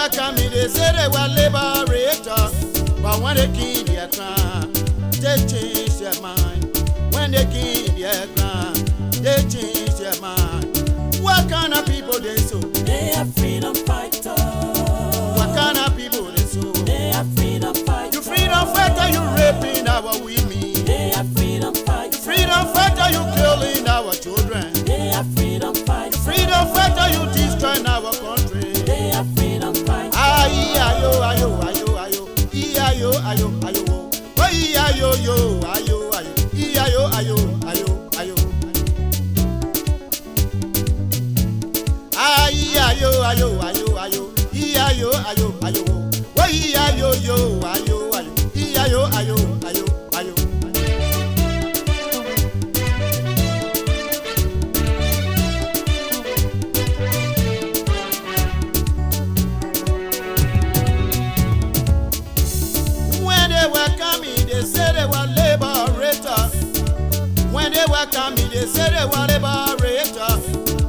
were coming, they said they were liberators. But when they kill their crown, they change their mind. When they kill their crown, they change their mind. What kind of people they so? They are freedom fighters. What kind of people they so? They are freedom fighters. You freedom fighter, you raping our women. They are freedom fighters. You freedom fighter, you killing our children. They are freedom fighters. You freedom fighter, you destroying our country. They are freedom fighters. Ayo, ayo, ayo, ayo, ayo, ayo, ayo, oh, ayo, yo, ayo, ayo, ayo, ayo, ayo. Ayo, ayo, ayo, ayo, ayo, ayo, ayo, oh, ayo, yo, ayo, ayo, ayo, ayo, ayo. When they were coming, they said they were liberators. When they were coming, they said they were liberators.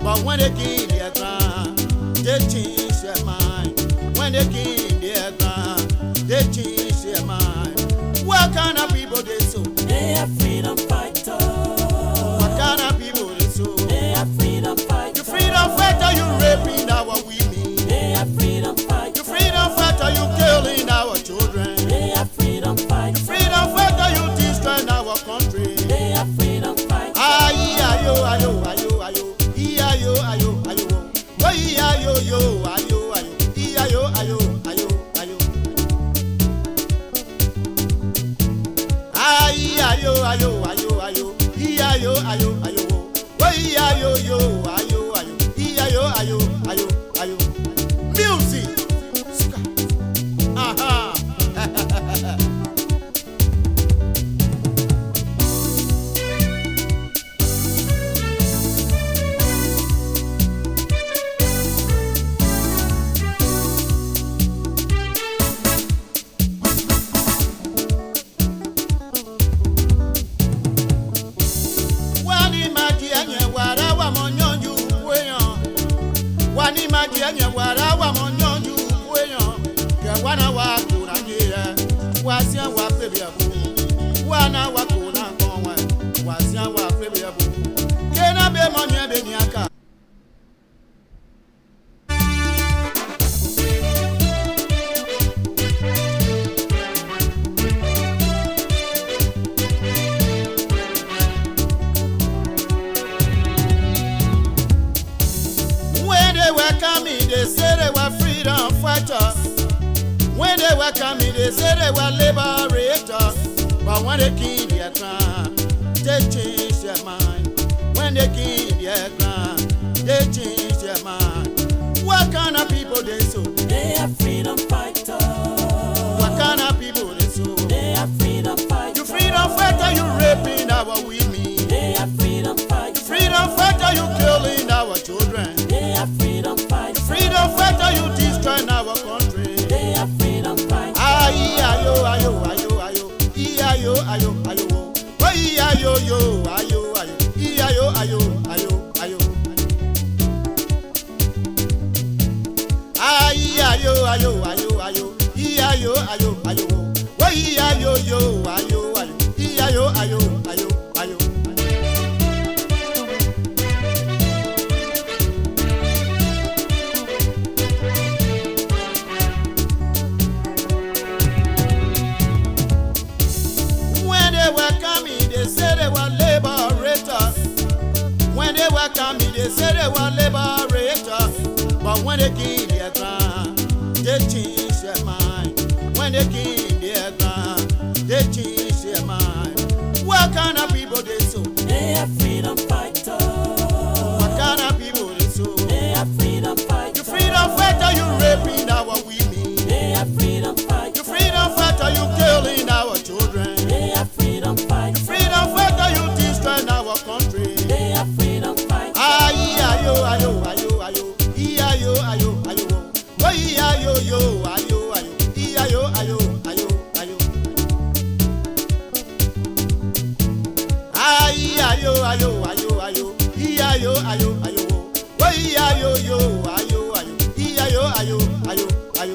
But when they came their ground, they changed their mind. When they came their ground, they changed their mind. What kind of people they so? They are freedom fighters. What kind of people they so? They are freedom fighters. You freedom fighter, you raping our women. They are freedom fighters. You freedom fighter, you killing our children. They are freedom You fighters. freedom fighter, you destroying our country. They are freedom fighters. Ayo, ayo, ayo, ayo, ayo, ayo, ayo, oh, ayo, yo, ayo, ayo, ayo, ayo, ayo. Ayo, ayo, ayo, ayo, ayo, ayo, ayo, oh, ayo, yo, ayo, ayo, ayo, ayo. Music. Aha. Wani maji wara wa monyonyu kweyon ke wana wa kuna nyira wasia wa febiabu wana wa kuna konwa wasia wa febiabu kena be monye be niaka. They said they were freedom fighters. When they were coming, they said they were liberators. But when they came their crown, they changed their mind. When they came their crown, they changed their mind. What kind of people they so? They are freedom fighters. What kind of people they so? They are freedom fighters. You freedom fighter, you raping our women. They are freedom fighters. You freedom fighter, you killing our children. They are freedom fighters. Freedom fighter, you destroying our country. They are freedom fighters. Ayo, ayo, ayo, ayo, ayo, ayo, ayo, oh, ayo, yo, ayo, ayo, ayo, ayo, ayo. Ayo, ayo, ayo, ayo, ayo, ayo, ayo, oh, ayo, yo, ayo, ayo, ayo, ayo, ayo. They were coming, they said they were liberators. When they were coming, they said they were liberators. But when they came their ground, they changed their mind. When they came their ground, they changed their mind. What kind of people they so? They are freedom fighters. What kind of people they so? They are freedom fighters. You freedom fighter, you raping our women. They are freedom fighters. You freedom fighter, you killing our children. They are freedom fighters. You freedom fighter, you destroying our country. They are freedom fighters. Ayo, ayo, ayo, ayo, ayo, ayo, ayo, oh, ayo, yo, ayo, ayo, ayo, ayo, ayo. Ayo, ayo, ayo, ayo, ayo, ayo, ayo, oh, ayo, yo, ayo, ayo, ayo, ayo, ayo, ayo.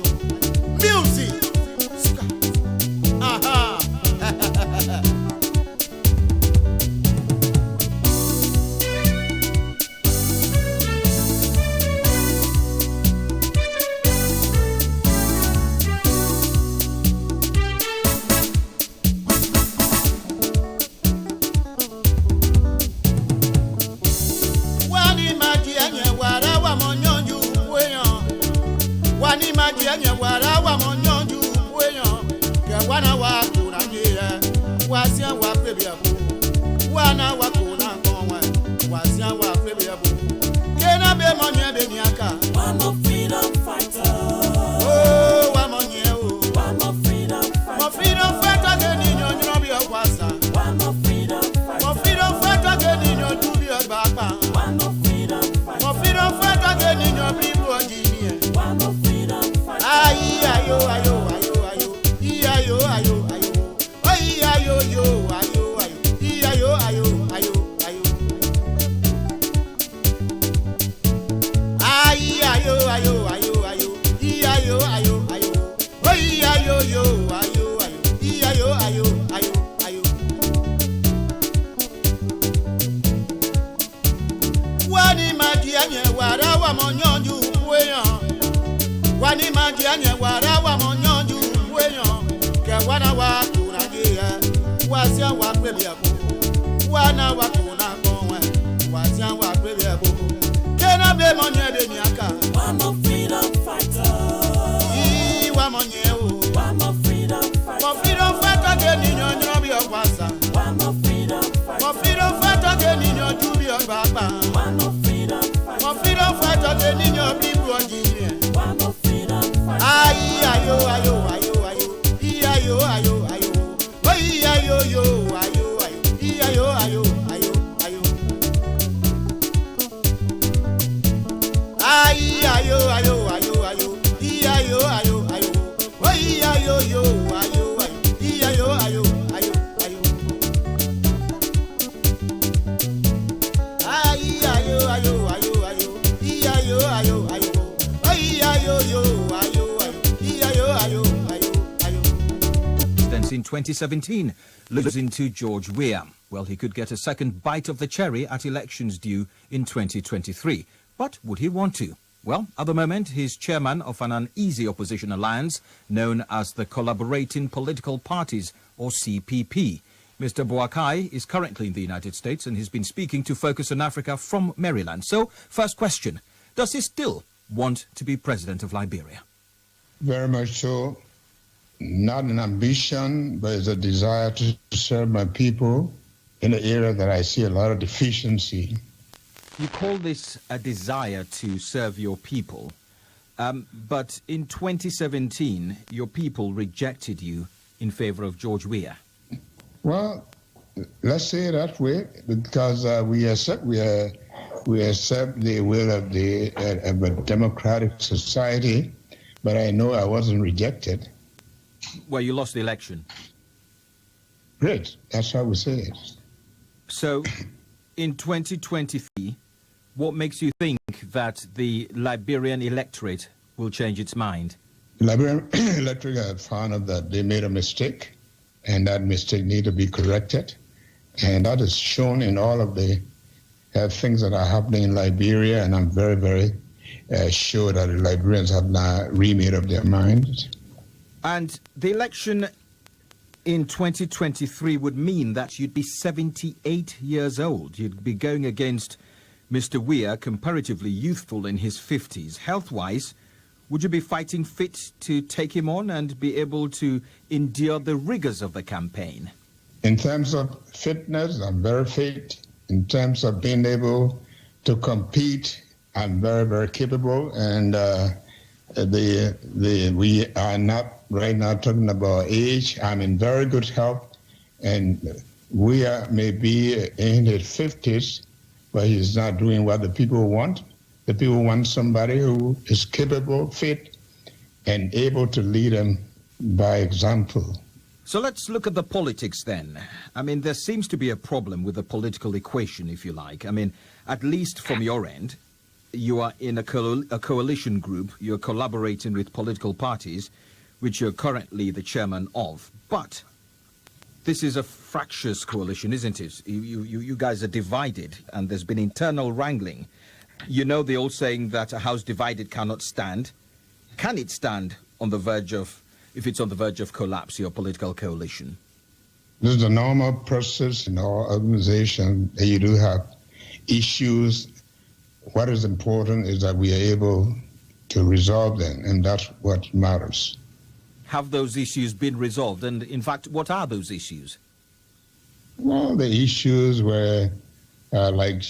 Wasia wa pebia bu. Wana wa kona konwa. Wasia wa pebia bu. Kena be monye be niaka. One more freedom fighter. Oh, wa monye o. One more freedom fighter. Mo freedom fighter ke ni nyo bi okwasa. One more freedom fighter. Mo freedom fighter ke ni nyo du bi ogbapa. One more freedom fighter. Mo freedom fighter ke ni nyo bi bu ojini. One more freedom fighter. Ayi ayo ayo ayo ayo. Ayo ayo ayo. Oyi ayo yo ayo ayo. Ayo ayo ayo ayo. Ayi ayo ayo ayo ayo. Ayo ayo ayo. Oyi ayo yo ayo ayo. Ayo ayo ayo ayo. Wani maji anye wara wa monyonju weyan. Wani maji anye wara wa monyonju weyan. Ke wana wa kunaje wasia wa pebia ko. Wana wa kuna konwe. Wasia wa pebia ko. Kena be monye be niaka. One more freedom fighter. Wa monye o. One more freedom fighter. Mo freedom fighter ke ni nyo bi okwasa. One more freedom fighter. Mo freedom fighter ke ni nyo du bi ogbapa. One more freedom fighter. Mo freedom fighter ke ni nyo bi bu ojini. One more freedom fighter. Ayi ayo ayo ayo ayo. Ayo ayo ayo. Oyi ayo yo ayo ayo. Ayo ayo ayo ayo. Ayi ayo ayo ayo ayo. Ayo ayo ayo. Oyi ayo yo ayo ayo. Ayo ayo ayo ayo. Ayi ayo ayo ayo ayo. Ayo ayo ayo. Oyi ayo yo ayo ayo. Ayo ayo ayo ayo. In 2017, losing to George Weah. Well, he could get a second bite of the cherry at elections due in 2023. But would he want to? Well, at the moment, he's chairman of an uneasy opposition alliance known as the Collaborating Political Parties, or CPP. Mr. Boakai is currently in the United States and he's been speaking to Focus on Africa from Maryland. So, first question, does he still want to be president of Liberia? Very much so. Not an ambition, but it's a desire to serve my people in an area that I see a lot of deficiency. You call this a desire to serve your people, but in 2017, your people rejected you in favor of George Weah. Well, let's say it that way, because we accept the will of a democratic society, but I know I wasn't rejected. Well, you lost the election. Great, that's how we say it. So, in 2023, what makes you think that the Liberian electorate will change its mind? The Liberian electorate have found out that they made a mistake, and that mistake needs to be corrected. And that is shown in all of the things that are happening in Liberia, and I'm very, very sure that the Liberians have now remade up their minds. And the election in 2023 would mean that you'd be 78 years old. You'd be going against Mr. Weah, comparatively youthful in his 50s. Health-wise, would you be fighting fit to take him on and be able to endure the rigors of the campaign? In terms of fitness, I'm very fit. In terms of being able to compete, I'm very, very capable. And we are not right now talking about age. I'm in very good health, and we are maybe in his 50s, but he's not doing what the people want. The people want somebody who is capable, fit, and able to lead them by example. So let's look at the politics then. I mean, there seems to be a problem with the political equation, if you like. I mean, at least from your end, you are in a coalition group. You're collaborating with political parties, which you're currently the chairman of. But this is a fractious coalition, isn't it? You guys are divided, and there's been internal wrangling. You know the old saying that a house divided cannot stand. Can it stand on the verge of, if it's on the verge of collapse, your political coalition? This is a normal process in our organization. You do have issues. What is important is that we are able to resolve them, and that's what matters. Have those issues been resolved? And in fact, what are those issues? Well, the issues were like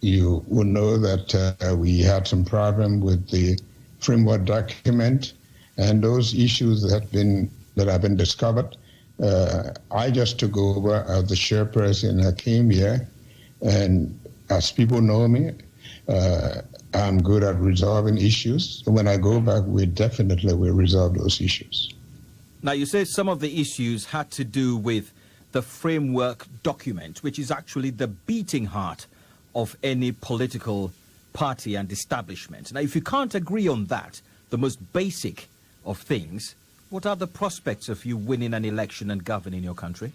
you would know that we had some problem with the framework document, and those issues that have been discovered. I just took over as the chairperson. I came here, and as people know me, I'm good at resolving issues. When I go back, we definitely will resolve those issues. Now, you say some of the issues had to do with the framework document, which is actually the beating heart of any political party and establishment. Now, if you can't agree on that, the most basic of things, what are the prospects of you winning an election and governing your country?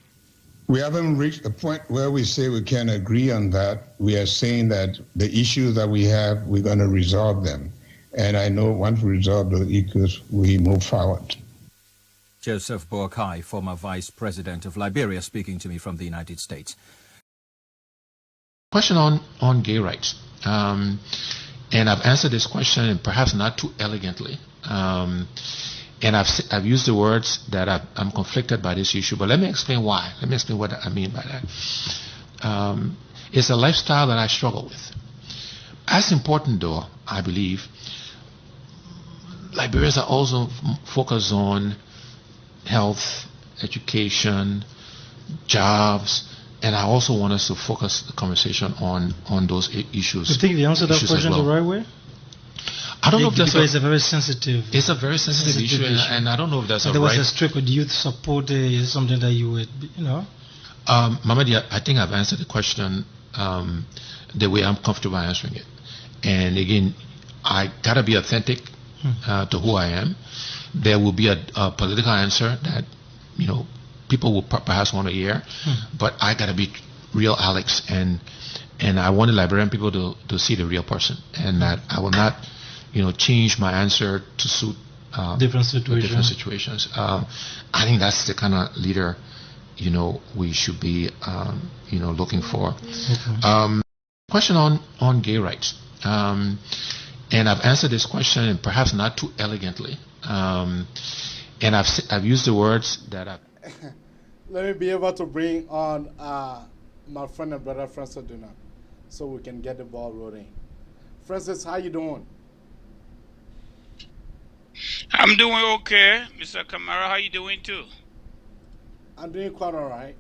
We haven't reached a point where we say we can agree on that. We are saying that the issues that we have, we're going to resolve them. And I know once we resolve those issues, we move forward. Joseph Boakai, former Vice President of Liberia, speaking to me from the United States. Question on gay rights. And I've answered this question, and perhaps not too elegantly. And I've used the words that I'm conflicted by this issue, but let me explain why. Let me explain what I mean by that. It's a lifestyle that I struggle with. As important, though, I believe, Liberians are also focused on health, education, jobs, and I also want us to focus the conversation on those issues. You think they answered that question the right way? I don't know if that's it's a very sensitive. It's a very sensitive issue, and I don't know if that's a there right. was a strict with youth support is something that you would, Mamadi, I think I've answered the question the way I'm comfortable answering it. And again, I gotta be authentic to who I am. There will be a political answer that people will perhaps want to hear, but I gotta be real, Alex, and I want the Liberian people to see the real person, and that I will not change my answer to suit different situations. I think that's the kind of leader we should be looking for. Okay. Question on gay rights. And I've answered this question, and perhaps not too elegantly. And I've used the words that I've... Let me be able to bring on my friend and brother Francis Duna, so we can get the ball rolling. Francis, how you doing? I'm doing okay, Mr. Kamara. How you doing too? I'm doing quite all right.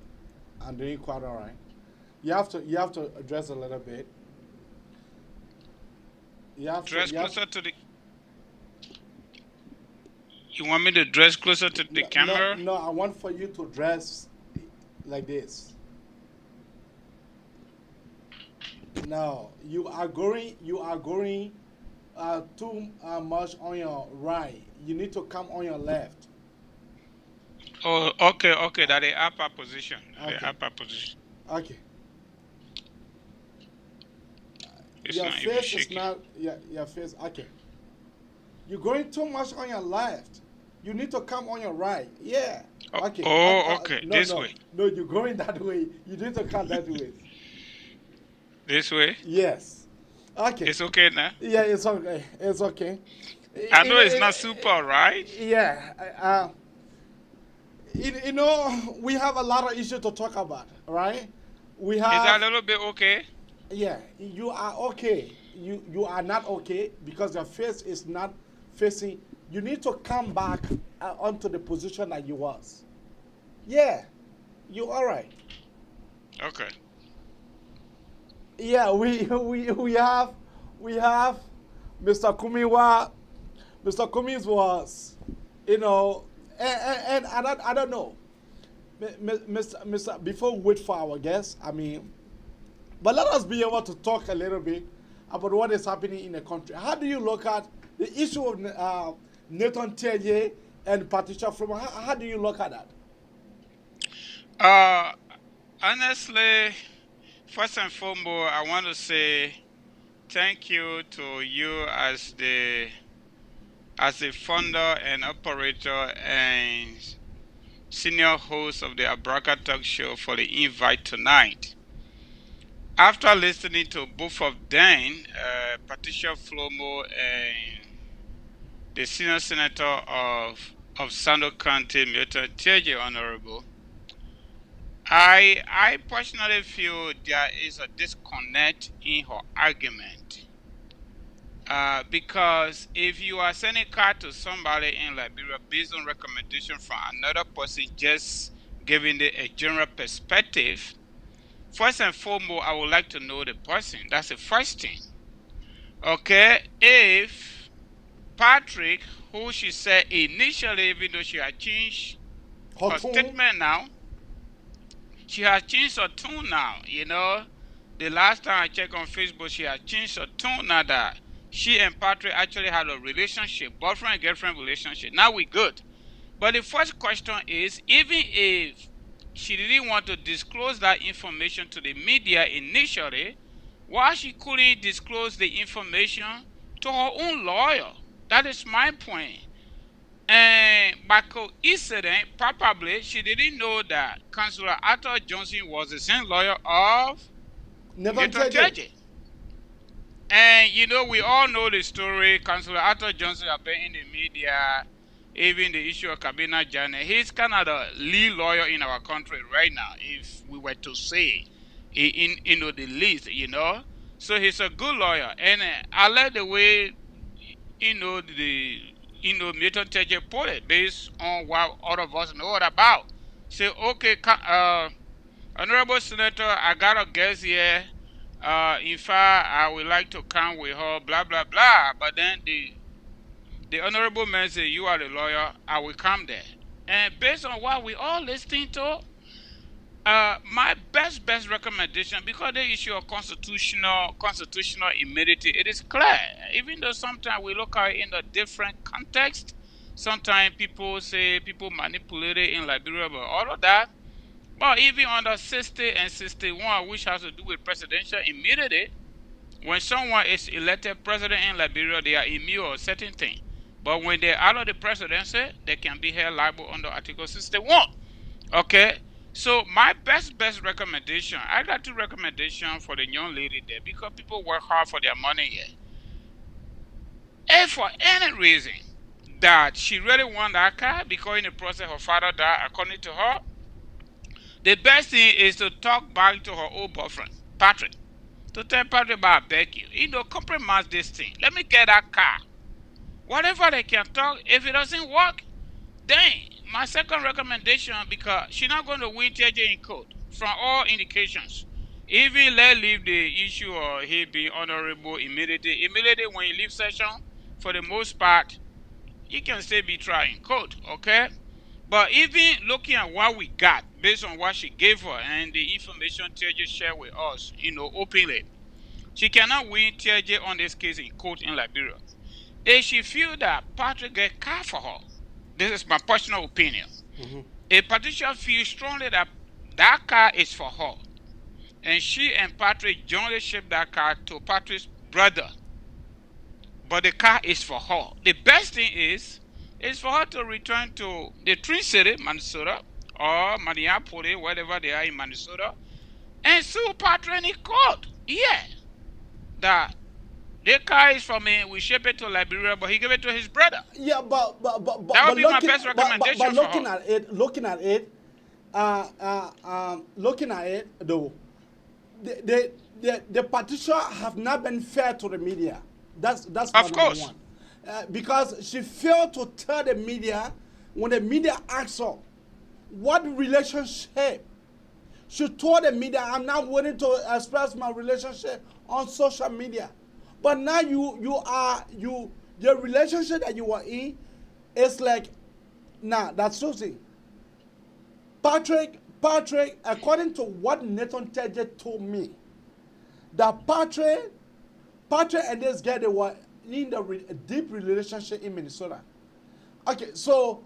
You have to address a little bit. Dress closer to the. You want me to dress closer to the camera? No, I want for you to dress like this. No, you are going too much on your right. You need to come on your left. Oh, okay. That is upper position. Okay. The upper position. Okay. Your face is not your face. Okay. You're going too much on your left. You need to come on your right. Yeah. Okay. Okay. No, this way. No, you're going that way. You need to come that way. This way? Yes. Okay. It's okay now? Yeah, it's okay. It's okay. I know it's not super, right? Yeah. We have a lot of issues to talk about, right? Is that a little bit okay? Yeah, you are okay. You are not okay because your face is not facing. You need to come back onto the position that you was. Yeah, you all right. Okay. Yeah, we have Mr. Kumiwa. Mr. Kumis was, and I don't know, Mr. Before we wait for our guests, but let us be able to talk a little bit about what is happening in the country. How do you look at the issue of Nathan Telye and Patricia Fromm? How do you look at that? Honestly, first and foremost, I want to say thank you to you as the founder and operator and senior host of the Abraka Talk Show for the invite tonight. After listening to both of them, Patricia Flomo and the senior senator of Sando County, Milton Telye Honorable, I personally feel there is a disconnect in her argument. Because if you are sending card to somebody in Liberia based on recommendation from another person, just giving it a general perspective, first and foremost, I would like to know the person. That's the first thing. Okay, if Patrick, who she said initially, even though she had changed her statement now, she has changed her tune now. You know, the last time I checked on Facebook, she has changed her tune now that she and Patrick actually had a relationship, boyfriend and girlfriend relationship. Now we good. But the first question is, even if she didn't want to disclose that information to the media initially, why she couldn't disclose the information to her own lawyer? That is my point. And by coincidence, probably she didn't know that Councillor Arthur Johnson was the same lawyer of Nathan Teje. And you know, we all know the story. Councillor Arthur Johnson has been in the media, even the issue of Kabina Jane. He's kind of the lead lawyer in our country right now, if we were to say, in the least, you know. So he's a good lawyer, and I like the way, Milton Teje put it, based on what all of us know about. Say, okay, Honorable Senator, I got a guest here. In fact, I would like to come with her, blah, blah, blah. But then the honorable man said, you are the lawyer, I will come there. And based on what we all listening to, my best recommendation, because the issue of constitutional immunity, it is clear. Even though sometimes we look at it in a different context, sometimes people say people manipulate it in Liberia, but all of that. But even under 60 and 61, which has to do with presidential immunity, when someone is elected president in Liberia, they are immune or certain thing. But when they're out of the presidency, they can be held liable under Article 61. Okay? So my best recommendation, I got 2 recommendations for the young lady there, because people work hard for their money here. If for any reason that she really want that car, because in the process her father died, according to her, the best thing is to talk back to her old boyfriend, Patrick. To tell Patrick, I beg you, compromise this thing. Let me get that car. Whatever they can talk, if it doesn't work, then my second recommendation, because she's not going to win TJ in court, from all indications. Even let leave the issue of he being honorable immediately. Immediately when you leave session, for the most part, you can still be tried in court, okay? But even looking at what we got, based on what she gave her and the information TJ shared with us, openly, she cannot win TJ on this case in court in Liberia. If she feel that Patrick get car for her, this is my personal opinion. If Patricia feels strongly that that car is for her, and she and Patrick jointly shipped that car to Patrick's brother, but the car is for her, the best thing is for her to return to the Twin City, Minnesota, or Minneapolis, wherever they are in Minnesota, and sue Patrick in court. Yeah, that the car is for me. We ship it to Liberia, but he gave it to his brother. Yeah, but that would be my best recommendation. But looking at it, though, the petition have not been fair to the media. That's of course. One. Because she failed to tell the media when the media asked her what relationship. She told the media, I'm not willing to express my relationship on social media. But now your relationship that you were in is like, nah, that's Susie. Patrick, according to what Nathan Teje told me, that Patrick and this guy, they were in a deep relationship in Minnesota. Okay, so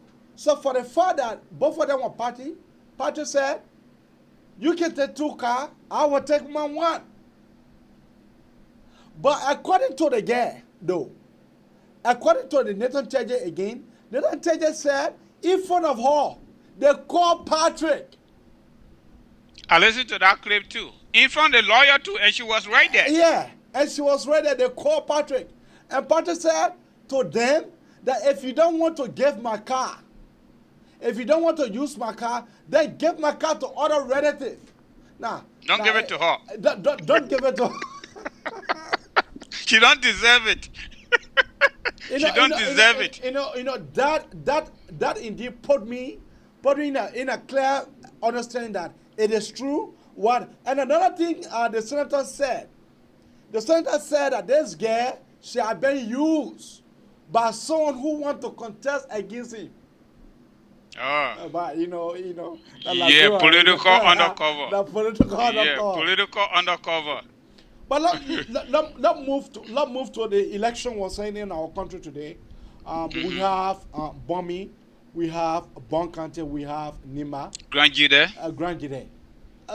for the fact that both of them were party, Patrick said, you can take 2 cars, I will take my 1. But according to the guy, though, according to the Nathan Teje again, Nathan Teje said, in front of her, they called Patrick. I listened to that clip too. In front of the lawyer too, and she was right there. Yeah, and she was right there. They called Patrick. And Patrick said to them that if you don't want to give my car, If you don't want to use my car, then give my car to other relative. Don't give it to her. Don't give it to her. She don't deserve it. She don't deserve it. That indeed put me in a clear understanding that it is true. And another thing the senator said that this girl shall be used by someone who want to contest against him. Oh. But Yeah, political undercover. The political undercover. Yeah, political undercover. But let's move to the election was saying in our country today. We have Bomi, we have Bon County, we have Nima. Grandjide.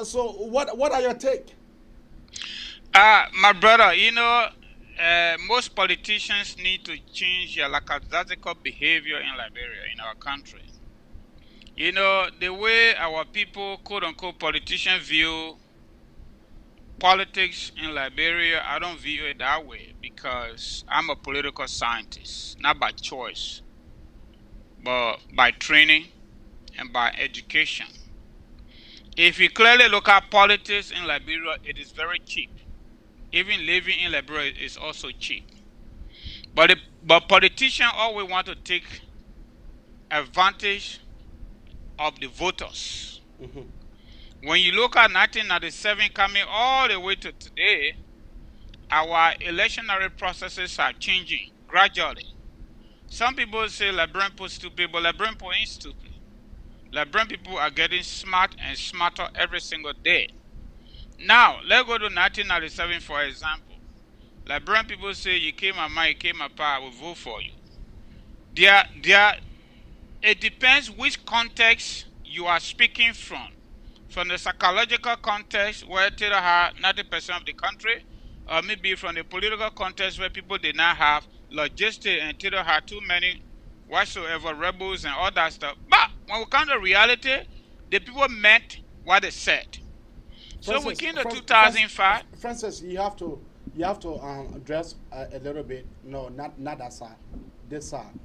So what are your take? My brother, most politicians need to change their lackadaisical behavior in Liberia, in our country. The way our people, quote-unquote, politicians view politics in Liberia, I don't view it that way because I'm a political scientist, not by choice, but by training and by education. If you clearly look at politics in Liberia, it is very cheap. Even living in Liberia is also cheap. But politicians always want to take advantage of the voters. Mm-hmm. When you look at 1997 coming all the way to today, our electionary processes are changing gradually. Some people say Liberian people stupid, but Liberian people ain't stupid. Liberian people are getting smart and smarter every single day. Now, let's go to 1997 for example. Liberian people say you came my mind, you came my power, I will vote for you. It depends which context you are speaking from. From the psychological context where Tito had 90% of the country, or maybe from the political context where people did not have logistics and Tito had too many whatsoever rebels and all that stuff. But when we come to reality, the people meant what they said. So we came to 2005. Francis, you have to address a little bit. No, not that side. This side.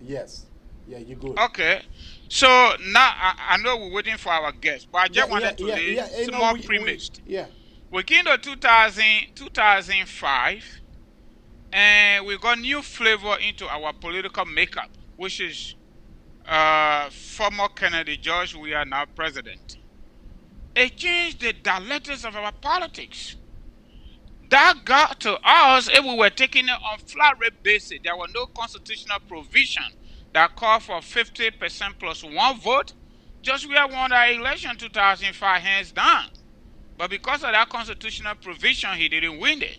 Yes. Yeah, you good. Okay. So now I know we're waiting for our guests, but I just wanted to lay small premise. We came to 2005, and we got new flavor into our political makeup, which is former Kennedy George, we are now president. It changed the dialectics of our politics. That got to us if we were taking it on flat rate basis. There was no constitutional provision that called for 50% plus one vote. Just we won our election 2005 hands down. But because of that constitutional provision, he didn't win it.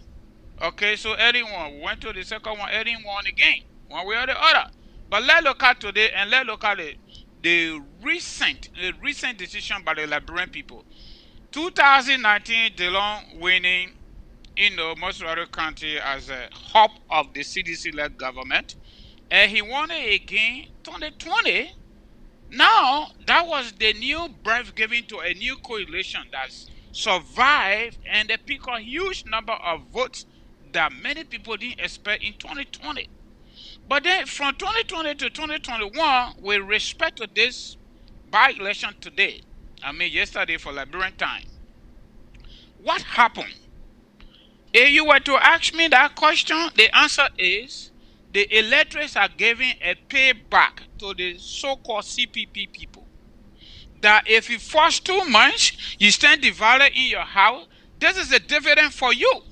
Okay, so Eddie won. We went to the second one, Eddie won again, one way or the other. But let's look at today and let's look at the recent decision by the Liberian people. 2019, DeLong winning in the Mosrado County as a hub of the CDC-led government. And he won it again 2020. Now, that was the new birth given to a new coalition that's survived and they pick a huge number of votes that many people didn't expect in 2020. But then from 2020 to 2021, with respect to this by-election today, yesterday for Liberian time, what happened? If you were to ask me that question, the answer is the electors are giving a payback to the so-called CPP people. That if you fast 2 months, you stand divided in your house, this is a dividend for you.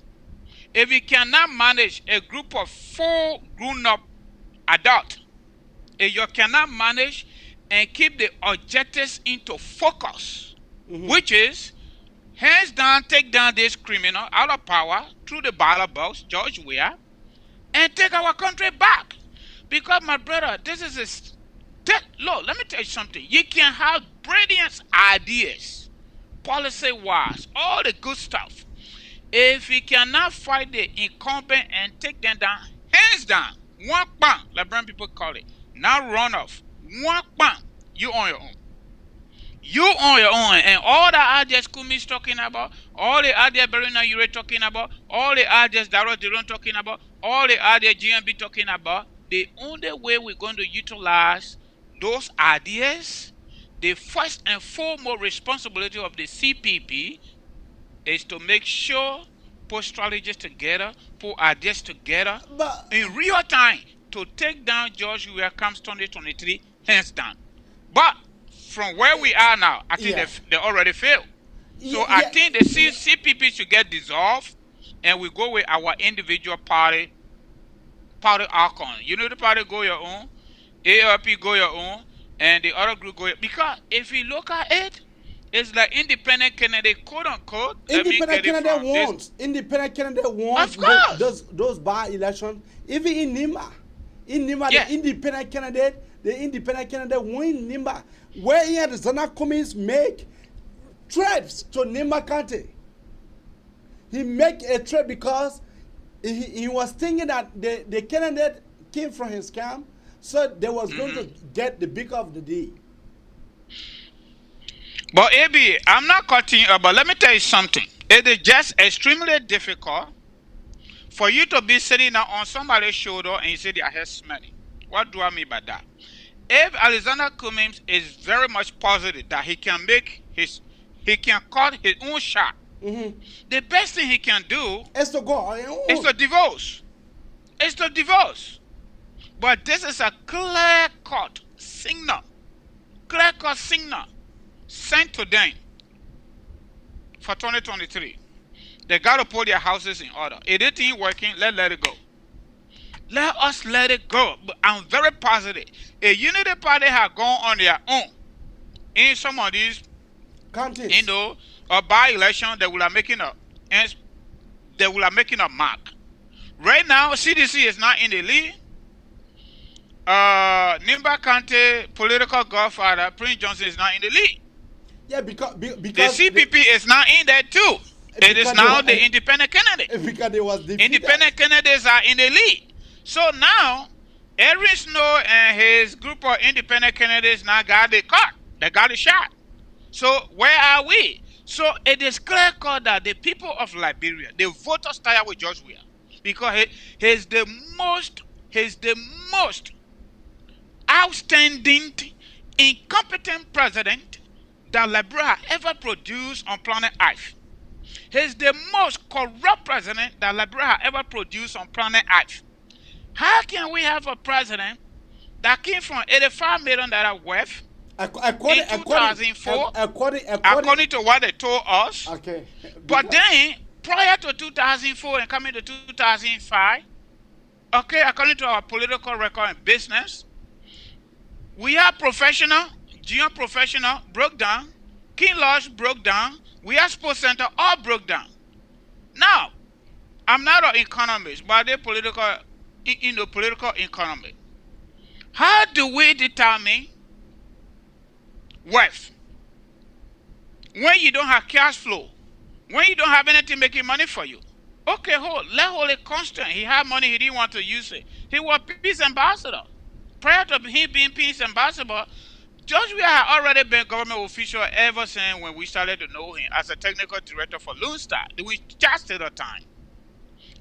If you cannot manage a group of 4 grown-up adults, if you cannot manage and keep the objectives into focus, which is hands down, take down this criminal out of power through the ballot box, George Weah, and take our country back. Because, my brother, this is look, let me tell you something. You can have brilliant ideas, policy-wise, all the good stuff. If you cannot fight the incumbent and take them down, hands down, one bang, Liberian people call it, not runoff, one bang, you on your own. You on your own, and all the ideas Kumi's talking about, all the ideas Berina Ure talking about, all the ideas Darrell Diron talking about, all the ideas GNB talking about, the only way we're going to utilize those ideas, the first and foremost responsibility of the CPP is to make sure put strategies together, put ideas together But in real time to take down George Weah comes 2023, hands down. But from where we are now, I think Yeah. they already failed. So Yeah, I yeah. think the CPP should get dissolved, and we go with our individual party outcome. You know, the party go your own, ALP go your own, and the other group go your, because if you look at it, it's like independent candidate, quote unquote. independent candidate wants. Independent candidate wants Of course. those by elections. Even in Nima, Yeah. the independent candidate win Nima. Where here the Zana Cummings make trips to Nima County. He make a trip because he was thinking that the candidate came from his camp, so they was going to get the big of the deal. But AB, I'm not cutting you, but let me tell you something. It is just extremely difficult for you to be sitting on somebody's shoulder and you say their hair smelling. What do I mean by that? If Alexander Cummings is very much positive that he can cut his own shot, the best thing he can do It's to go. is to divorce. It's to divorce. But this is a clear-cut signal sent to them for 2023. They got to put their houses in order. If it ain't working, let it go. Let us let it go. But I'm very positive. A unity party have gone on their own in some of these, Counties. by-election, they will have making a mark. Right now, CDC is not in the lead. Nimba County political godfather Prince Johnson is not in the lead. Yeah, because The CPP is not in there too. It is Because now they- the independent candidate. because they was defeated. Independent candidates are in the lead. So now, Aaron Snow and his group of independent candidates now got the cut. They got the shot. So where are we? So it is clear cut that the people of Liberia, the voters tired with George Weah, because he's the most outstanding, incompetent president that Liberia ever produced on planet Earth. He's the most corrupt president that Liberia ever produced on planet Earth. How can we have a president that came from $85 million worth According in 2004, according according to what they told us? okay. But then, prior to 2004 and coming to 2005, okay, according to our political record and business, we are professional, junior professional broke down, King Lodge broke down, we are Sports Center all broke down. Now, I'm not an economist, but they're political in the political economy. How do we determine wealth when you don't have cash flow, when you don't have anything making money for you? Okay, let hold it constant. He had money, he didn't want to use it. He was peace ambassador. Prior to him being peace ambassador, George Weah had already been government official ever since when we started to know him as a technical director for Lone Star. We just Taylor time.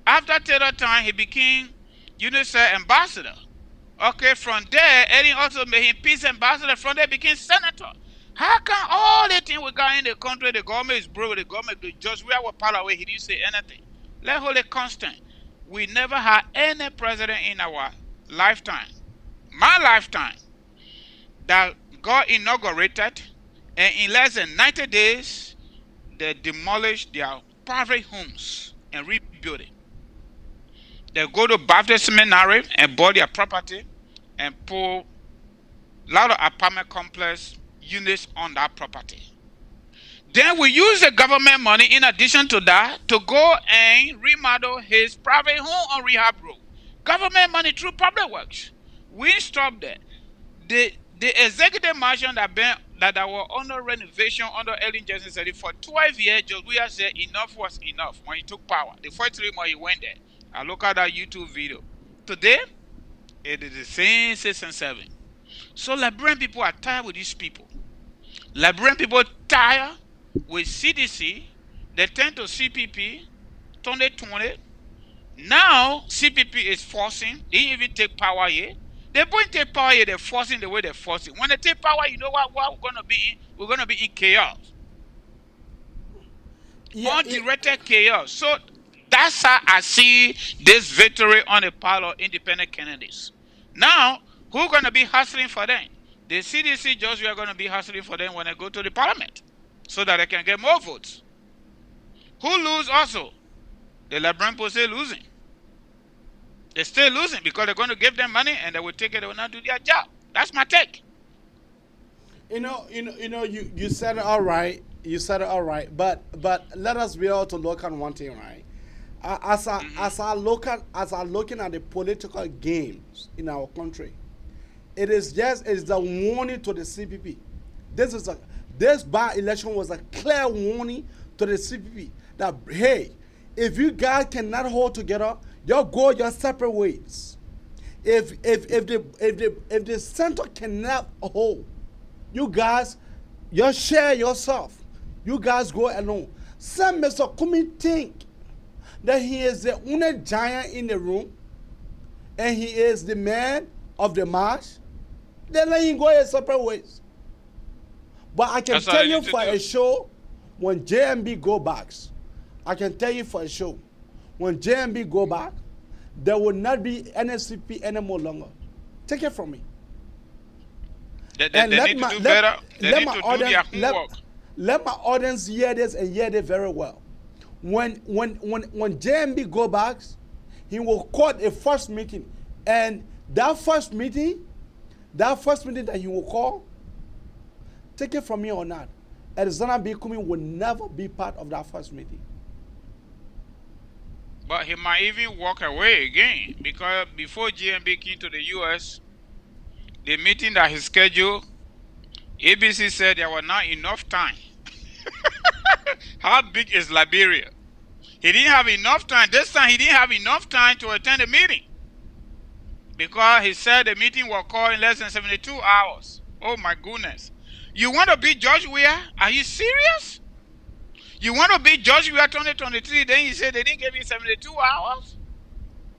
After Taylor time, he became UNICEF ambassador. Okay, from there, Eddie also made him peace ambassador. From there, became senator. How can all the things we got in the country, the government is broke, the government, the George Weah was part of it, he didn't say anything. Let hold it constant. We never had any president in our lifetime, my lifetime, that got inaugurated, and in less than 90 days, they demolished their private homes and rebuilt it. They go to Baptist Seminary and bought their property and put a lot of apartment complex units on that property. Then we use the government money in addition to that to go and remodel his private home on Rehab Road. Government money through public works. We stopped that. The executive mansion that were under renovation under Ellen Johnson said for 12 years, George Weah said enough was enough when he took power. The first 3 months he went there. I look at that YouTube video. Today, it is the same 6 and 7. So Liberian people are tired with these people. Liberian people tired with CDC. They turn to CPP 2020. Now CPP is forcing. They didn't even take power yet. They point take power here, they're forcing the way they're forcing. When they take power, you know what we're gonna be in? We're gonna be in chaos. Undirected chaos. So that's how I see this victory on the part of independent candidates. Now, who's gonna be hustling for them? The CDC just are gonna be hustling for them when they go to the parliament, so that they can get more votes. Who lose also? The Liberian People still losing. They're still losing because they're going to give them money and they will take it. They will not do their job. That's my take. You said it all right. You said it all right. But let us be able to look at one thing, right? As I looking at the political games in our country, it's the warning to the CPP. This by-election was a clear warning to the CPP that, hey, if you guys cannot hold together, you go your separate ways. If the center cannot hold, you guys, you share yourself. You guys go alone. Some Mr. Kumi think that he is the only giant in the room and he is the man of the march. Then let him go your separate ways. But I can tell you for a show, when JNB go back, I can tell you for a show, when JNB go back, there will not be NSCP anymore longer. Take it from me. They need to do better. They need to do their homework. Let my audience hear this and hear this very well. When JNB go back, he will call a first meeting, and that first meeting that he will call, take it from me or not, Arizona Bikumi will never be part of that first meeting. But he might even walk away again, because before JNB came to the U.S., the meeting that he scheduled, ABC said there was not enough time. How big is Liberia? He didn't have enough time. This time he didn't have enough time to attend the meeting, because he said the meeting was called in less than 72 hours. Oh my goodness. You want to beat George Weah? Are you serious? You want to beat George Weah 2023, then you say they didn't give you 72 hours?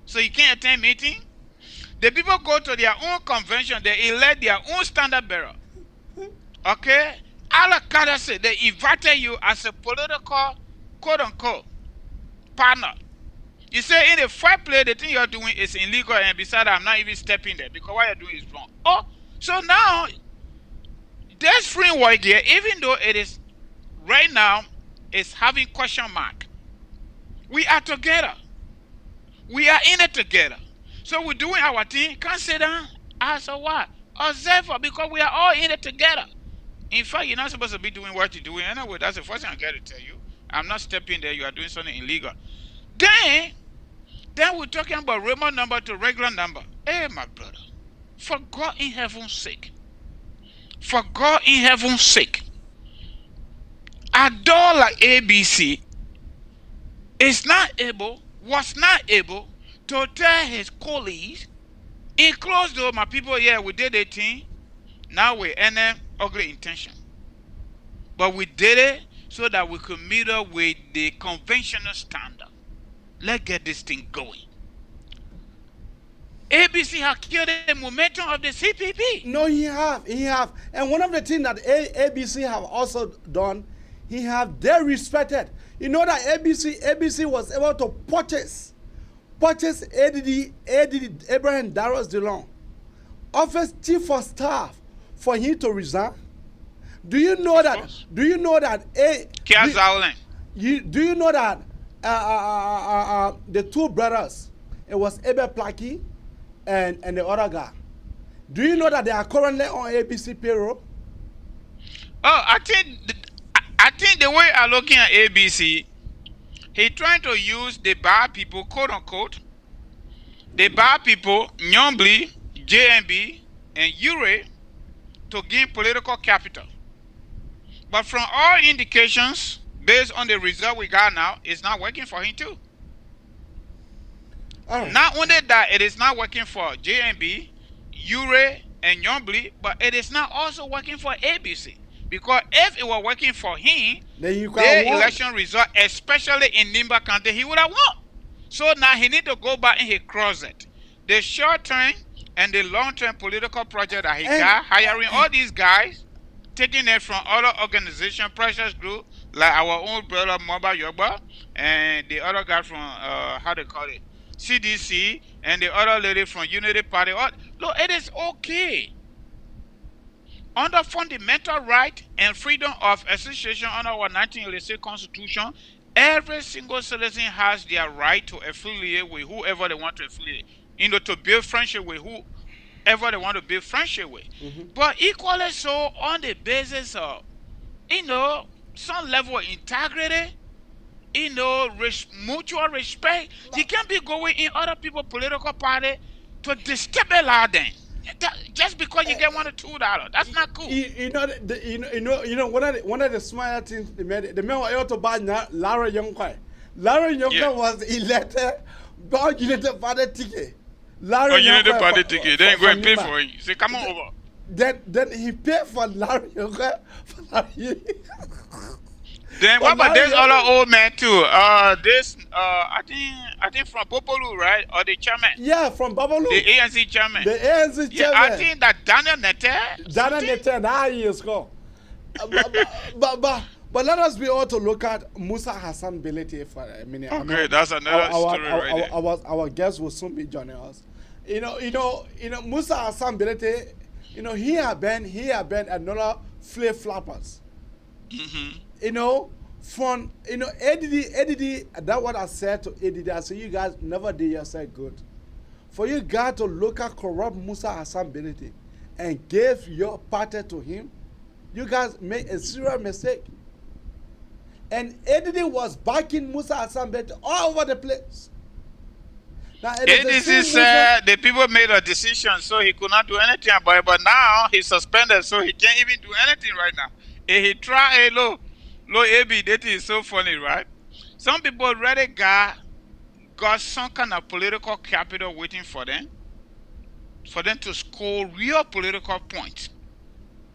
So you can't attend meeting? The people go to their own convention, they elect their own standard bearer. Okay? Alakada said they invited you as a political, quote-unquote, partner. You say in the first place, the thing you're doing is illegal, and besides, I'm not even stepping there because what you're doing is wrong. Oh, so now, there's framework here, even though it is, right now, it's having question mark. We are together. We are in it together. So we're doing our thing. Consider as a what? Observer, because we are all in it together. In fact, you're not supposed to be doing what you're doing anyway. That's the first thing I got to tell you. I'm not stepping there. You are doing something illegal. Then we're talking about Roman number to regular number. Hey, my brother, for God in heaven's sake, a door like ABC was not able to tell his colleagues, in close door, my people here, we did a thing, now we're in an ugly intention. But we did it so that we could meet up with the conventional standard. Let's get this thing going. ABC has killed the momentum of the CPP. No, he have. And one of the things that ABC have also done, they respected. You know that ABC was able to purchase ADD Abraham Darrow's DeLong, office chief of staff, for him to resign. Do you know that? Do you know that? The two brothers, it was Abel Plaki and the other guy. Do you know that they are currently on ABC payroll? Oh, I think the way I'm looking at ABC, he trying to use the bad people, quote unquote, the bad people, Nyombli, JNB, and Ure, to gain political capital. But from all indications, based on the result we got now, it's not working for him too. Not only that, it is not working for JNB, Ure, and Nyombli, but it is not also working for ABC. Because if it were working for him, the election result, especially in Nimba County, he would have won. So now he need to go back in his closet. The short term and the long-term political project that he got, hiring all these guys, taking it from other organization, precious group, like our own brother Maba Yoba, and the other guy from how they call it, CDC, and the other lady from Unity Party. Look, it is okay. Under fundamental right and freedom of association under our 1986 Constitution, every single citizen has their right to affiliate with whoever they want to affiliate. To build friendship with whoever they want to build friendship with. But equally so on the basis of, some level of integrity, mutual respect. You can't be going in other people's political party to destabilize them. Just because you get $1 or $2, that's not cool. One of the smarter things they made, the man was to buy Lara Youngquai. Lara Youngquai was elected, but you didn't buy the ticket. Lara Youngquai buy the ticket, then go and pay for it. Say, come on over. Then he paid for Lara Youngquai. Then what about this other old man too? I think from Bopolu, right? Or the chairman? Yeah, from Babalu. The ANC chairman. The ANC chairman. Yeah, I think that Daniel Nete, that years ago. But let us be able to look at Musa Hassan Belete for a minute. Okay, that's another story right there. Our guest will soon be joining us. Musa Hassan Belete, he had been another flip flappers. From ADD, that's what I said to ADD. I said, you guys never did yourself good. For you guys to look at corrupt Musa Hassan Belete and give your party to him, you guys made a serious mistake. And ADD was backing Musa Hassan Belete all over the place. Now, ADC said the people made a decision, so he could not do anything about it. But now he's suspended, so he can't even do anything right now. And he tried, look, AB, that is so funny, right? Some people already got some kind of political capital waiting for them to score real political points.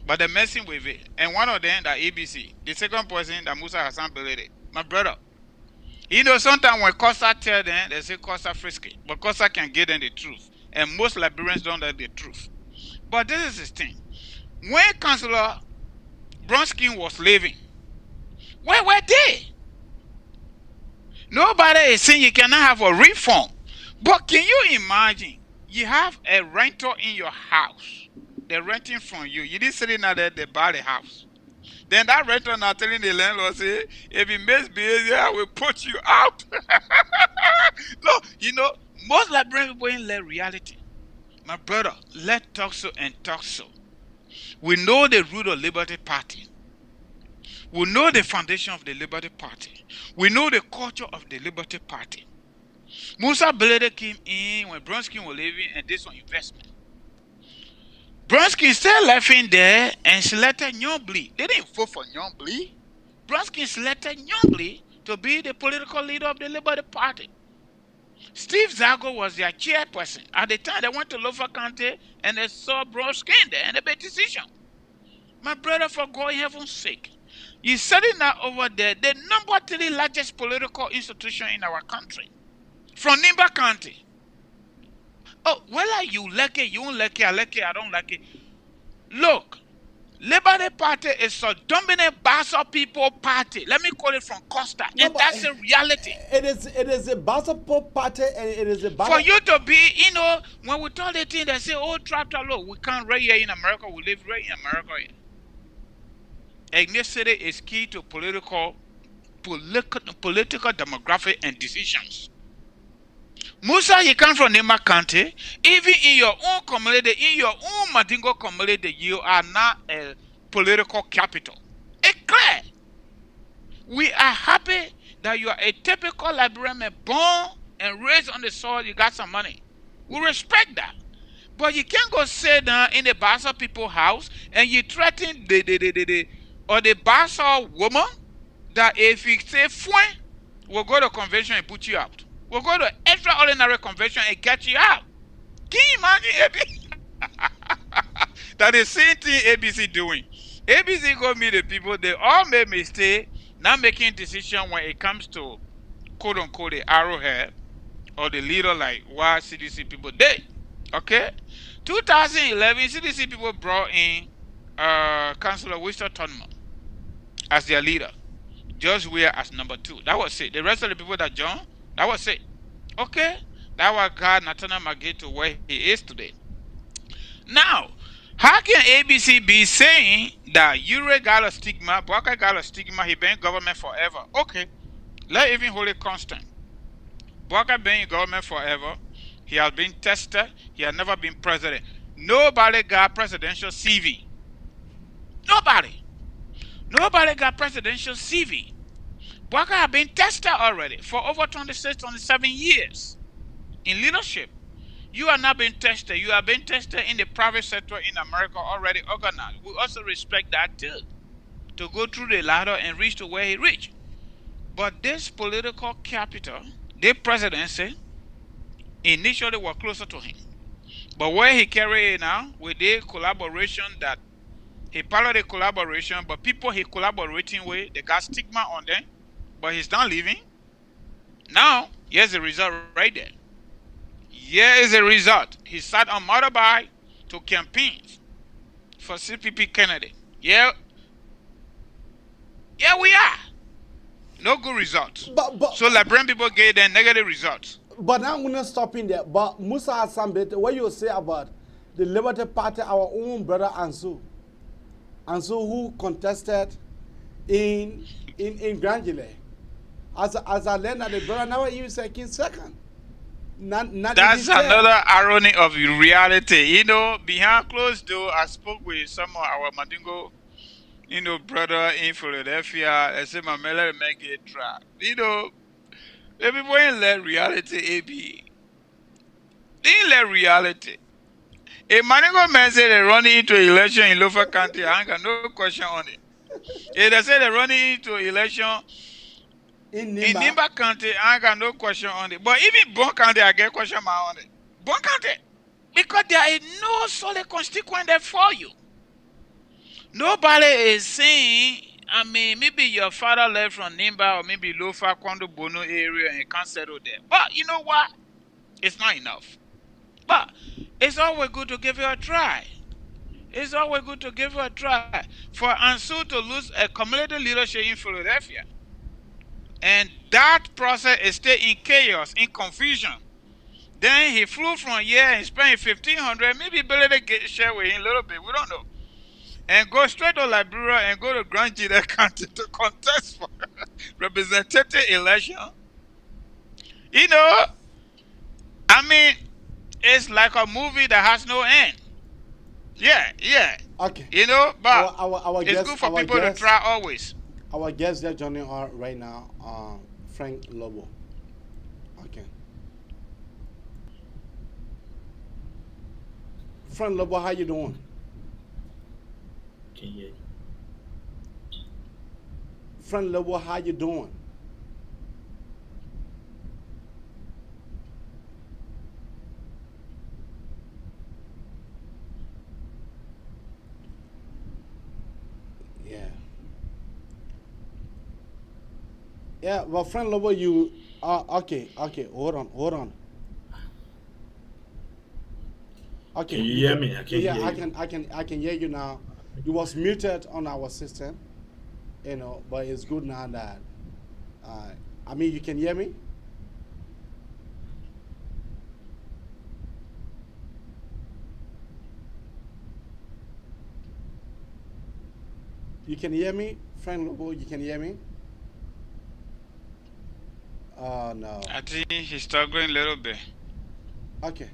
But they're messing with it. And one of them, the ABC. The second person, the Musa Hassan Belete. My brother. Sometimes when Costa tell them, they say Costa frisky. But Costa can give them the truth. And most Liberians don't know the truth. But this is the thing. When Councillor Bronskin was leaving, where were they? Nobody is saying you cannot have a reform. But can you imagine? You have a renter in your house. They're renting from you. You didn't sit in there, they buy the house. Then that renter now telling the landlord, say, if you misbehave, I will put you out. No, most Liberian people ain't let reality. My brother, let talk so and talk so. We know the root of Liberty Party. We know the foundation of the Liberty Party. We know the culture of the Liberty Party. Musa Belete came in when Bronskin was leaving and this was investment. Bronskin still left in there and selected Nyombli. They didn't vote for Nyombli. Bronskin selected Nyombli to be the political leader of the Liberty Party. Steve Zago was their chairperson. At the time, they went to Lofa County and they saw Bronskin there and they made a decision. My brother, for God in heaven's sake, you're setting that over there, the number 3 largest political institution in our country. From Nimba County. Oh, whether you like it, you don't like it, I like it, I don't like it. Look, Liberty Party is a dominant Bassa people party. Let me call it from Costa. No, and that's the reality. It is a Bassa people party and it is a Bassa. For you to be, when we told the thing, they say, oh, trapter, look, we can't right here in America, we live right in America here. Ethnicity is key to political demographic and decisions. Musa, you come from Nema County. Even in your own community, in your own Madingo community, you are not a political capital. It's clear. We are happy that you are a typical Liberian man, born and raised on the soil. You got some money. We respect that. But you can't go sit down in the Bassa people house and you threaten the Bassa woman that if you say fine, we'll go to convention and put you out. We'll go to extraordinary convention and get you out. Can you imagine that the same thing ABC doing? ABC go meet the people, they all made mistake, not making decision when it comes to quote unquote the arrowhead or the leader like why CDC people. Okay? 2011, CDC people brought in Councillor Winston Turnman as their leader. George Weah as number 2. That was it. The rest of the people that joined, that was it. Okay? That was God Nathaniel McGee to where he is today. Now, how can ABC be saying that Ure got a stigma, Bwaka got a stigma, he been in government forever? Okay, let's even hold it constant. Bwaka been in government forever. He has been tested. He has never been president. Nobody got presidential CV. Nobody. Nobody got presidential CV. Bwaka has been tested already for over 26, 27 years in leadership. You are not being tested. You are being tested in the private sector in America already organized. We also respect that too. To go through the ladder and reach to where he reached. But this political capital, the presidency, initially were closer to him. But where he carried it now, with the collaboration that he followed the collaboration, but people he collaborating with, they got stigma on them, but he's not leaving. Now, here's the result right there. Here is the result. He sat on motorbike to campaign for CPP candidate. Yeah, we are. No good results. So Liberian people gave them negative results. But I'm going to stop in there. But Musa Asambet, what you say about the Liberty Party, our own brother Ansu, who contested in Grangile. As I learned that the brother never even second. That's another irony of reality. You know, behind closed door, I spoke with some of our Mandingo, brother in Philadelphia. I said, my man, let me make it try. The people ain't let reality AB. They ain't let reality. A Mandingo man said they're running into election in Lofa County. I ain't got no question on it. If they say they're running into election in Nimba County, I ain't got no question on it. But even Bon County, I get question mark on it. Bon County. Because there is no solid constituent there for you. Nobody is saying, maybe your father left from Nimba or maybe Lofa, Kwando, Bono area and can't settle there. But you know what? It's not enough. But it's always good to give it a try. It's always good to give it a try. For Ansu to lose a community leadership in Philadelphia. And that process is still in chaos, in confusion. Then he flew from here and spent $1,500, maybe Billy to get share with him a little bit, we don't know. And go straight to Liberia and go to Grand Jide County to contest for representative election. It's like a movie that has no end. Yeah. Okay. But our it's guest, good for people to try always. Our guest that joining us right now, Frank Lobbo. Okay. Frank Lobbo, how you doing? Can you? Frank Lobbo, how you doing? Yeah, well, friend Lobo, you okay, hold on. Okay. Can you hear me? I can hear you. I can hear you now. You was muted on our system, but it's good now that you can hear me? You can hear me? Friend Lobo, you can hear me? Oh, no. I think he's struggling a little bit. Okay.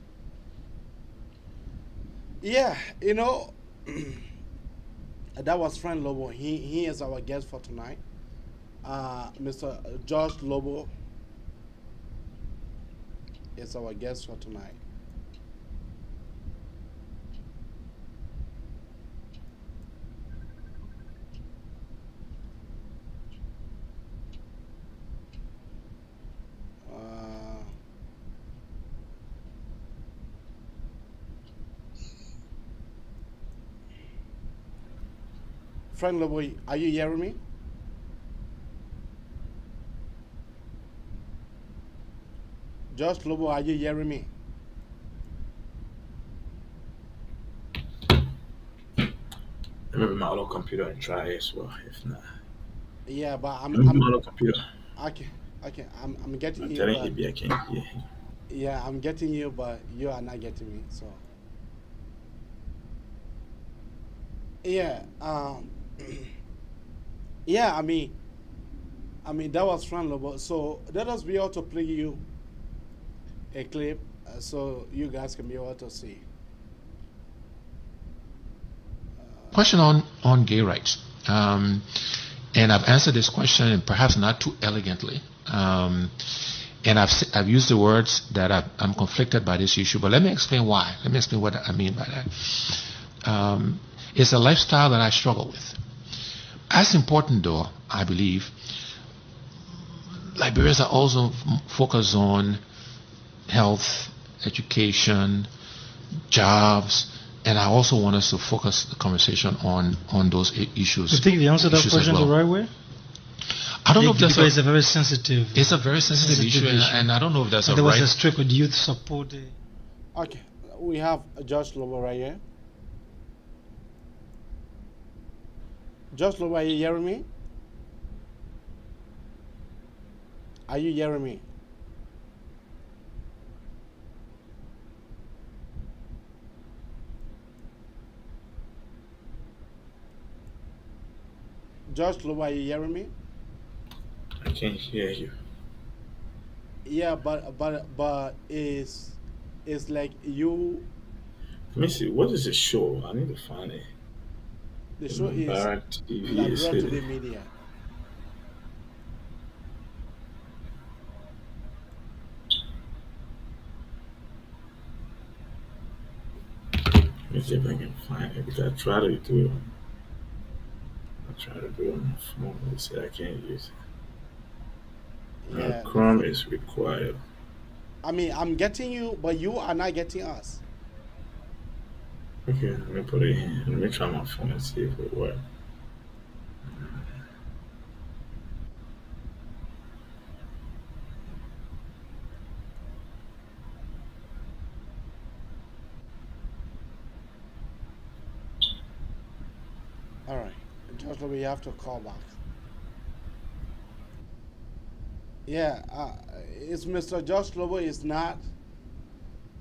Yeah, that was friend Lobo. He is our guest for tonight. Mr. George Lobo is our guest for tonight. Friend Lobo, are you hearing me? George Lobo, are you hearing me? my other computer and try as well. If not, Yeah, but let me my other computer. okay, okay. I'm getting I'm you, telling but Ibi I can't hear him. yeah, I'm getting you, but you are not getting me. So yeah, yeah. I mean that was fun, Lobo. So let us be able to play you a clip, so you guys can be able to see. Question on gay rights. And I've answered this question, and perhaps not too elegantly. And I've used the words that I'm conflicted by this issue, but let me explain why. Let me explain what I mean by that. It's a lifestyle that I struggle with. As important, though, I believe, Liberians are also focused on health, education, jobs, and I also want us to focus the conversation on those issues. You think they answered that question the right way? I don't know if that's because it's a very sensitive. It's a very sensitive issue, and I don't know if that's there was a strip with youth support. Okay, we have George Lobo right here. George Lobo, are you hearing me? Are you hearing me? George Lobo, are you hearing me? I can't hear you. Yeah, but it's like you. Let me see. What is the show? I need to find it. The show is Liberian TV Liberian is Today it. Media. Let me see if I can find it because I try to do it. I try to do it on my phone. They say I can't use it. Yeah. Chrome is required. I mean, I'm getting you, but you are not getting us. Okay, let me put it in. Let me try my phone and see if it works. All right, George Lobo, you have to call back. Yeah, it's Mr. George Lobo is not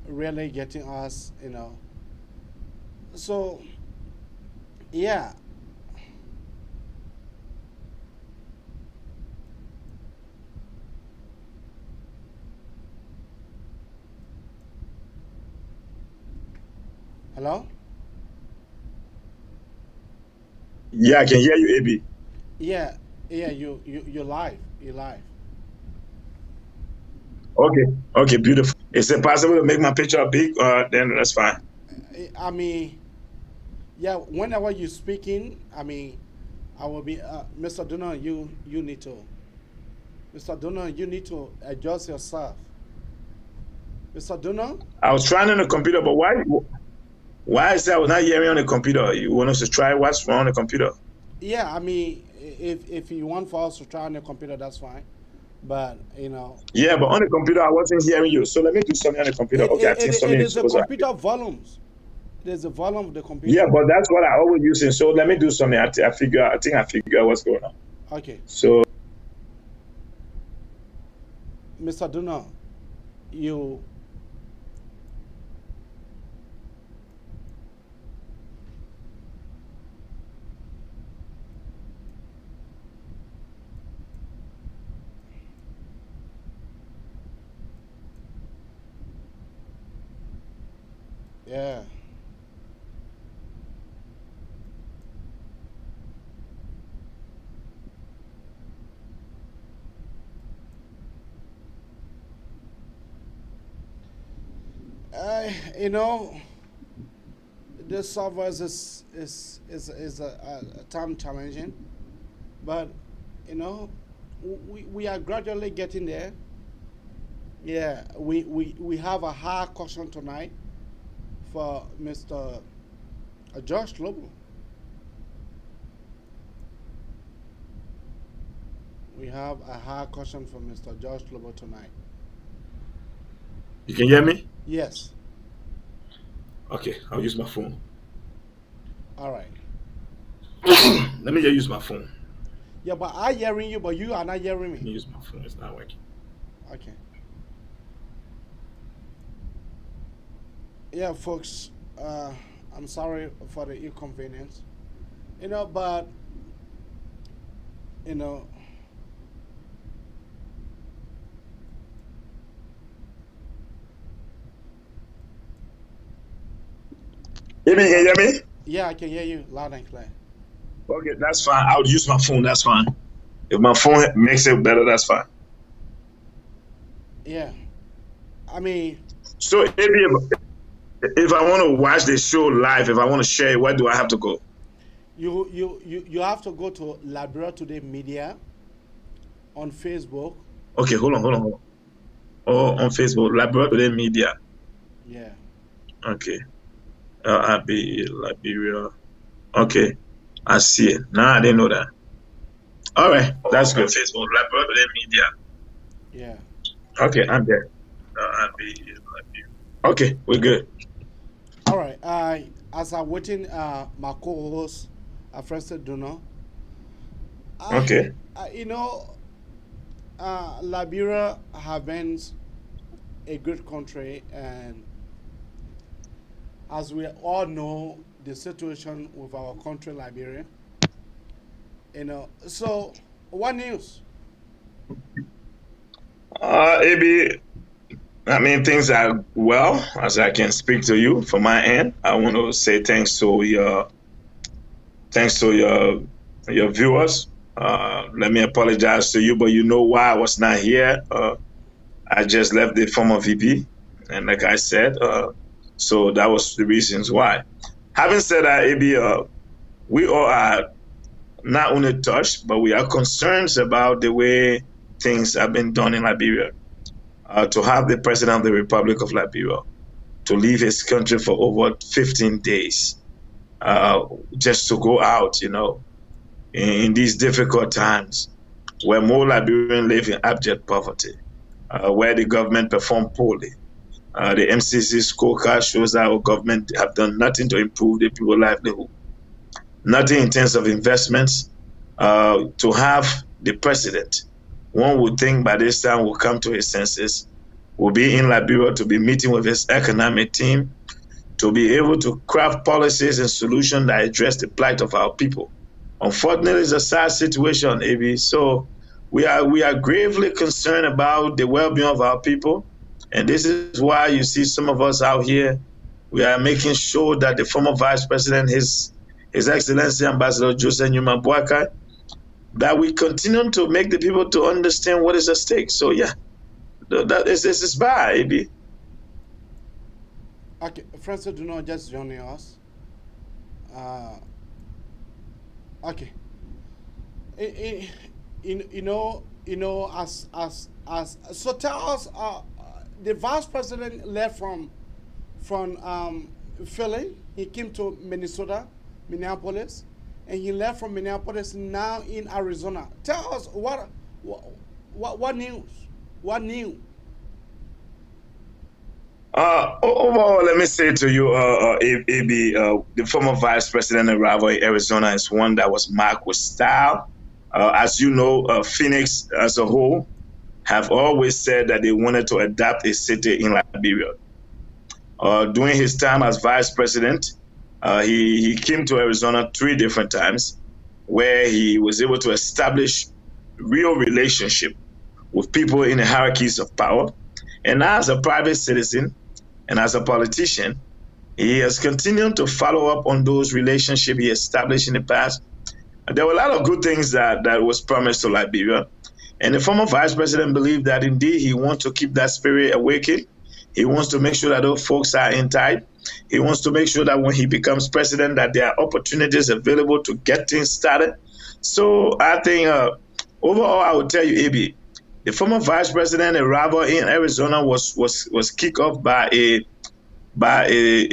really getting us, So, yeah. Hello? Yeah, I can hear you, AB. Yeah, you're live. You're live. Okay, beautiful. Is it possible to make my picture big? Then that's fine. I mean, yeah, whenever you're speaking, I mean, I will be, Mr. Donald, you need to, Mr. Donald, you need to adjust yourself. Mr. Donald? I was trying on the computer, but why is that I was not hearing on the computer? You want us to try what's wrong on the computer? Yeah, I mean, if you want for us to try on the computer, that's fine. But, Yeah, but on the computer, I wasn't hearing you. So let me do something on the computer. I think something it is the computer volumes. There's a volume of the computer. Yeah, but that's what I always using. So let me do something. I think I figure out what's going on. Okay. So, Mr. Donald, you. Yeah. This software is a time challenging, but we are gradually getting there. Yeah, we have a high caution tonight for Mr. George Lobo. We have a high caution for Mr. George Lobo tonight. you can hear me? Yes. Okay, I'll use my phone. All right. Let me just use my phone. Yeah, but I'm hearing you, but you are not hearing Let me me. use my phone. It's not working. Okay. Yeah, folks. I'm sorry for the inconvenience. But you know. You can hear me? Yeah, I can hear you loud and clear. Okay, that's fine. I'll use my phone. That's fine. If my phone makes it better, that's fine. Yeah. I mean, So, if I want to watch the show live, if I want to share it, where do I have to go? you have to go to Liberia Today Media on Facebook. Okay, hold on. Oh, on Facebook, Liberia Media. Yeah. Okay. Liberia. Okay, I see it. Nah, I didn't know that. All right, that's good. Facebook, Liberia Media. Yeah. Okay, I'm there. Okay, we're good. All right. As I'm waiting, my co-host, Francis Duno. Okay. Liberia have been a great country, and as we all know, the situation with our country, Liberia. So what news? AB, I mean, things are well, as I can speak to you from my end. I want to say thanks to your viewers. Let me apologize to you, but you know why I was not here. I just left the former VP, and like I said, so that was the reasons why. Having said that, AB, we all are not only touched, but we are concerned about the way things have been done in Liberia. To have the President of the Republic of Liberia to leave his country for over 15 days, just to go out, in these difficult times where more Liberians live in abject poverty, where the government performed poorly. The MCC scorecard shows that our government have done nothing to improve the people's livelihood. Nothing in terms of investments. To have the president, one would think by this time will come to his senses, will be in Liberia to be meeting with his economic team, to be able to craft policies and solutions that address the plight of our people. Unfortunately, it's a sad situation, AB. So we are gravely concerned about the well-being of our people. And this is why you see some of us out here. We are making sure that the former Vice President, His Excellency Ambassador Joseph Nyuma Boakai, that we continue to make the people to understand what is at stake. So yeah, this is bad, AB. Okay, Francis, do not just join us. Okay. So tell us, the Vice President left from Philly. He came to Minneapolis, and he left from Minneapolis now in Arizona. Tell us what news? What new? Overall, let me say to you, AB, the former Vice President arrival in Arizona is one that was marked with style. As you know, Phoenix as a whole have always said that they wanted to adapt a city in Liberia. During his time as Vice President, he came to Arizona 3 different times, where he was able to establish real relationship with people in the hierarchies of power. And now as a private citizen and as a politician, he has continued to follow up on those relationships he established in the past. There were a lot of good things that was promised to Liberia. And the former Vice President believed that indeed he wants to keep that spirit awakened. He wants to make sure that those folks are in tight. He wants to make sure that when he becomes president, that there are opportunities available to get things started. So I think overall, I would tell you, AB, the former Vice President arrival in Arizona was kicked off by a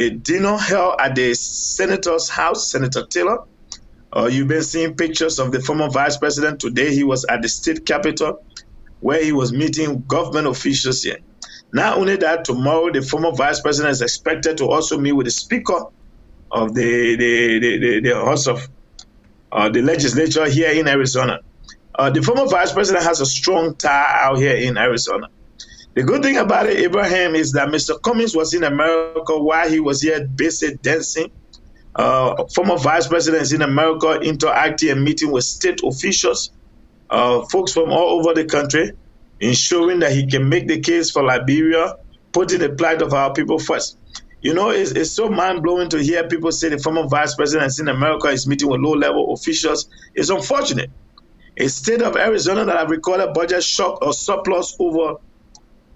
dinner held at the Senator's house, Senator Taylor. You've been seeing pictures of the former Vice President. Today he was at the state capitol where he was meeting government officials here. Not only that, tomorrow the former Vice President is expected to also meet with the Speaker of the House of the legislature here in Arizona. The former vice president has a strong tie out here in Arizona. The good thing about it, Abraham, is that Mr. Cummings was in America while he was here basic dancing. Former vice president is in America interacting and meeting with state officials, folks from all over the country, ensuring that he can make the case for Liberia, putting the plight of our people first. You know, it's so mind-blowing to hear people say the former vice president in America is meeting with low-level officials. It's unfortunate. A state of Arizona that have recorded budget shock or surplus over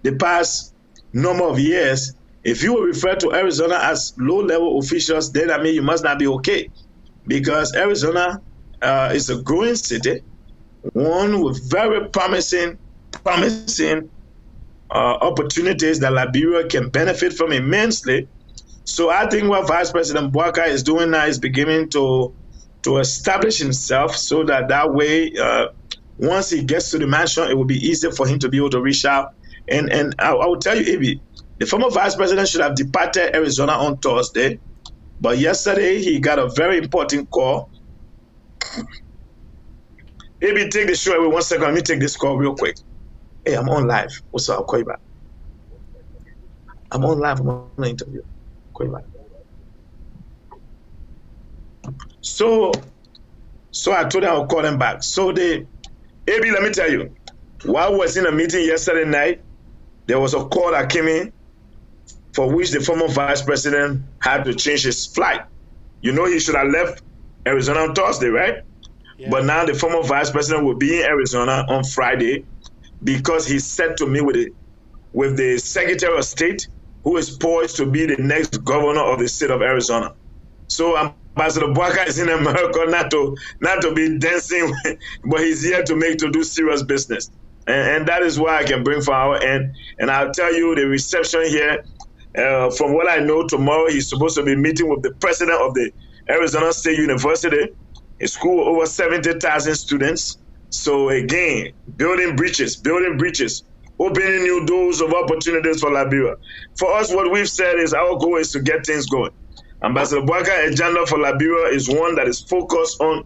the past number of years, if you will refer to Arizona as low-level officials, then I mean you must not be okay, because Arizona is a growing city, one with very promising opportunities that Liberia can benefit from immensely. So I think what Vice President Bwaka is doing now is beginning to establish himself, so that way, once he gets to the mansion, it will be easier for him to be able to reach out. And I will tell you, Ibi, the former vice president should have departed Arizona on Thursday, but yesterday he got a very important call. Ibi, take the show away 1 second. Let me take this call real quick. Hey, I'm on live. What's up? I'll call you back. I'm on live. I'm on an interview. Call you back. So I told them I'll call them back. So AB, let me tell you, while I was in a meeting yesterday night, there was a call that came in for which the former vice president had to change his flight. You know, he should have left Arizona on Thursday, right? Yeah. But now the former vice president will be in Arizona on Friday, because he said to me with the Secretary of State, who is poised to be the next governor of the state of Arizona. So Ambassador Bwaka is in America not to be dancing, but he's here to do serious business. And that is why I can bring from our end. And I'll tell you, the reception here, from what I know, tomorrow he's supposed to be meeting with the president of the Arizona State University, a school with over 70,000 students. So again, building bridges, opening new doors of opportunities for Liberia. For us, what we've said is our goal is to get things going. Ambassador Bwaka's agenda for Liberia is one that is focused on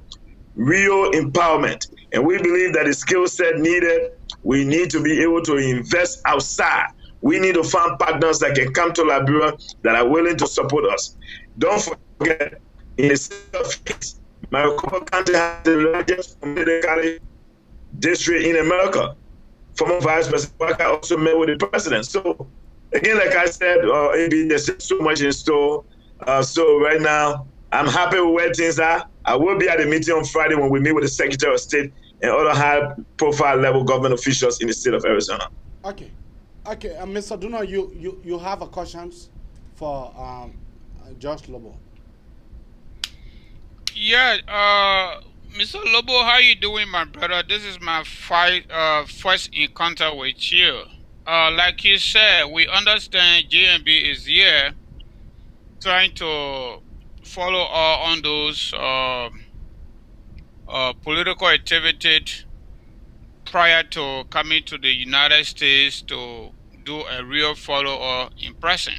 real empowerment. And we believe that the skill set needed, we need to be able to invest outside. We need to find partners that can come to Liberia that are willing to support us. Don't forget, in the state of Phoenix, Maricopa County has the largest community district in America. Former Vice President Bwaka also met with the president. So again, like I said, there's so much in store. So right now, I'm happy with where things are. I will be at the meeting on Friday when we meet with the Secretary of State and other high-profile level government officials in the state of Arizona. Okay, Mr. Duno, you have a questions for George Lobbo. Yeah, Mr. Lobbo, how you doing, my brother? This is my first encounter with you. Like you said, we understand JNB is here trying to follow on those political activities prior to coming to the United States to do a real follow in person.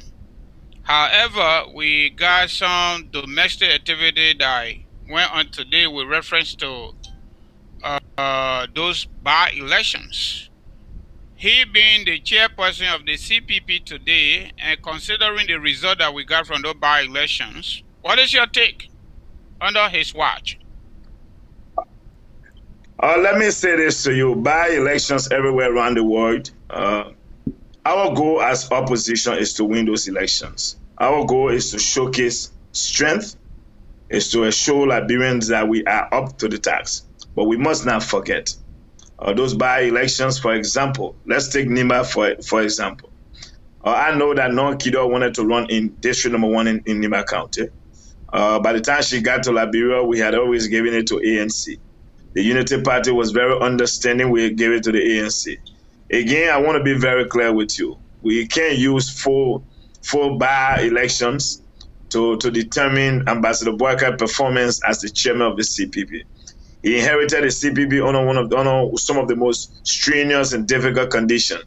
However, we got some domestic activity that went on today with reference to those by-elections. He being the chairperson of the CPP today, and considering the result that we got from those by-elections, what is your take under his watch? Let me say this to you. By-elections everywhere around the world, our goal as opposition is to win those elections. Our goal is to showcase strength, is to assure Liberians that we are up to the task. But we must not forget those by-elections. For example, let's take Nima for example. I know that Non Kido wanted to run in District Number 1 in Nima County. By the time she got to Liberia, we had always given it to ANC. The Unity Party was very understanding. We gave it to the ANC. Again, I want to be very clear with you. We can't use full by-elections to determine Ambassador Bwaka's performance as the chairman of the CPP. He inherited the CPP under some of the most strenuous and difficult conditions.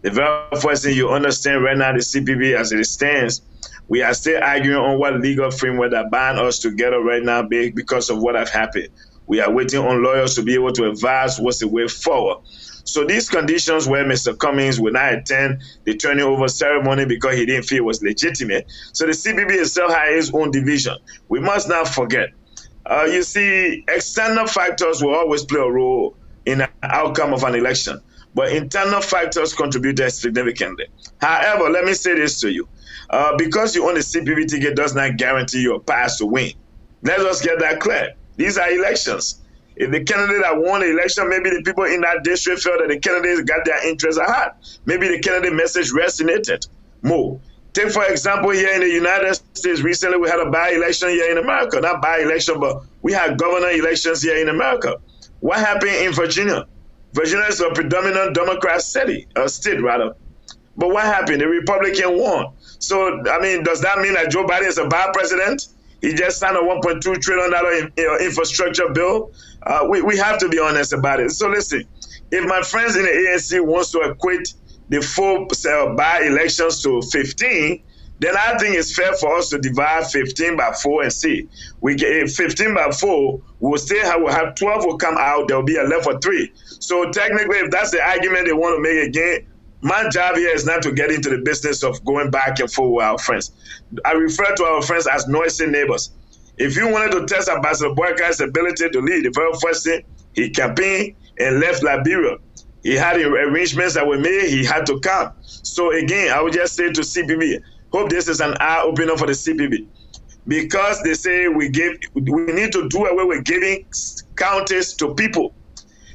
The very first thing you understand right now, the CPP as it stands, We are still arguing on what legal framework that bind us together right now because of what has happened. We are waiting on lawyers to be able to advise what's the way forward. So these conditions where Mr. Cummings would not attend the turning over ceremony because he didn't feel it was legitimate. So the CPP itself had its own division. We must not forget. You see, external factors will always play a role in the outcome of an election, but internal factors contributed significantly. However, let me say this to you. Because you own a CPP ticket does not guarantee your pass to win. Let us get that clear. These are elections. If the candidate that won the election, maybe the people in that district felt that the candidates got their interests at heart. Maybe the candidate message resonated more. Take, for example, here in the United States, recently we had a by-election here in America. Not by-election, but we had governor elections here in America. What happened in Virginia? Virginia is a predominant Democrat state. But what happened? The Republican won. So, I mean, does that mean that Joe Biden is a bad president? He just signed a $1.2 trillion infrastructure bill. We have to be honest about it. So listen, if my friends in the ANC wants to equate the 4 by-elections to 15, then I think it's fair for us to divide 15 by 4 and see. We get 15 by 4, we'll have 12 will come out, there'll be a left for 3. So technically, if that's the argument they want to make again, my job here is not to get into the business of going back and forth with our friends. I refer to our friends as noisy neighbors. If you wanted to test Ambassador Boyka's ability to lead, the very first thing, he campaigned and left Liberia. He had arrangements that were made, he had to come. So again, I would just say to CPB, hope this is an eye-opener for the CPB. Because they say we need to do away with giving counties to people.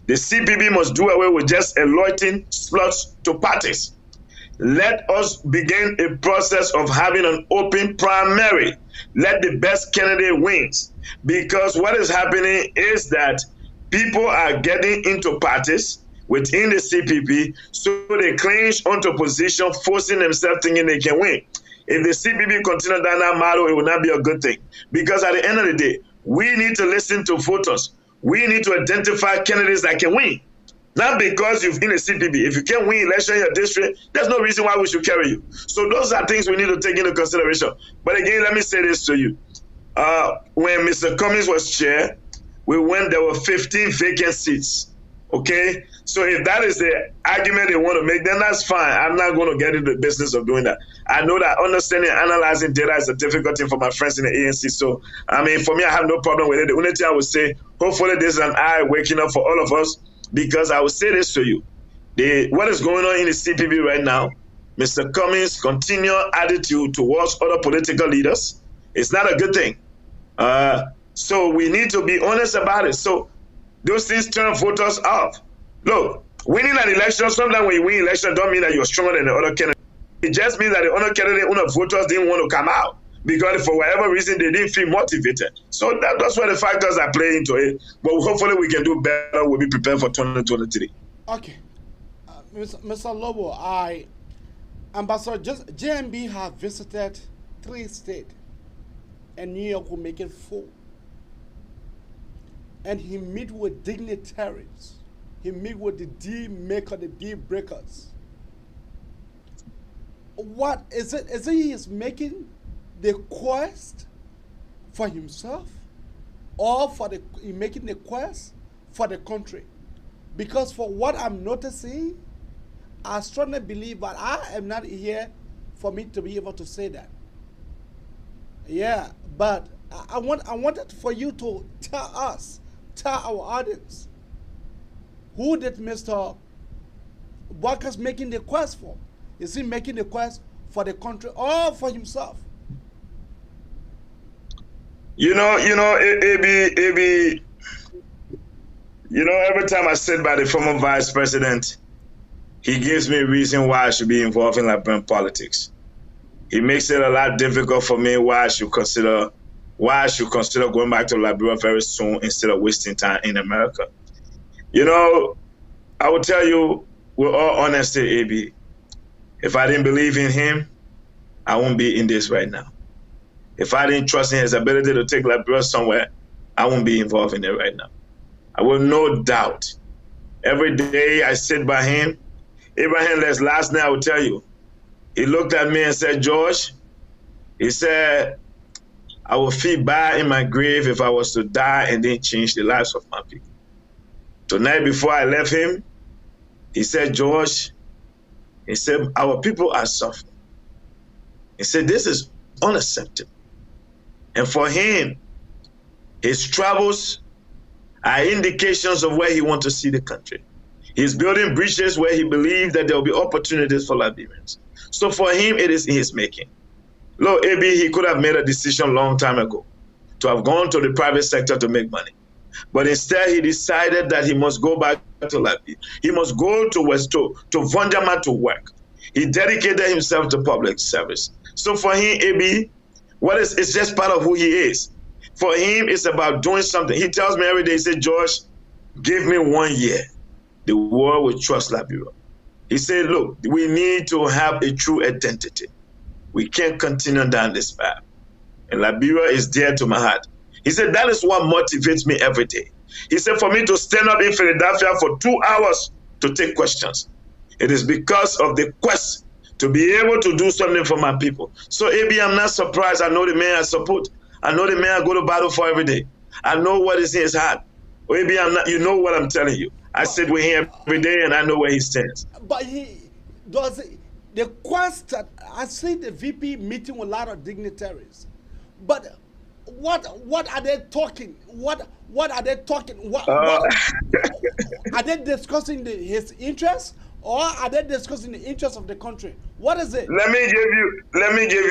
The CPB must do away with just allotting slots to parties. Let us begin a process of having an open primary. Let the best candidate wins. Because what is happening is that people are getting into parties within the CPP, so they clinch onto position, forcing themselves thinking they can win. If the CPP continue down that model, it will not be a good thing. Because at the end of the day, we need to listen to voters. We need to identify candidates that can win. Not because you've been a CPP. If you can't win election in your district, there's no reason why we should carry you. So those are things we need to take into consideration. But again, let me say this to you. When Mr. Cummings was chair, there were 15 vacant seats. Okay? So if that is the argument they want to make, then that's fine. I'm not going to get into the business of doing that. I know that understanding and analyzing data is a difficult thing for my friends in the ANC. So, I mean, for me, I have no problem with it. The only thing I would say, hopefully this is an eye waking up for all of us, because I will say this to you. What is going on in the CPB right now, Mr. Cummings' continual attitude towards other political leaders, it's not a good thing. So we need to be honest about it. So those things turn voters off. Look, winning an election, sometimes when you win an election, don't mean that you're stronger than the other candidate. It just means that the other candidate, voters didn't want to come out because for whatever reason, they didn't feel motivated. So that's why the factors are playing into it. But hopefully we can do better. We'll be prepared for 2023. Okay. Mr. Lobbo, Ambassador, JNB have visited 3 states, and New York will make it 4. And he meet with dignitaries. He meet with the deal maker, the deal breakers. What is it? Is it he is making the quest for himself, or making the quest for the country? Because for what I'm noticing, I strongly believe, but I am not here for me to be able to say that. Yeah, but I wanted for you to tell our audience, who did Mr. Walker's making the quest for? Is he making the quest for the country or for himself? AB, every time I sit by the former vice president, he gives me a reason why I should be involved in Liberian politics. He makes it a lot difficult for me why I should consider going back to Liberia very soon instead of wasting time in America. I will tell you with all honesty, AB, if I didn't believe in him, I won't be in this right now. If I didn't trust in his ability to take Liberia somewhere, I won't be involved in it right now. I will no doubt. Every day I sit by him. Abraham last night, I will tell you, he looked at me and said, George, He said, I will feel bad in my grave if I was to die and then change the lives of my people. Tonight, before I left him, he said, George, he said, our people are suffering. He said, this is unacceptable. And for him, his travels are indications of where he wants to see the country. He's building bridges where he believes that there will be opportunities for Liberians. So for him, it is in his making. Look, AB, he could have made a decision a long time ago to have gone to the private sector to make money. But instead, he decided that he must go back to Liberia. He must go to Vonjama to work. He dedicated himself to public service. So for him, AB, it's just part of who he is. For him, it's about doing something. He tells me every day, he said, George, give me 1 year. The world will trust Liberia. He said, look, we need to have a true identity. We can't continue down this path. And Liberia is dear to my heart. He said, that is what motivates me every day. He said, for me to stand up in Philadelphia for 2 hours to take questions, it is because of the quest to be able to do something for my people. So, AB, I'm not surprised. I know the man I support. I know the man I go to battle for every day. I know what is in his heart. AB, you know what I'm telling you. I sit with him every day and I know where he stands. But he does the quest that I see the VP meeting with a lot of dignitaries. But what are they talking? What are they talking? What are they discussing his interests, or are they discussing the interests of the country? What is it? Let me give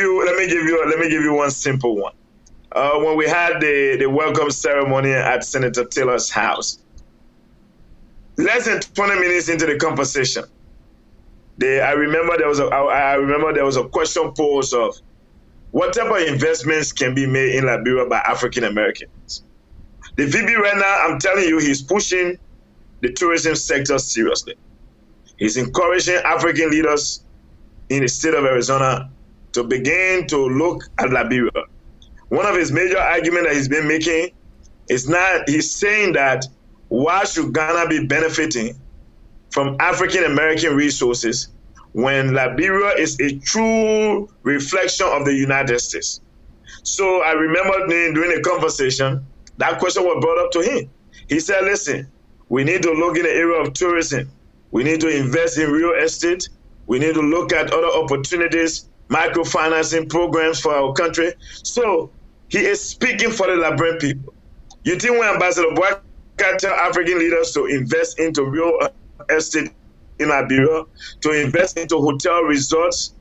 you one simple one. When we had the welcome ceremony at Senator Taylor's house, less than 20 minutes into the conversation, I remember there was a question posed of what type of investments can be made in Liberia by African Americans. The VP right now, I'm telling you, he's pushing the tourism sector seriously. He's encouraging African leaders in the state of Arizona to begin to look at Liberia. One of his major arguments that he's been making is he's saying that why should Ghana be benefiting from African American resources when Liberia is a true reflection of the United States? So I remember during the conversation, that question was brought up to him. He said, listen, we need to look in the area of tourism. We need to invest in real estate. We need to look at other opportunities, microfinancing programs for our country. So he is speaking for the Liberian people. You think when Ambassador Boyka tell African leaders to invest into real estate in Liberia, to invest into hotel resorts,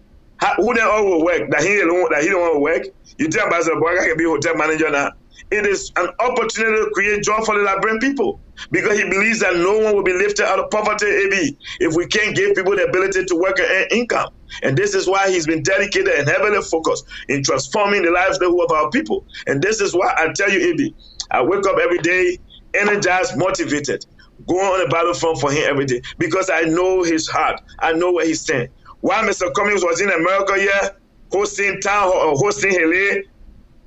who then all will work? That he don't want to work? You think Ambassador Boyka can be hotel manager now? It is an opportunity to create job for the Liberian people because he believes that no one will be lifted out of poverty, AB, if we can't give people the ability to work and earn income. And this is why he's been dedicated and heavily focused in transforming the livelihood of our people. And this is why I tell you, AB, I wake up every day energized, motivated, going on the battlefront for him every day because I know his heart. I know where he stands. While Mr. Cummings was in America here, hosting town hall, hosting Hele,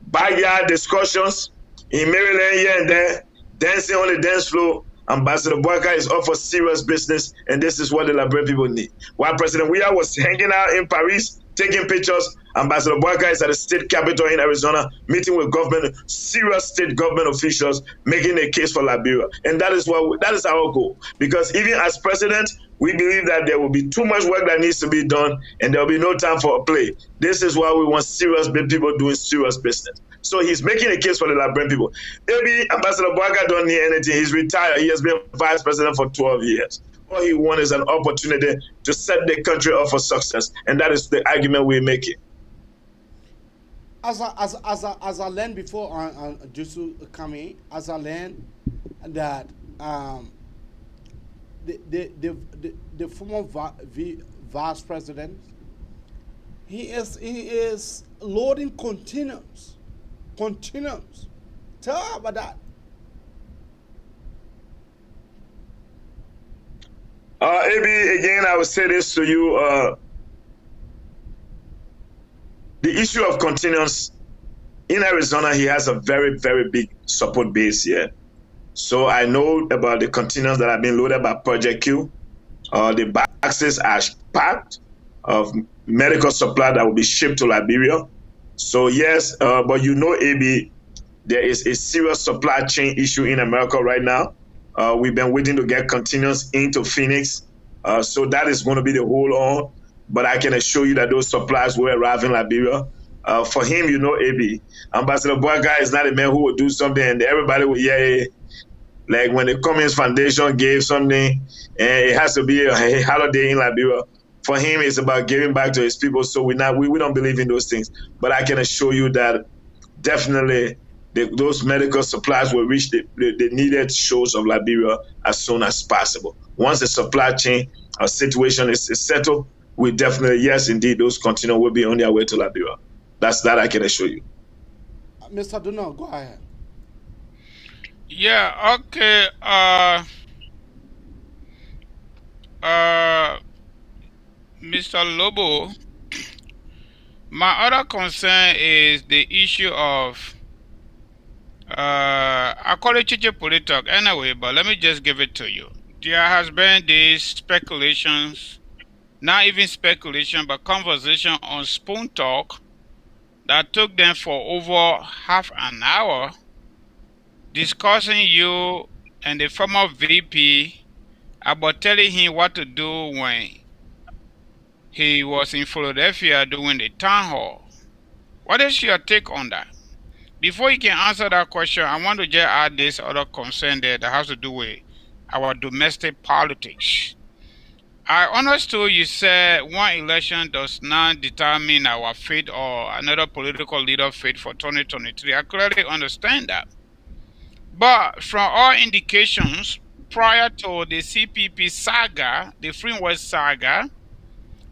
backyard discussions in Maryland here and there, dancing on the dance floor, Ambassador Boyka is up for serious business, and this is what the Liberian people need. While President Weah was hanging out in Paris, taking pictures, Ambassador Boyka is at the state capitol in Arizona, meeting with government, serious state government officials, making a case for Liberia. And that is our goal. Because even as president, we believe that there will be too much work that needs to be done, and there will be no time for a play. This is why we want serious people doing serious business. So he's making a case for the Liberian people. Maybe Ambassador Boyka don't need anything. He's retired. He has been vice president for 12 years. All he wants is an opportunity to set the country up for success, and that is the argument we're making. As I learned before on Jusu coming, as I learned that the former vice president, he is loading continuums. Tell her about that. AB, again, I will say this to you. The issue of continuance in Arizona, he has a very, very big support base here. So I know about the continuance that have been loaded by Project Q. The boxes are packed of medical supply that will be shipped to Liberia. So yes, but you know, AB, there is a serious supply chain issue in America right now. We've been waiting to get containers into Phoenix. So that is going to be the hold on. But I can assure you that those supplies will arrive in Liberia. For him, you know, AB, Ambassador Boaga is not a man who will do something and everybody will, yeah. Like when the Cummins Foundation gave something, and it has to be a holiday in Liberia. For him, it's about giving back to his people. So we don't believe in those things. But I can assure you that definitely those medical supplies will reach the needed shores of Liberia as soon as possible. Once the supply chain situation is settled, we definitely, yes, indeed, those containers will be on their way to Liberia. That I can assure you. Mr. Dunno, go ahead. Yeah, okay. Mr. Lobo, my other concern is the issue of I call it chiche politic anyway, but let me just give it to you. There has been these speculations, not even speculation, but conversation on Spoon Talk that took them for over half an hour discussing you and the former VP about telling him what to do when he was in Philadelphia doing the town hall. What is your take on that? Before you can answer that question, I want to just add this other concern there that has to do with our domestic politics. I understood you said one election does not determine our fate or another political leader fate for 2023. I clearly understand that. But from all indications, prior to the CPP saga, the Freeworld saga,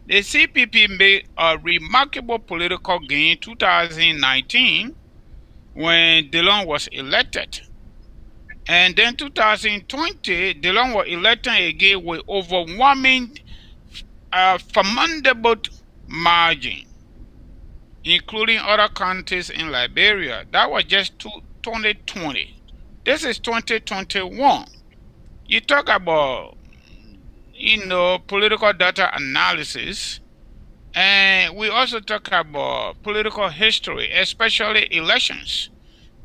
the CPP made a remarkable political gain in 2019 when Delon was elected. And then 2020, Delon was elected again with overwhelming, formidable margin, including other counties in Liberia. That was just 2020. This is 2021. You talk about, political data analysis, and we also talk about political history, especially elections.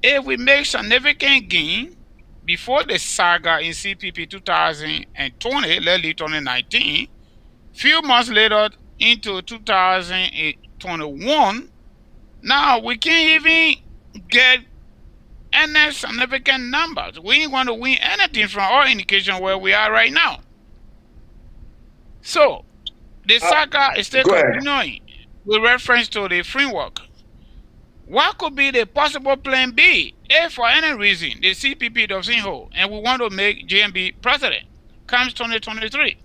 If we make significant gain before the saga in CPP 2020, early 2019, few months later into 2021, now we can't even get any significant numbers. We ain't going to win anything from our indication where we are right now. So, the saga is still continuing with reference to the framework. What could be the possible plan B if for any reason the CPP doesn't hold and we want to make JNB president comes 2023?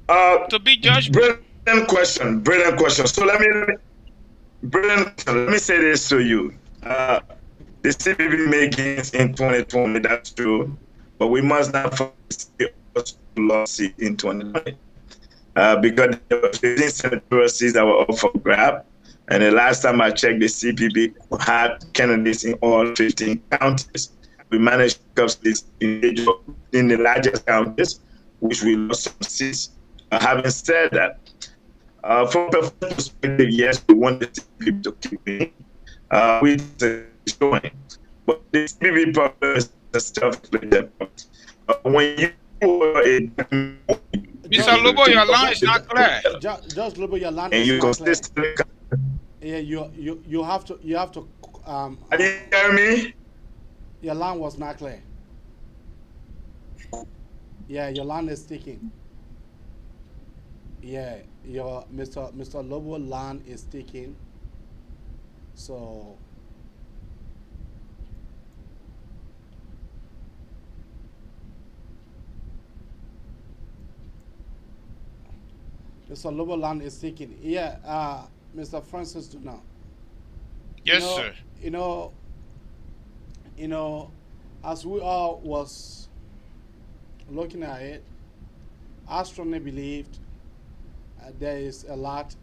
To be judged. Brilliant question. So let me say this to you. The CPP made gains in 2020, that's true, but we must not forget lost it in 2020 because there were 15 senatorial seats that were up for grab, and the last time I checked, the CPP had candidates in all 15 counties. We managed to pick up seats in the largest counties, which we lost some seats. Having said that, from a perspective, yes, we want the CPP to keep winning. We showing, but the CPP problem is the self-explanatory. When you Mr. Lobo, your line is not clear. Just Lobo, your line and is you not clear. consistently. Yeah, you have to. Can you hear me? Your line was not clear. Yeah, your line is sticking. Yeah, your Mr. Lobo line is sticking. So Mr. Lobo line is sticking. Yeah, Mr. Francis do now. Yes, sir. As we all was looking at it, I strongly believed there's a lot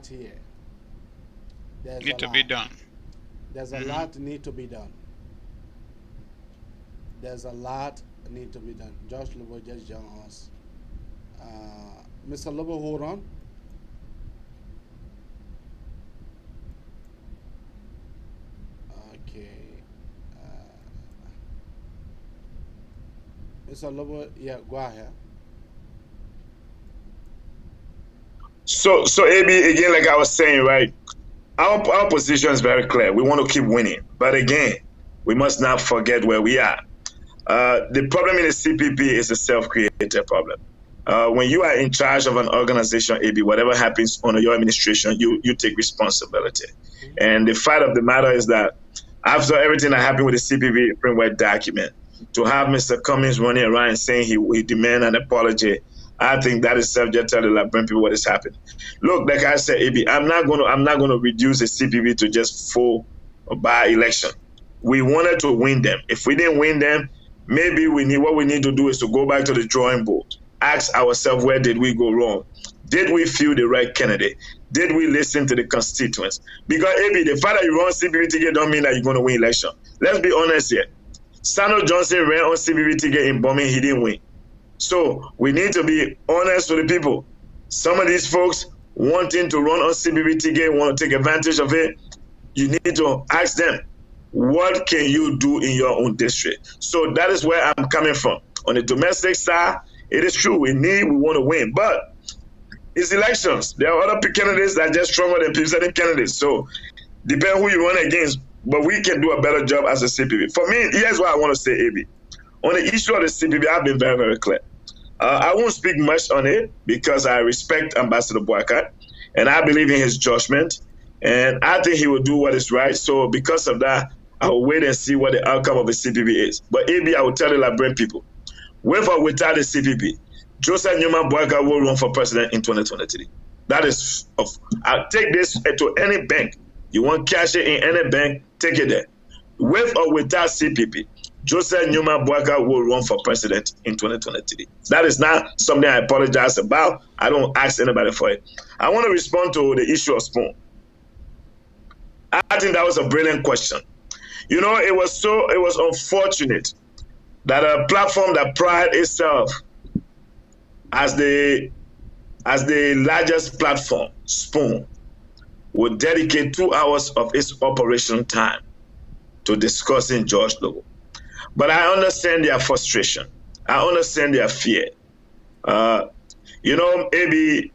here. Need to be done. There's a lot need to be done. There's a lot need to be done. George Lobo just joined us. Mr. Lobo, hold on. Mr. Lobo, yeah, go ahead. So AB, again, like I was saying, right? Our position is very clear. We want to keep winning. But again, we must not forget where we are. The problem in the CPP is a self-created problem. When you are in charge of an organization, AB, whatever happens under your administration, you take responsibility. And the fact of the matter is that after everything that happened with the CPP framework document, to have Mr. Cummings running around and saying he demand an apology, I think that is subject to the Liberian people what is happening. Look, like I said, AB, I'm not going to reduce the CPP to just full by election. We wanted to win them. If we didn't win them, maybe what we need to do is to go back to the drawing board, ask ourselves, where did we go wrong? Did we feel the right candidate? Did we listen to the constituents? Because AB, the fact that you run CPP ticket don't mean that you're going to win election. Let's be honest here. Samuel Johnson ran on CPP ticket in Bombing, he didn't win. So we need to be honest with the people. Some of these folks wanting to run on CPP ticket, want to take advantage of it, you need to ask them, what can you do in your own district? So that is where I'm coming from. On the domestic side, it is true, we want to win, but it's elections. There are other candidates that are just stronger than presiding candidates. So depend who you run against, but we can do a better job as a CPP. For me, here's what I want to say, AB. On the issue of the CPP, I've been very, very clear. I won't speak much on it because I respect Ambassador Boycott and I believe in his judgment and I think he will do what is right. So because of that, I will wait and see what the outcome of the CPP is. But AB, I will tell the Liberian people, with or without the CPP, Joseph Newman Boycott will run for president in 2023. That is, I'll take this to any bank. You want cash it in any bank, take it there. With or without CPP, Joseph Newman Boycott will run for president in 2023. That is not something I apologize about. I don't ask anybody for it. I want to respond to the issue of Spoon. I think that was a brilliant question. You know, it was unfortunate that a platform that pride itself as the largest platform, Spoon, would dedicate 2 hours of its operation time to discussing George Lobo. But I understand their frustration. I understand their fear. You know, maybe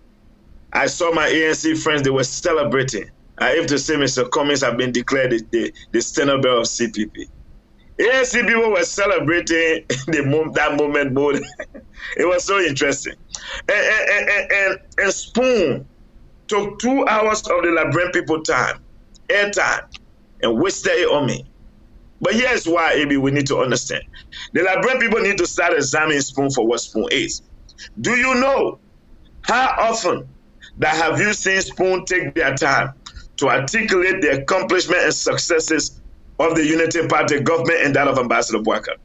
I saw my ANC friends, they were celebrating. I have to say Mr. Cummings have been declared the standard bearer of CPP. ANC people were celebrating that moment more. It was so interesting. And Spoon took 2 hours of the Liberian people time, airtime, and wasted it on me. But here's why, AB, we need to understand. The Liberian people need to start examining Spoon for what Spoon is. Do you know how often that have you seen Spoon take their time to articulate the accomplishment and successes of the Unity Party government and that of Ambassador Boycott?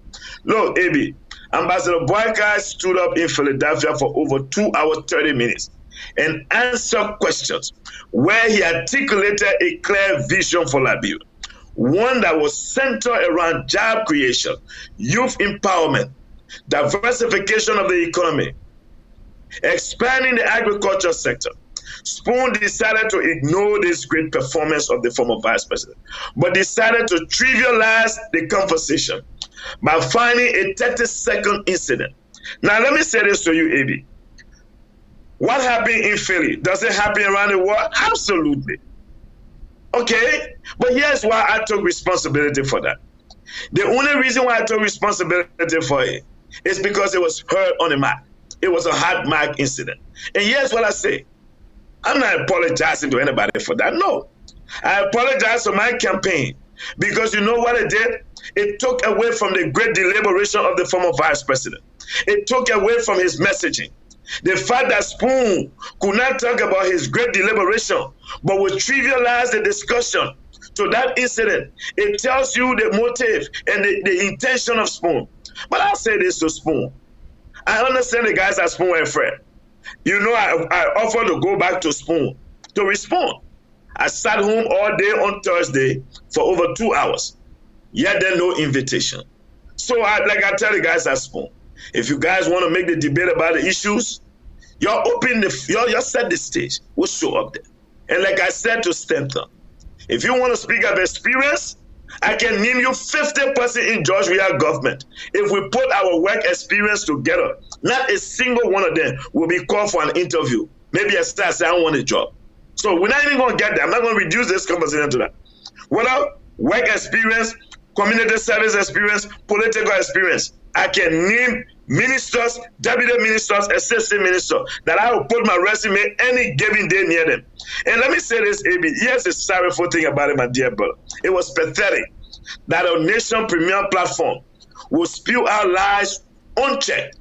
Look, AB, Ambassador Boycott stood up in Philadelphia for over 2 hours, 30 minutes and answered questions where he articulated a clear vision for Liberia. One that was centered around job creation, youth empowerment, diversification of the economy, expanding the agriculture sector. Spoon decided to ignore this great performance of the former vice president, but decided to trivialize the conversation by finding a 30-second incident. Now, let me say this to you, AB. What happened in Philly? Does it happen around the world? Absolutely. Okay, but here's why I took responsibility for that. The only reason why I took responsibility for it is because it was heard on the map. It was a hot mic incident. And here's what I say. I'm not apologizing to anybody for that. No. I apologize to my campaign because you know what it did? It took away from the great deliberation of the former vice president. It took away from his messaging. The fact that Spoon could not talk about his great deliberation, but would trivialize the discussion to that incident, it tells you the motive and the intention of Spoon. But I'll say this to Spoon. I understand the guys at Spoon were afraid. You know, I offered to go back to Spoon to respond. I sat home all day on Thursday for over 2 hours, yet there no invitation. So I tell the guys at Spoon, if you guys want to make the debate about the issues, you're set the stage. We'll show up there. And like I said to Stanton, if you want to speak of experience, I can name you 50 person in George Weah government. If we put our work experience together, not a single one of them will be called for an interview. Maybe I say I don't want a job. So we're not even going to get there. I'm not going to reduce this conversation to that. Whether work experience, community service experience, political experience, I can name ministers, deputy ministers, assistant ministers that I will put my resume any given day near them. And let me say this, AB, here's the sorrowful thing about it, my dear brother. It was pathetic that a nation premier platform will spew out lies unchecked.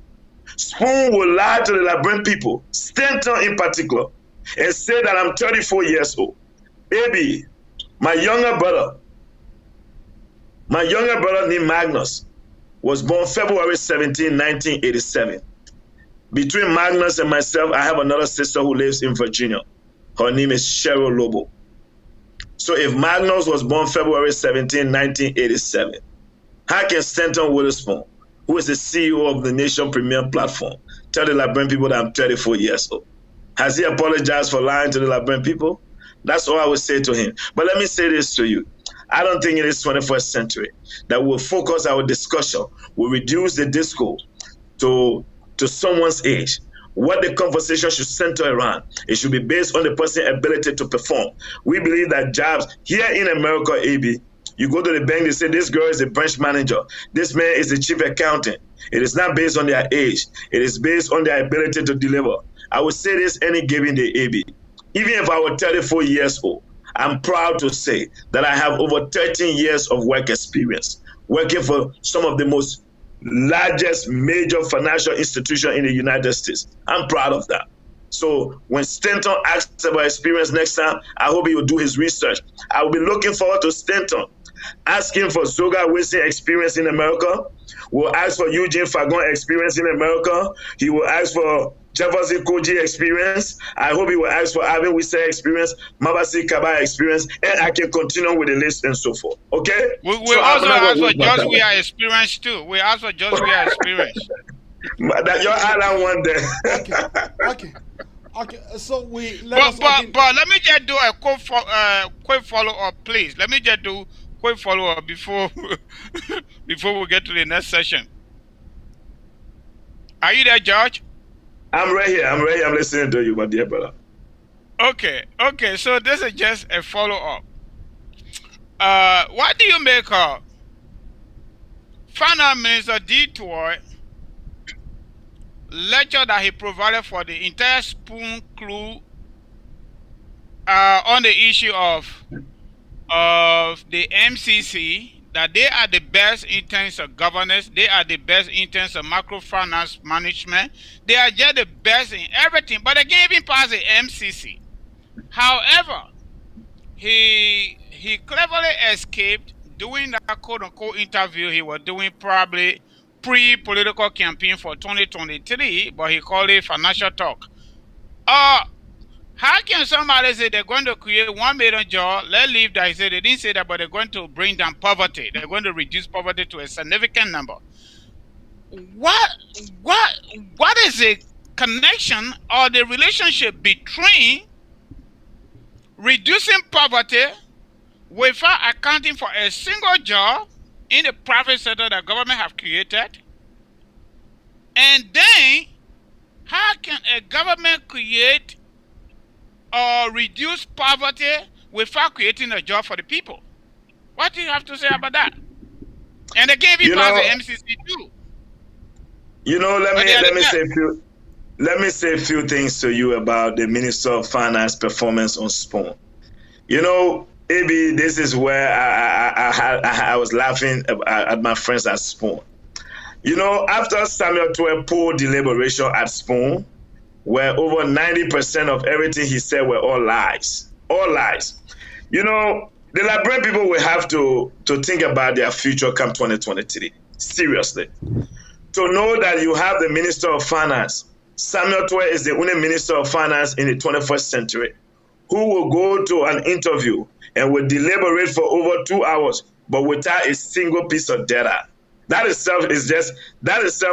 Spoon will lie to the Liberian people, Stanton in particular, and say that I'm 34 years old. AB, my younger brother named Magnus was born February 17, 1987. Between Magnus and myself, I have another sister who lives in Virginia. Her name is Cheryl Lobbo. So if Magnus was born February 17, 1987, how can Stanton Witherspoon, who is the CEO of the Nation Premier Platform, tell the Liberian people that I'm 34 years old? Has he apologized for lying to the Liberian people? That's all I would say to him. But let me say this to you. I don't think in this 21st century that we'll focus our discussion, we'll reduce the discourse to someone's age. What the conversation should center around, it should be based on the person's ability to perform. We believe that jobs here in America, AB, you go to the bank, they say this girl is a branch manager, this man is the chief accountant. It is not based on their age. It is based on their ability to deliver. I would say this any given day, AB. Even if I were 34 years old, I'm proud to say that I have over 13 years of work experience, working for some of the most largest major financial institutions in the United States. I'm proud of that. So when Stanton asks about experience next time, I hope he will do his research. I will be looking forward to Stanton asking for Zoga Wilson experience in America. We'll ask for Eugene Fagon experience in America. He will ask for Jefferson Koji experience. I hope he will ask for Alvin Wisse experience, Mabasi Kaba experience, and I can continue with the list and so forth. Okay? We also ask for George Weah experience too. We ask for George Weah experience. That your island one day. Okay. So but let me just do a quick follow up, please. Let me just do quick follow up before we get to the next session. Are you there, George? I'm right here. I'm listening to you, my dear brother. Okay. So this is just a follow up. What do you make of Finance Minister Detour lecture that he provided for the entire Spoon crew on the issue of the MCC, that they are the best in terms of governance, they are the best in terms of microfinance management, they are just the best in everything, but they can't even pass the MCC. However, he cleverly escaped doing that quote-unquote interview he was doing probably pre-political campaign for 2023, but he called it financial talk. How can somebody say they're going to create 1 million jobs? Let's leave that. He said they didn't say that, but they're going to bring down poverty. They're going to reduce poverty to a significant number. What is the connection or the relationship between reducing poverty without accounting for a single job in the private sector that government have created? And then, how can a government create or reduce poverty without creating a job for the people? What do you have to say about that? And they can't even pass the MCC too. Let me say a few things to you about the Minister of Finance performance on Spoon. AB, this is where I was laughing at my friends at Spoon. After Samuel 12 poll deliberation at Spoon, where over 90% of everything he said were all lies. All lies. The Liberian people will have to think about their future come 2023. Seriously. To know that you have the Minister of Finance, Samuel Twe is the only Minister of Finance in the 21st century, who will go to an interview and will deliberate for over 2 hours, but without a single piece of data. That itself,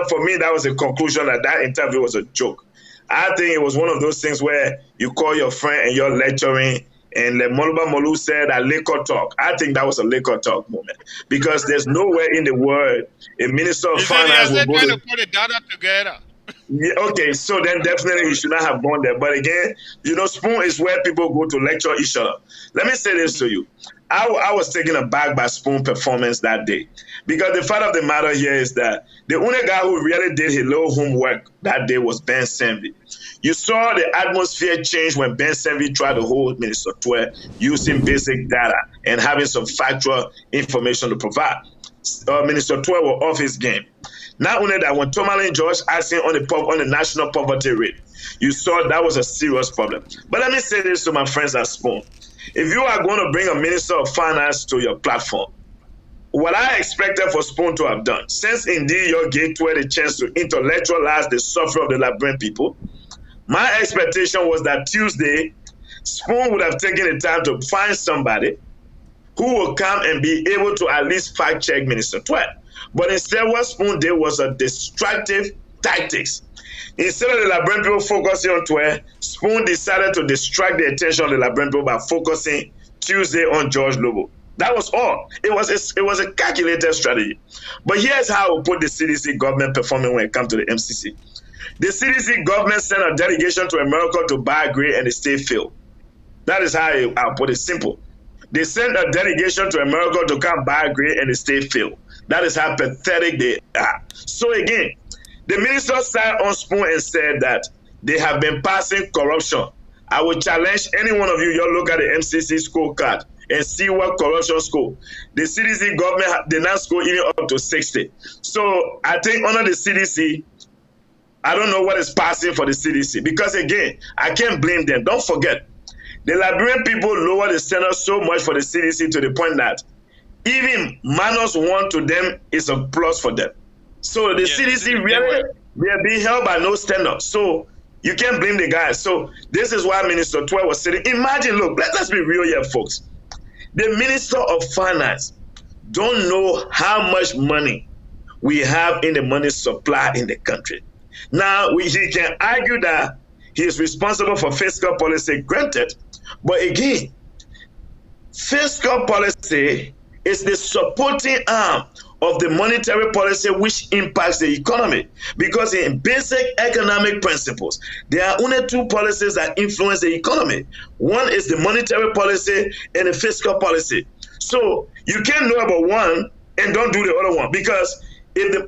for me, that was a conclusion that interview was a joke. I think it was one of those things where you call your friend and you're lecturing And Le Moluba Molu said a liquor talk. I think that was a liquor talk moment because there's nowhere in the world a minister of finance will go trying to to put the data together. Yeah, okay, so then definitely he should not have gone there. But again, Spoon is where people go to lecture each other. Let me say this to you. I was taken aback by Spoon performance that day. Because the fact of the matter here is that the only guy who really did his little homework that day was Ben Senvi. You saw the atmosphere change when Ben Senvi tried to hold Minister Twe using basic data and having some factual information to provide. Minister Twe was off his game. Not only that, when Tomalin George asking on the national poverty rate, you saw that was a serious problem. But let me say this to my friends at Spoon. If you are going to bring a minister of finance to your platform, what I expected for Spoon to have done, since indeed you gave Twe the chance to intellectualize the suffering of the Liberian people, my expectation was that Tuesday, Spoon would have taken the time to find somebody who will come and be able to at least fact-check Minister Twe. But instead, what Spoon did was a destructive tactics. Instead of the Liberian people focusing on Twe, Spoon decided to distract the attention of the Liberian people by focusing Tuesday on George Lobbo. That was all. It was a calculated strategy. But here's how we put the CDC government performing when it comes to the MCC. The CDC government sent a delegation to America to buy grain and the state failed. That is how I'll put it simple. They sent a delegation to America to come buy grain and the state failed. That is how pathetic they are. So again, the minister sat on Spoon and said that they have been passing corruption. I will challenge any one of you, you look at the MCC scorecard and see what corruption score. The CDC government did not score even up to 60. So I think under the CDC, I don't know what is passing for the CDC because again, I can't blame them. Don't forget, the Liberian people lowered the standard so much for the CDC to the point that even -1 to them is a plus for them. So the CDC really, they are being held by no standard. So you can't blame the guys. So this is why Minister Twe was sitting. Imagine, look, let's be real here, folks. The Minister of Finance don't know how much money we have in the money supply in the country. Now, he can argue that he is responsible for fiscal policy, granted, but again, fiscal policy is the supporting arm of the monetary policy which impacts the economy. Because in basic economic principles, there are only two policies that influence the economy. One is the monetary policy and the fiscal policy. So you can't know about one and don't do the other one because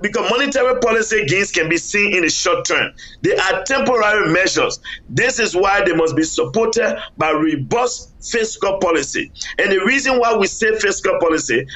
because monetary policy gains can be seen in the short term. They are temporary measures. This is why they must be supported by robust fiscal policy. And the reason why we say fiscal policy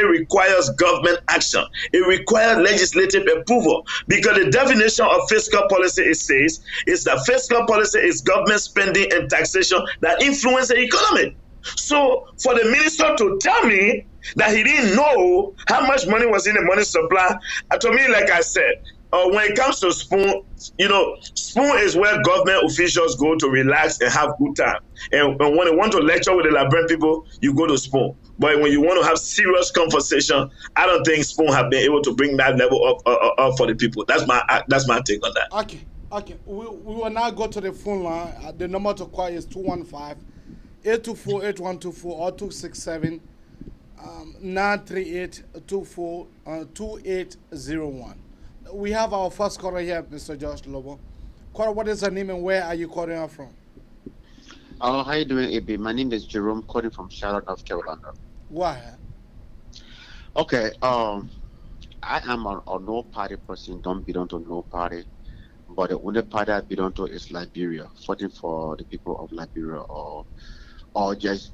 requires government action. It requires legislative approval because the definition of fiscal policy, it says, is that fiscal policy is government spending and taxation that influence the economy. So for the minister to tell me that he didn't know how much money was in the money supply, to me, like I said, when it comes to Spoon, Spoon is where government officials go to relax and have good time. And when they want to lecture with the Liberian people, you go to Spoon. But when you want to have serious conversation, I don't think Spoon have been able to bring that level up for the people. That's my take on that. Okay. We will now go to the phone line. The number to call is 215-824-8124 or 267 938-24-2801. We have our first caller here, Mr. George Lobbo. Caller, what is your name and where are you calling us from? How are you doing, AB? My name is Jerome, calling from Charlotte, North Carolina. Why? Okay, I am a no party person, don't belong to no party. But the only party I belong to is Liberia, fighting for the people of Liberia or just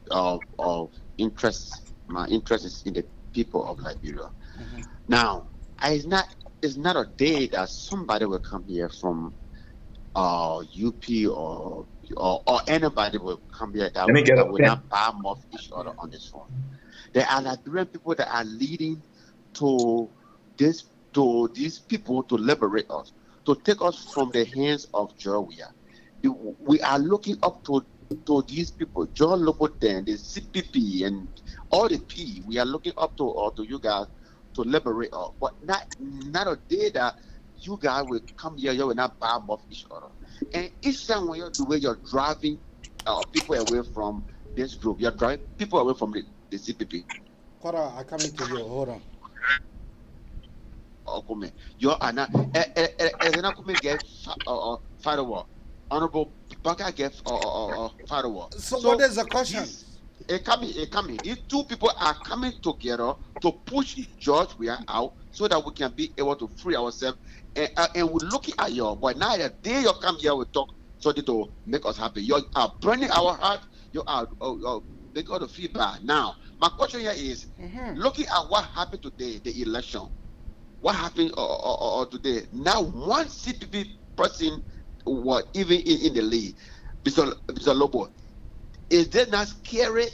interest. My interest is in the people of Liberia. Mm-hmm. Now, it's not a day that somebody will come here from UP or anybody will come here that will not bomb off each other on this phone. There are Liberian people that are leading to these people to liberate us, to take us from the hands of Georgia. We are looking up to these people, John Lobbo, the CPP, and all the P. We are looking up to you guys to liberate us, but not a day that you guys will come here, you will not bomb off each other. And each time when you're driving people away from this group. You're driving people away from the CPP. Kora, I come into you. Hold on. Okume, you are not. Okume get firewall. Honorable Baka get firewall. So what is the question? Coming. These two people are coming together to push George we are out so that we can be able to free ourselves. And we're looking at you, but now the day you come here, we talk something to make us happy. You are burning our heart. You are making all the feedback. Now, my question here is, looking at what happened today, the election, what happened today? Now, one CPP person was even in the lead, Mr. Lobbo. Is that not scary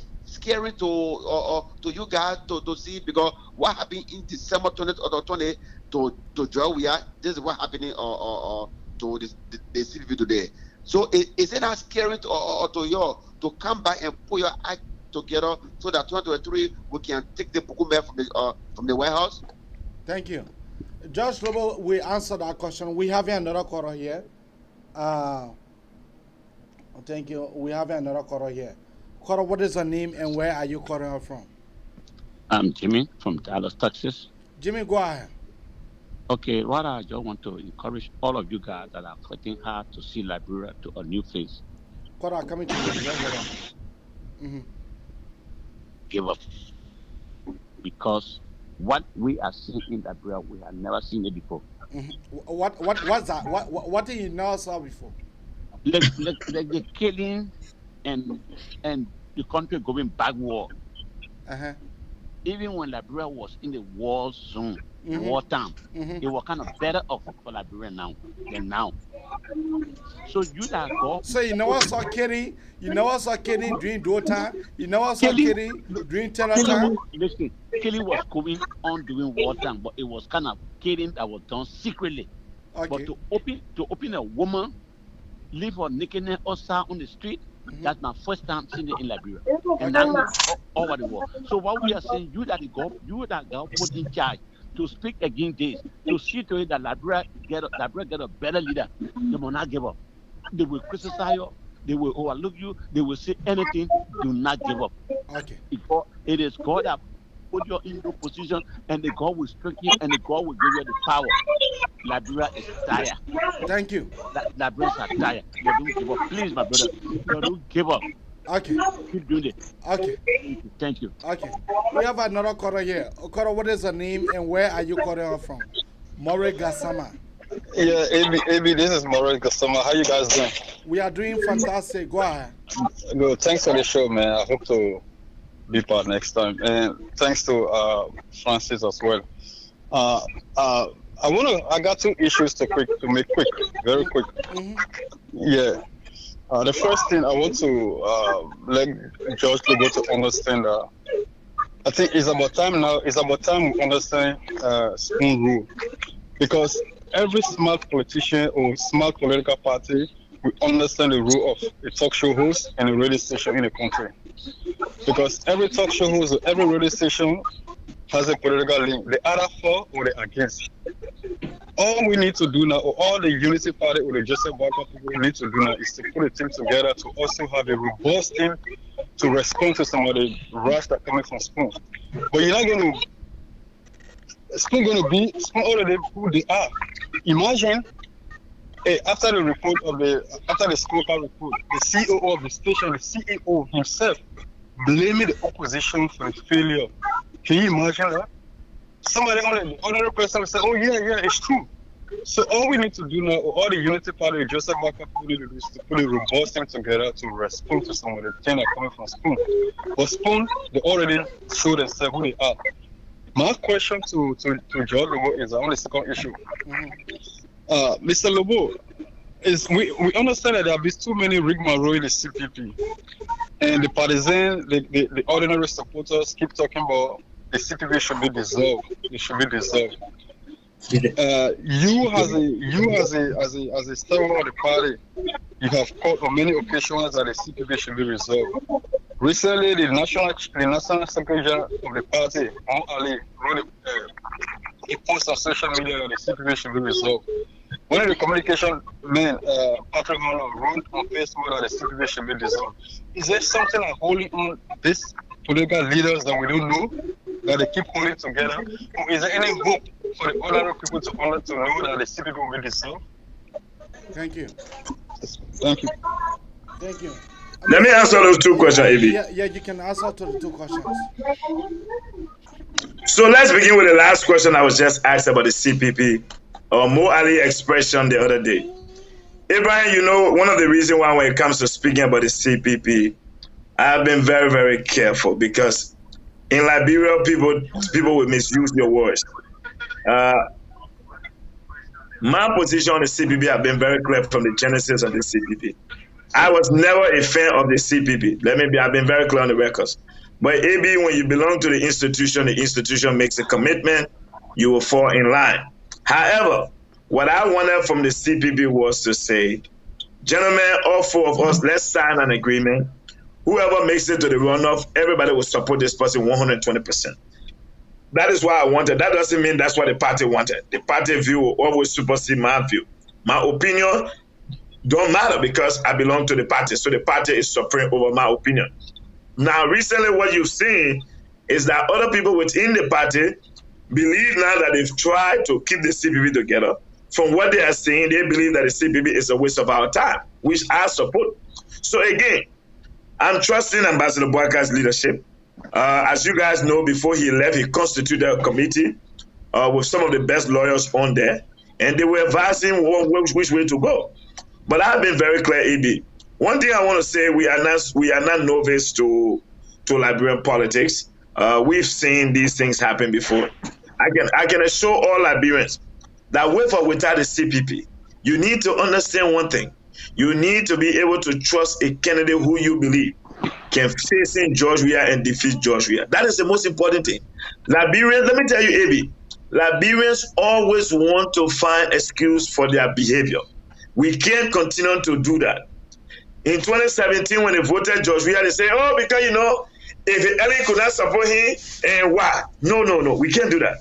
to you guys to see? Because what happened in December 20 or 20 to Georgia, this is what happening to the CPP today. So is it not scary to you to come back and put your act together so that 2023 we can take the Bukume from the White House? Thank you. George Lobbo, we answered that question. We have another caller here. Thank you. We have another caller here. Caller, what is your name and where are you calling from? I'm Jimmy from Dallas, Texas. Jimmy, go ahead. Okay, what I just want to encourage all of you guys that are fighting hard to see Liberia to a new face. Caller, coming to you. Give up. Because what we are seeing in Liberia, we have never seen it before. What's that? What did you never saw before? Like the killing and the country going backward. Even when Liberia was in the war zone, wartime, it was kind of better off for Liberia now than now. So you that go. So you never saw killing. You never saw killing during wartime. You never saw killing during terror time. Listen, killing was going on during wartime, but it was kind of killing that was done secretly. Okay. But to open a woman, leave her nakedness outside on the street, that's my first time seeing it in Liberia. And that's all over the world. So what we are saying, you that God put in charge to speak against this, to see to it that Liberia get a better leader, they will not give up. They will criticize you, they will overlook you, they will say anything, do not give up. Okay. It is God that put you in your position, and the God will strengthen you, and the God will give you the power. Liberia is tired. Thank you. Liberians are tired. They don't give up. Please, my brother, they don't give up. Okay. Keep doing it. Okay. Thank you. Okay. We have another caller here. Caller, what is the name and where are you calling from? More Gassama. Yeah, AB, this is More Gassama. How you guys doing? We are doing fantastic. Go ahead. Good. Thanks for the show, man. I hope to be part next time. And thanks to Francis as well. I got two issues to make quick, very quick. Yeah. The first thing I want to let George Lobbo to understand that I think it's about time now. It's about time we understand spoon rule, because every smart politician or smart political party will understand the rule of a talk show host and a radio station in the country. Because every talk show host or every radio station has a political link. They either for or they against. All we need to do now, or all the Unity Party or the Joseph Barker people need to do now, is to put a team together to also have a robust team to respond to some of the rush that coming from Spoon. But you're not going to Spoon already who they are. Imagine after the scorecard report, the CEO of the station, the CEO himself, blaming the opposition for its failure. Can you imagine that? Somebody, another person will say, oh yeah, it's true. So all we need to do now, all the Unity Party, Joseph Barker need to do is to put a robust team together to respond to some of the things that are coming from Spoon. But Spoon, they already showed themselves who they are. My question to George Lobbo is on the second issue. Mr. Lobbo, we understand that there have been too many rigmarole in the CPP. And the partisan, the ordinary supporters keep talking about the CPP should be dissolved. It should be dissolved. You as a stalwart of the party, you have called on many occasions that the CPP should be resolved. Recently, the national secretary of the party, Ali, wrote a post on social media that the CPP should be resolved. One of the communication Patrick Molo wrote on Facebook that the CPP should be dissolved. Is there something like holding on these political leaders that we don't know, that they keep holding together? Or is there any hope for the ordinary people to know that the CPP will be dissolved? Thank you. Thank you. Thank you. Let me answer those two questions, Ebi. Yeah, you can answer to the two questions. So let's begin with the last question I was just asked about the CPP, or Mo Ali expression the other day. Abraham, you know, one of the reasons why when it comes to speaking about the CPP, I've been very, very careful because in Liberia, people will misuse your words. My position on the CPP have been very clear from the genesis of the CPP. I was never a fan of the CPP. I've been very clear on the records. But AB, when you belong to the institution makes a commitment, you will fall in line. However, what I wanted from the CPP was to say, gentlemen, all four of us, let's sign an agreement. Whoever makes it to the runoff, everybody will support this person 120%. That is what I wanted. That doesn't mean that's what the party wanted. The party view will always supersede my view. My opinion don't matter because I belong to the party. So the party is supreme over my opinion. Now, recently what you've seen is that other people within the party believe now that they've tried to keep the CPP together. From what they are saying, they believe that the CPP is a waste of our time, which I support. So again, I'm trusting Ambassador Boaka's leadership. As you guys know, before he left, he constituted a committee with some of the best lawyers on there, and they were advising which way to go. But I've been very clear, AB. One thing I want to say, we are not novice to Liberian politics. We've seen these things happen before. I can assure all Liberians that with or without the CPP, you need to understand one thing. You need to be able to trust a candidate who you believe can face in George Weah and defeat George Weah. That is the most important thing. Liberians, let me tell you, AB, Liberians always want to find excuse for their behavior. We can't continue to do that. In 2017, when they voted George Weah, they say, oh, because, you know, if Ellen could not support him, and why? No, we can't do that.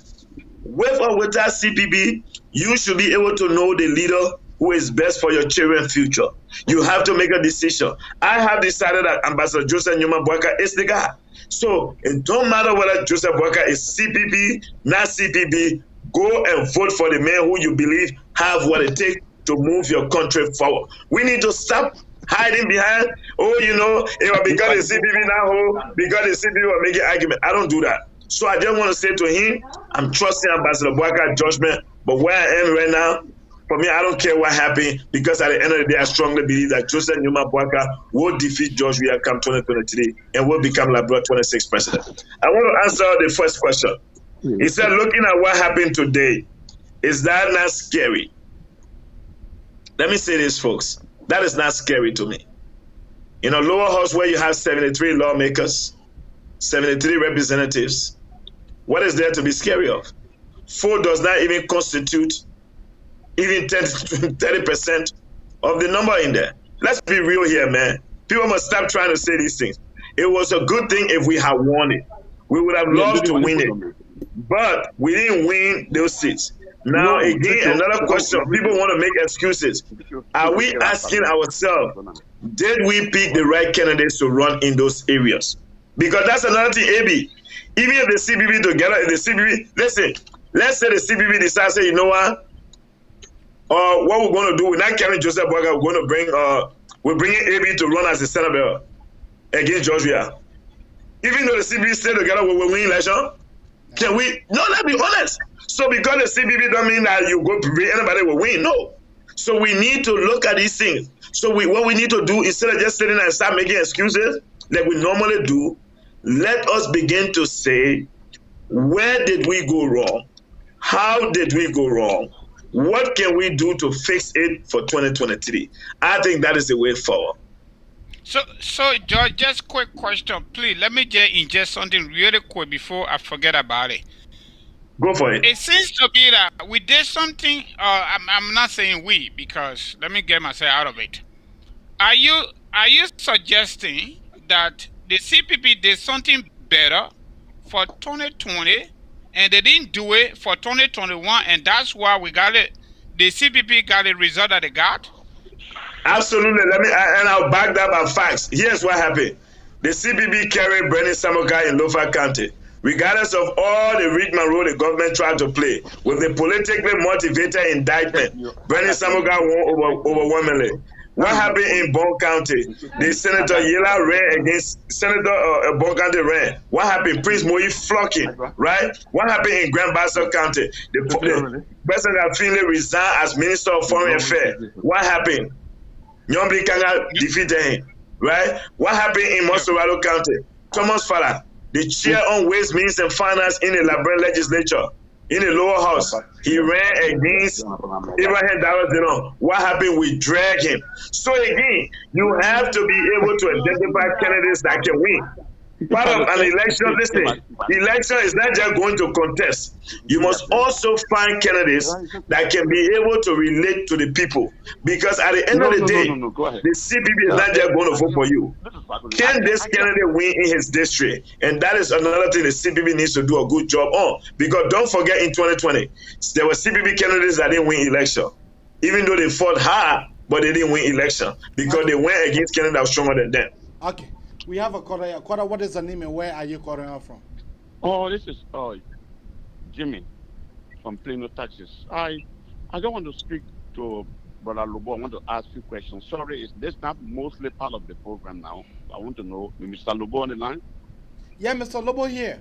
With or without CPP, you should be able to know the leader who is best for your children's future. You have to make a decision. I have decided that Ambassador Joseph Nyuma Boaka is the guy. So it don't matter whether Joseph Boaka is CPP, not CPP, go and vote for the man who you believe have what it takes to move your country forward. We need to stop hiding behind, oh, you know, because the CPP now, because the CPP will make an argument. I don't do that. So I just want to say to him, I'm trusting Ambassador Boaka's judgment, but where I am right now, for me, I don't care what happened, because at the end of the day, I strongly believe that Joseph Nyuma Boaka will defeat George Weah come 2023 and will become Liberia 26th president. I want to answer the first question. He said, looking at what happened today, is that not scary? Let me say this, folks. That is not scary to me. In a lower house where you have 73 lawmakers, 73 representatives, what is there to be scary of? 4 does not even constitute even 30% of the number in there. Let's be real here, man. People must stop trying to say these things. It was a good thing if we had won it. We would have loved to win it. But we didn't win those seats. Now, again, another question. People want to make excuses. Are we asking ourselves, did we pick the right candidates to run in those areas? Because that's another thing, AB. Even if the CPP together, if the CPP, listen, let's say the CPP decides, say, you know what? What we're going to do, we're not carrying Joseph Boaka, we're going to we're bringing AB to run as a senator against George Weah. Even though the CPP stay together, we will win election. Can we? No, let's be honest. So because the CPP don't mean that you go anybody will win. No. So we need to look at these things. So what we need to do, instead of just sitting there and start making excuses like we normally do, let us begin to say, where did we go wrong? How did we go wrong? What can we do to fix it for 2023? I think that is the way forward. So George, just quick question, please. Let me just ingest something really quick before I forget about it. Go for it. It seems to be that we did something. I'm not saying we, because let me get myself out of it. Are you suggesting that the CPP did something better for 2020 and they didn't do it for 2021, and that's why we got it the CPP got the result that they got? Absolutely. And I'll back that by facts. Here's what happened. The CPP carried Brennan Samuka in Lofa County. Regardless of all the Richmond role the government tried to play, with the politically motivated indictment, Brennan Samuka won overwhelmingly. What happened in Bon County? The Senator Yela ran against Senator Bon County ran. What happened? Prince Moyi flocking, right? What happened in Grand Bassa County? The President Finley resigned as Minister of Foreign Affairs. What happened? Nyombi Kanga defeated him, right? What happened in Mosorado County? Thomas Fala, the chair on Ways, Means and Finance in the Liberian legislature, in the lower house, he ran against Abraham Dawes. What happened? We drag him. So again, you have to be able to identify candidates that can win. Part of an election, listen, election is not just going to contest. You must also find candidates that can be able to relate to the people. Because at the end of the day, the CPP is not just going to vote for you. Can this candidate win in his district? And that is another thing the CPP needs to do a good job on. Because don't forget, in 2020, there were CPP candidates that didn't win election. Even though they fought hard, but they didn't win election. Because they went against candidates that were stronger than them. Okay. We have a caller here. Caller, what is the name and where are you calling out from? Oh, this is Jimmy from Plano, Texas. I don't want to speak to Brother Lobo. I want to ask you questions. Sorry, is this not mostly part of the program now? I want to know, Mr. Lobo on the line? Yeah, Mr. Lobo here.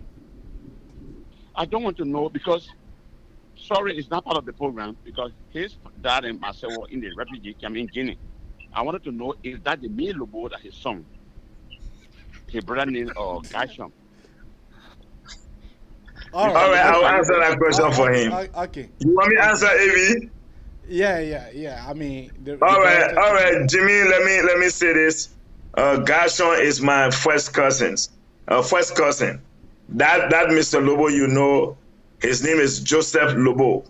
I don't want to know because, sorry, it's not part of the program because his dad and myself were in the refugee camp in Guinea. I wanted to know if that the me Lobo that his son, his brother named Gasham. All right, I'll answer that question for him. Okay. You want me to answer, Avi? Yeah. I mean, all right, Jimmy. Let me say this. Gasham is my first cousin. That Mr. Lobo, you know, his name is Joseph Lobo.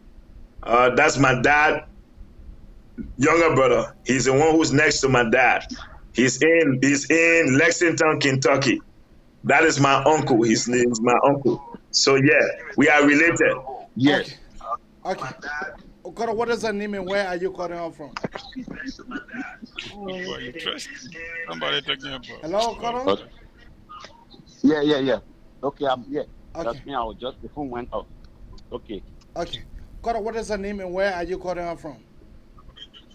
That's my dad, younger brother. He's the one who's next to my dad. He's in Lexington, Kentucky. That is my uncle. His name is my uncle. So yeah, we are related. Yes. Okay. Okoro, what is the name and where are you calling out from? Somebody talking about. Hello, Okoro? Yeah. Okay, I'm here. Okay. That's me. I was just, the phone went off. Okay. Okay. Okoro, what is the name and where are you calling out from?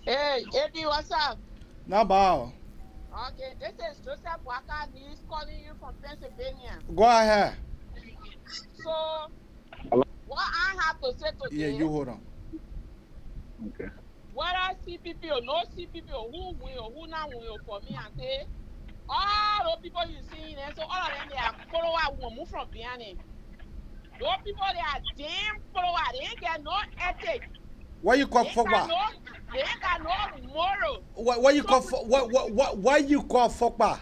Hey, Eddie, what's up? Nabao. Okay, this is Joseph Waka. He's calling you from Pennsylvania. Go ahead. So, what I have to say today. Yeah, you hold on. Okay. Whether CPP or no CPP or who win or who not win for me and say, all those people you see there, so all of them they are followers who move from behind it. Those people they are damn followers. They ain't got no ethics. What you call Fogba? They ain't got no moral. What you call what you call Fogba?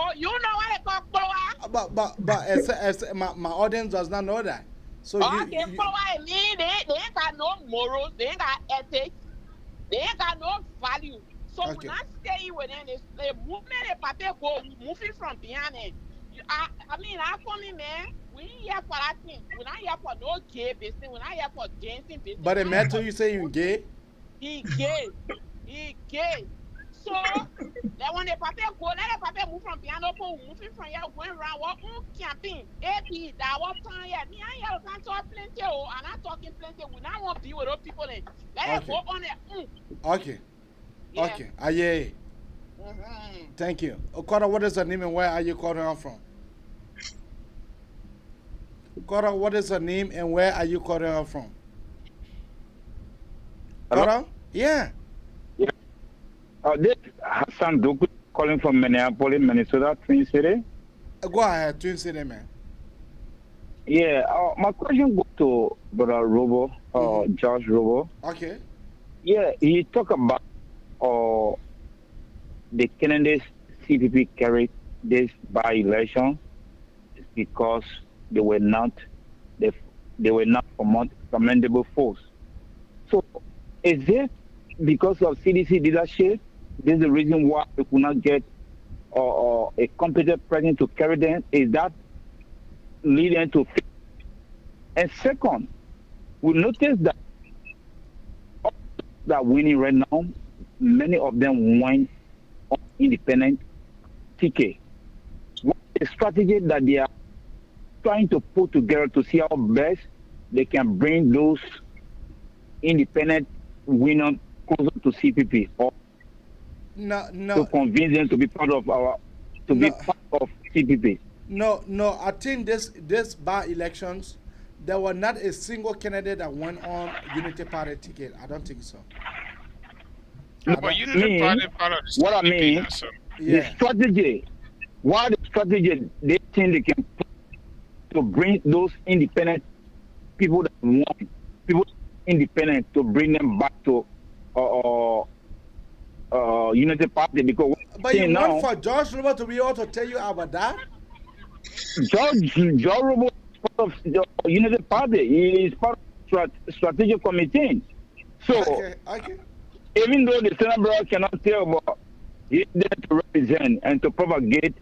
Oh, you know what they call follower? But my audience does not know that. So okay, follower mean they ain't got no morals, they ain't got ethics, they ain't got no value. So when I stay with them, the movement they go moving from behind it. I mean, I for me, man, we ain't here for that thing. We're not here for no gay business. We're not here for dancing business. But the matter you say you gay? He gay. So that when the paper go, let the paper move from piano, moving from here, going around, what camping, AP, that what time here. Me and you can't talk plenty, and I'm talking plenty. We not want to be with those people. Then let it go on it. Okay. Yeah. Thank you. Okoro, what is the name and where are you calling out from? Okoro, what is the name and where are you calling out from? Okoro? Yeah. This Hassan Doku calling from Minneapolis, Minnesota, Twin City. Go ahead, Twin City, man. Yeah, my question goes to Brother Robo, George Robo. Okay. Yeah, he talked about the candidates CPP carried this by-election because they were not commendable force. So, is it because of CDC leadership? This is the reason why we could not get a competent president to carry them. Is that leading to? And second, we noticed that that are winning right now, many of them went on independent ticket. What the strategy that they are trying to put together to see how best they can bring those independent winners closer to CPP, or to convince them to be part of be part of CPP. No, I think this by elections, there was not a single candidate that went on Unity Party ticket. I don't think so. But Unity Party part of the what I mean, the strategy, what the strategy they think they can put to bring those independent people that want, people independent, to bring them back to Unity Party. Because but you want for George Lobbo to be able to tell you about that? George Lobbo is part of the Unity Party. He is part of strategic committee. So even though the Senate brother cannot tell, but he's there to represent and to propagate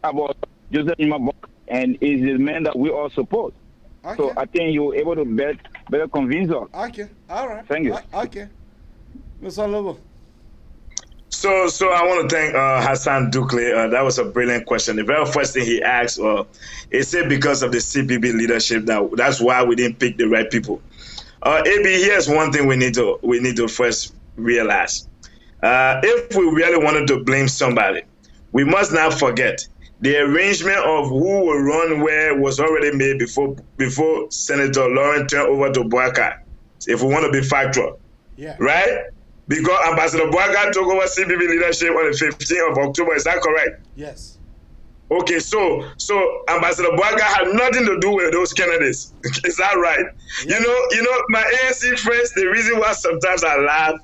about Joseph Imabok, and is the man that we all support. So I think you're able to better convince us. Okay, all right. Thank you. Okay, Mr. Lobo. So I want to thank Hassan Dukle. That was a brilliant question. The very first thing he asked, he said because of the CPB leadership, that's why we didn't pick the right people. AB, here's one thing we need to first realize. If we really wanted to blame somebody, we must not forget the arrangement of who will run where was already made before Senator Lawrence turned over to Boyka. If we want to be factual, right? Because Ambassador Boyka took over CPB leadership on the 15th of October. Is that correct? Yes. Okay, so Ambassador Boyka had nothing to do with those candidates. Is that right? Yeah. You know, my ANC friends, the reason why sometimes I laugh,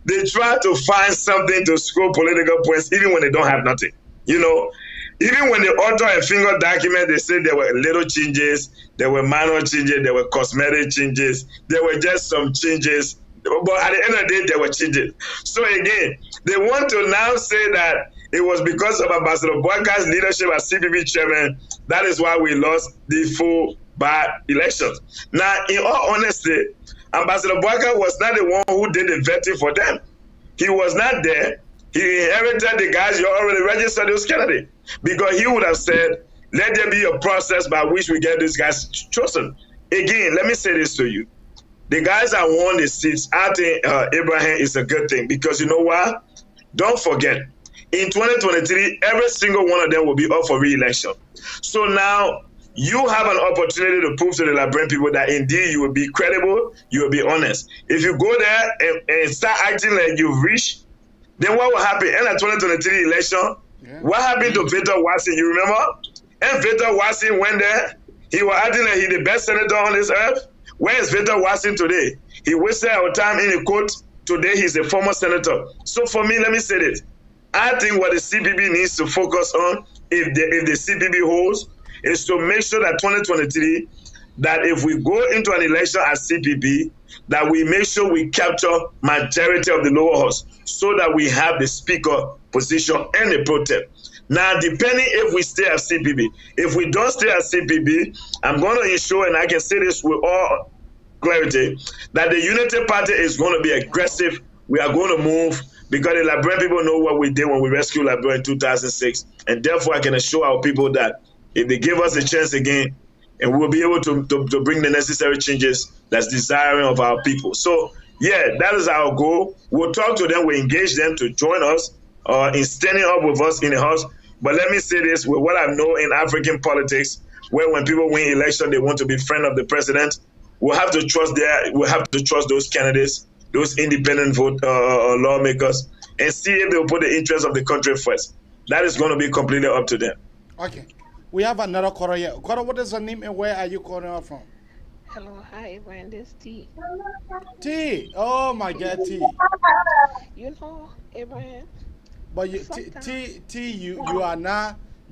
they try to find something to score political points even when they don't have nothing. You know, even when they author a finger document, they say there were little changes, there were minor changes, there were cosmetic changes, there were just some changes. But at the end of the day, there were changes. So again, they want to now say that it was because of Ambassador Boyka's leadership as CPB chairman, that is why we lost the full by-elections. Now, in all honesty, Ambassador Boyka was not the one who did the vetting for them. He was not there. He inherited the guys who already registered those candidates, because he would have said, let there be a process by which we get these guys chosen. Again, let me say this to you. The guys that won the seats, I think Abraham is a good thing, because you know what? Don't forget, in 2023, every single one of them will be up for re-election. So now you have an opportunity to prove to the Liberian people that indeed you will be credible, you will be honest. If you go there and start acting like you've reached, then what will happen? In the 2023 election, what happened to Victor Watson? You remember? And Victor Watson went there. He was acting like he's the best senator on this earth. Where is Victor Watson today? He wasted our time in the court. Today he's a former senator. So for me, let me say this. I think what the CPB needs to focus on, if the CPB holds, is to make sure that 2023, that if we go into an election as CPB, that we make sure we capture majority of the lower house, so that we have the speaker position and the pro tem. Now, depending if we stay at CPB, if we don't stay at CPB, I'm going to ensure, and I can say this with all clarity, that the Unity Party is going to be aggressive. We are going to move, because the Liberian people know what we did when we rescued Liberia in 2006. And therefore, I can assure our people that if they give us a chance again, and we'll be able to bring the necessary changes that's desiring of our people. So, yeah, that is our goal. We'll talk to them, we'll engage them to join us in standing up with us in the house. But let me say this, with what I know in African politics, where when people win election, they want to be friend of the president, we'll have to trust those candidates, those independent lawmakers, and see if they'll put the interests of the country first. That is going to be completely up to them. Okay. We have another caller here. Caller, what is your name and where are you calling out from? Hello, hi, Abraham. This T. T. Oh my God, T. You know, Abraham. But you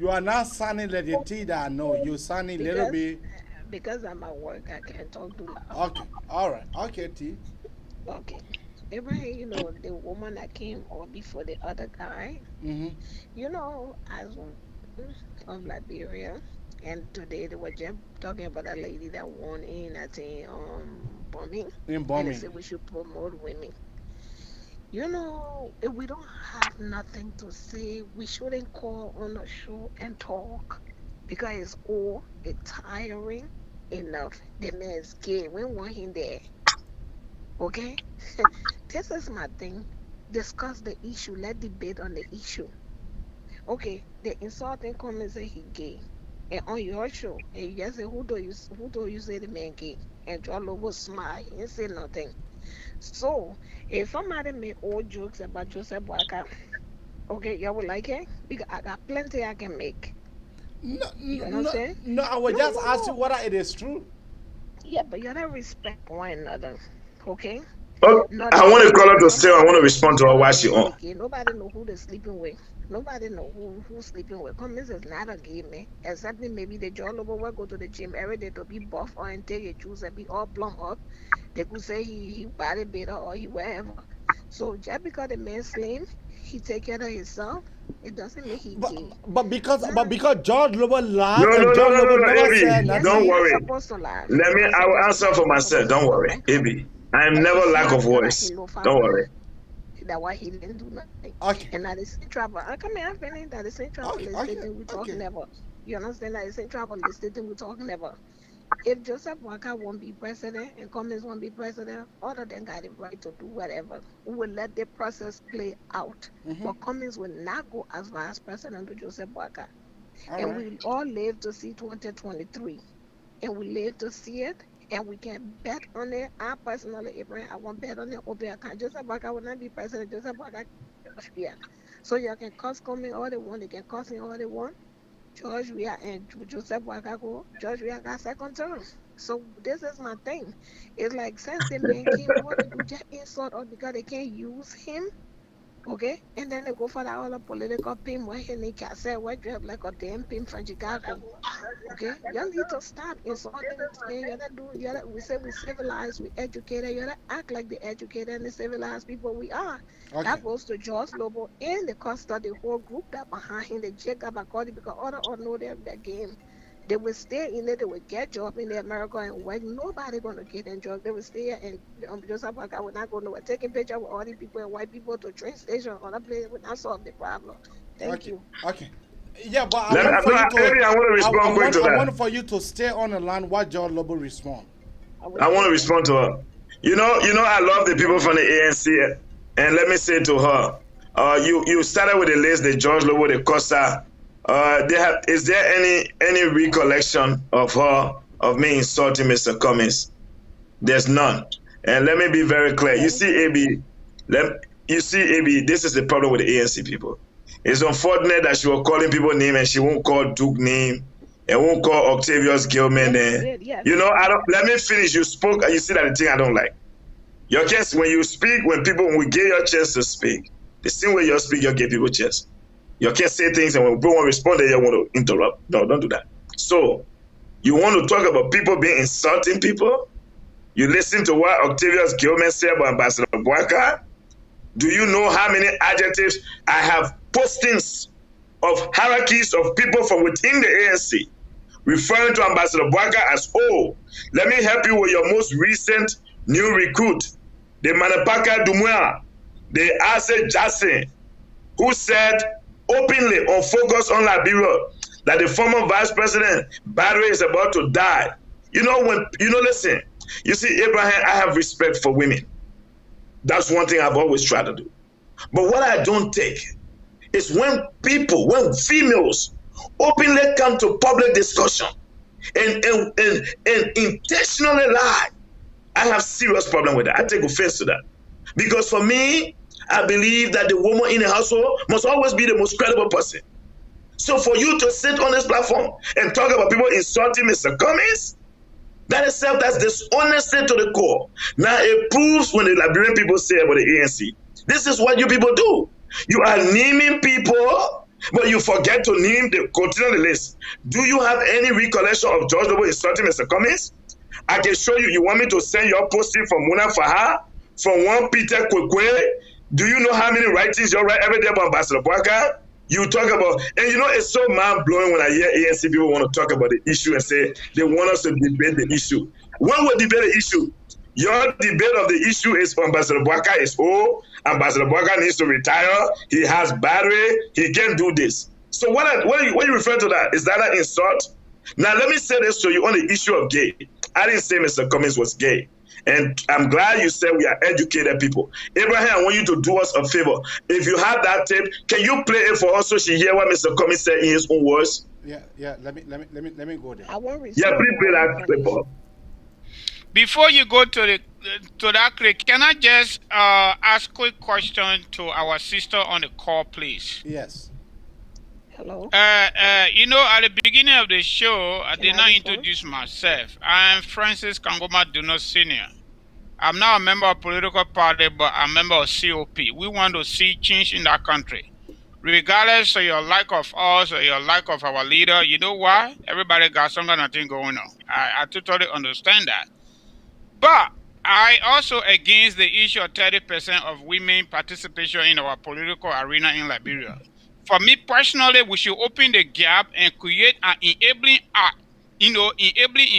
are not sounding like the T that I know. You're sounding a little bit. Because I'm at work, I can't talk too loud. Okay, all right. Okay, T. Okay. Abraham, you know, the woman that came on before the other guy, you know, as of Liberia, and today they were just talking about a lady that won in, I think, bombing. In bombing. And they say we should promote women. You know, if we don't have nothing to say, we shouldn't call on the show and talk because it's tiring enough. The man is gay. We want him there. Okay? This is my thing. Discuss the issue. Let debate on the issue. Okay, the insulting comment say he gay. And on your show, and you guys say, who do you say the man gay? And George Lobbo smile and say nothing. So, if somebody make old jokes about Joseph Boyka, okay, y'all will like it? Because I got plenty I can make. No, you know what I'm saying? No, I was just asking whether it is true. Yeah, but you gotta respect one another, okay? Oh, I want to call her to stay. I want to respond to her while she on. Nobody know who they're sleeping with. Nobody know who's sleeping with. Cummins is not a gay man. Except maybe the George Lobbo will go to the gym every day to be buff or and take a juice and be all blown up. They could say he body better or he whatever. So just because the man slim, he take care of himself, it doesn't mean he gay. But because George Lobbo lied No, and George Lobbo never Abby, said nothing. don't worry. Supposed to lie. I will answer for myself. Don't worry, Abby. I am never lack of voice. Don't worry. That's why he didn't do nothing. Okay. And that is trouble. I come here, I'm feeling that the same trouble is we talk never. You understand that the same trouble is we talk never. If Joseph Boyka won't be president and Cummins won't be president, other than got the right to do whatever. We will let the process play out. But Cummins will not go as vice president to Joseph Boyka. And we all live to see 2023. And we live to see it. And we can bet on it. I personally, Abraham, I won't bet on it. Joseph Boyka will not be president. Joseph Boyka, yeah. So you can cost Cummins all they want. They can cost him all they want. George Weah and Joseph Boyka go. George Weah got second term. So this is my thing. It's like since the man came out, they just insult us because they can't use him. Okay? And then they go for that other political pimp where he can say what dress like a damn pimp from Chicago. Okay? Y'all need to stop insulting this man. We say we civilized, we educated. You gotta act like the educated and the civilized people we are. Okay. That goes to George Lobbo and the cost of the whole group that behind him, the Jacob Accordi, because other all know that game. They will stay in there, they will get job in America and work. Nobody gonna get a job. They will stay and Joseph Boyka will not go nowhere. Taking picture with all these people and white people to train station or other place will not solve the problem. Thank you. Okay. Yeah, but I want for you to stay on the line while George Lobbo respond. I want to respond to her. You know, I love the people from the ANC, and let me say to her, you started with the list, the George Lobbo, the Costa. Is there any recollection of me insulting Mr. Cummins? There's none. And let me be very clear. You see, AB, this is the problem with the ANC people. It's unfortunate that she was calling people name and she won't call Duke name and won't call Octavius Gilman. You know, let me finish. You spoke, you see that the thing I don't like. Your chance, when you speak, when we give your chance to speak, the same way you speak, you give people chance. You can't say things and when people want to respond, they want to interrupt. No, don't do that. So, you want to talk about people being insulting people? You listen to what Octavius Gilman said about Ambassador Boyka? Do you know how many adjectives I have postings of hierarchies of people from within the ANC referring to Ambassador Boyka as, oh, let me help you with your most recent new recruit, the Manapaka Dumua, the Ase Jackson, who said openly on Focus on Liberia that the former vice president Barry is about to die. Listen, you see, Abraham, I have respect for women. That's one thing I've always tried to do. But what I don't take is when females openly come to public discussion and intentionally lie. I have serious problem with that. I take offense to that. Because for me, I believe that the woman in the household must always be the most credible person. So for you to sit on this platform and talk about people insulting Mr. Cummins, that itself, that's dishonesty to the core. Now it proves when the Liberian people say about the ANC, this is what you people do. You are naming people, but you forget to name the continue the list. Do you have any recollection of George Lobbo insulting Mr. Cummins? I can show you. You want me to send your posting from Muna Faha, from one Peter Kwekwe? Do you know how many writings you write every day about Ambassador Boyka? You talk about, and it's so mind-blowing when I hear ANC people want to talk about the issue and say they want us to debate the issue. When we debate the issue, Your debate of the issue is Ambassador Boaka is old. Ambassador Boaka needs to retire. He has battery. He can't do this. So when you refer to that, is that an insult? Now let me say this to you on the issue of gay. I didn't say Mr. Cummings was gay. And I'm glad you said we are educated people. Abraham, I want you to do us a favor. If you have that tape, can you play it for us so she hear what Mr. Cummings said in his own words? Yeah. Let me go there. I won't Yeah, please play that clip up. Before you go to that clip, can I just ask a quick question to our sister on the call, please? Yes. Hello. At the beginning of the show, I did not introduce myself. I am Francis Kangoma Duno Sr. I'm not a member of a political party, but I'm a member of COP. We want to see change in that country. Regardless of your like of us or your like of our leader, you know why? Everybody got some kind of thing going on. I totally understand that. But I also against the issue of 30% of women participation in our political arena in Liberia. For me personally, we should open the gap and create an enabling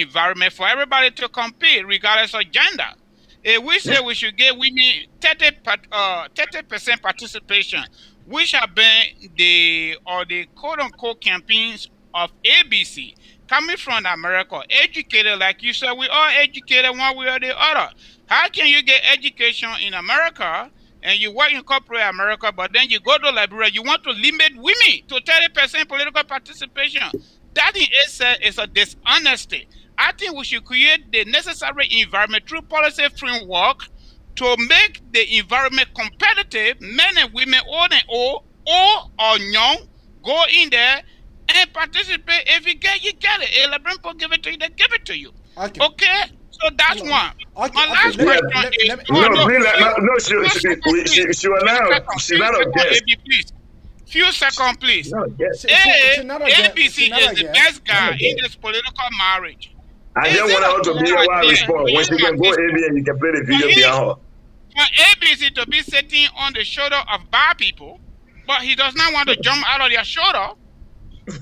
environment for everybody to compete regardless of gender. If we say we should give women 30% participation, which have been the quote-unquote campaigns of ABC, coming from America, educated, like you said, we are educated one way or the other. How can you get education in America and you work in corporate America, but then you go to Liberia, you want to limit women to 30% political participation? That in itself is a dishonesty. I think we should create the necessary environment through policy framework to make the environment competitive. Men and women, old and old or young, go in there and participate. If you get it. If Liberian people give it to you, they give it to you. Okay? So that's one. My last question is... She was not... She's not a guest. Few seconds, please. ABC is the best guy in this political marriage. I just want her to be able to respond. When she can go AB and you can play the video behind her. For ABC to be sitting on the shoulder of bad people, but he does not want to jump out of their shoulder,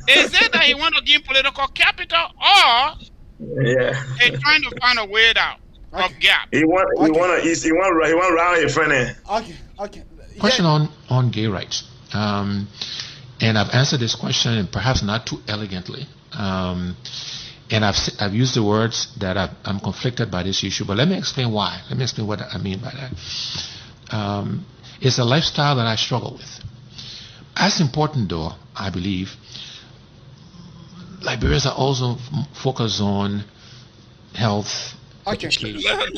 is it that he want to give political capital, or he's trying to find a way out of gap? He want round his friend. Okay. Question on gay rights. And I've answered this question, and perhaps not too elegantly. And I've used the words that I'm conflicted by this issue, but let me explain why. Let me explain what I mean by that. It's a lifestyle that I struggle with. As important, though, I believe, Liberians are also focused on health, education. Let me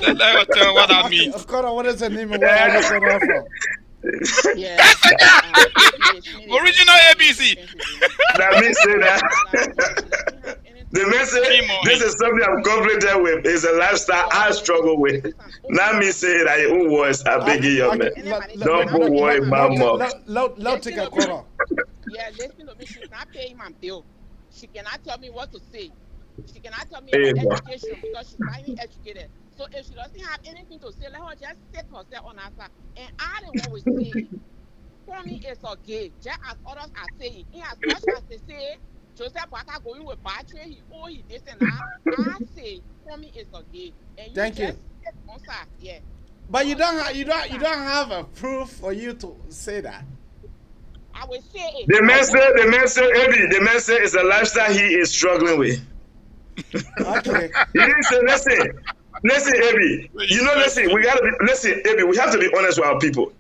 tell you what I mean. Of course, what is the name of where are you coming from? Original ABC. That means that. The message, this is something I'm conflicted with. It's a lifestyle I struggle with. Not me saying that who was a big young man. Don't put worry about mom. Let's take a call. Yeah, listen to me. She's not paying my bill. She cannot tell me what to say. She cannot tell me about education because she's highly educated. So if she doesn't have anything to say, let her just sit herself on her side. And I don't always say, for me, it's a gay, just as others are saying. In as much as they say, Joseph Boaka going with battery, he this and that. I say, for me, it's a gay. And Thank you. Yeah. But you don't have a proof for you to say that. I will say it. The man said it's a lifestyle he is struggling with. Okay. He didn't say, listen, Abby. Listen, Abby, we have to be honest with our people.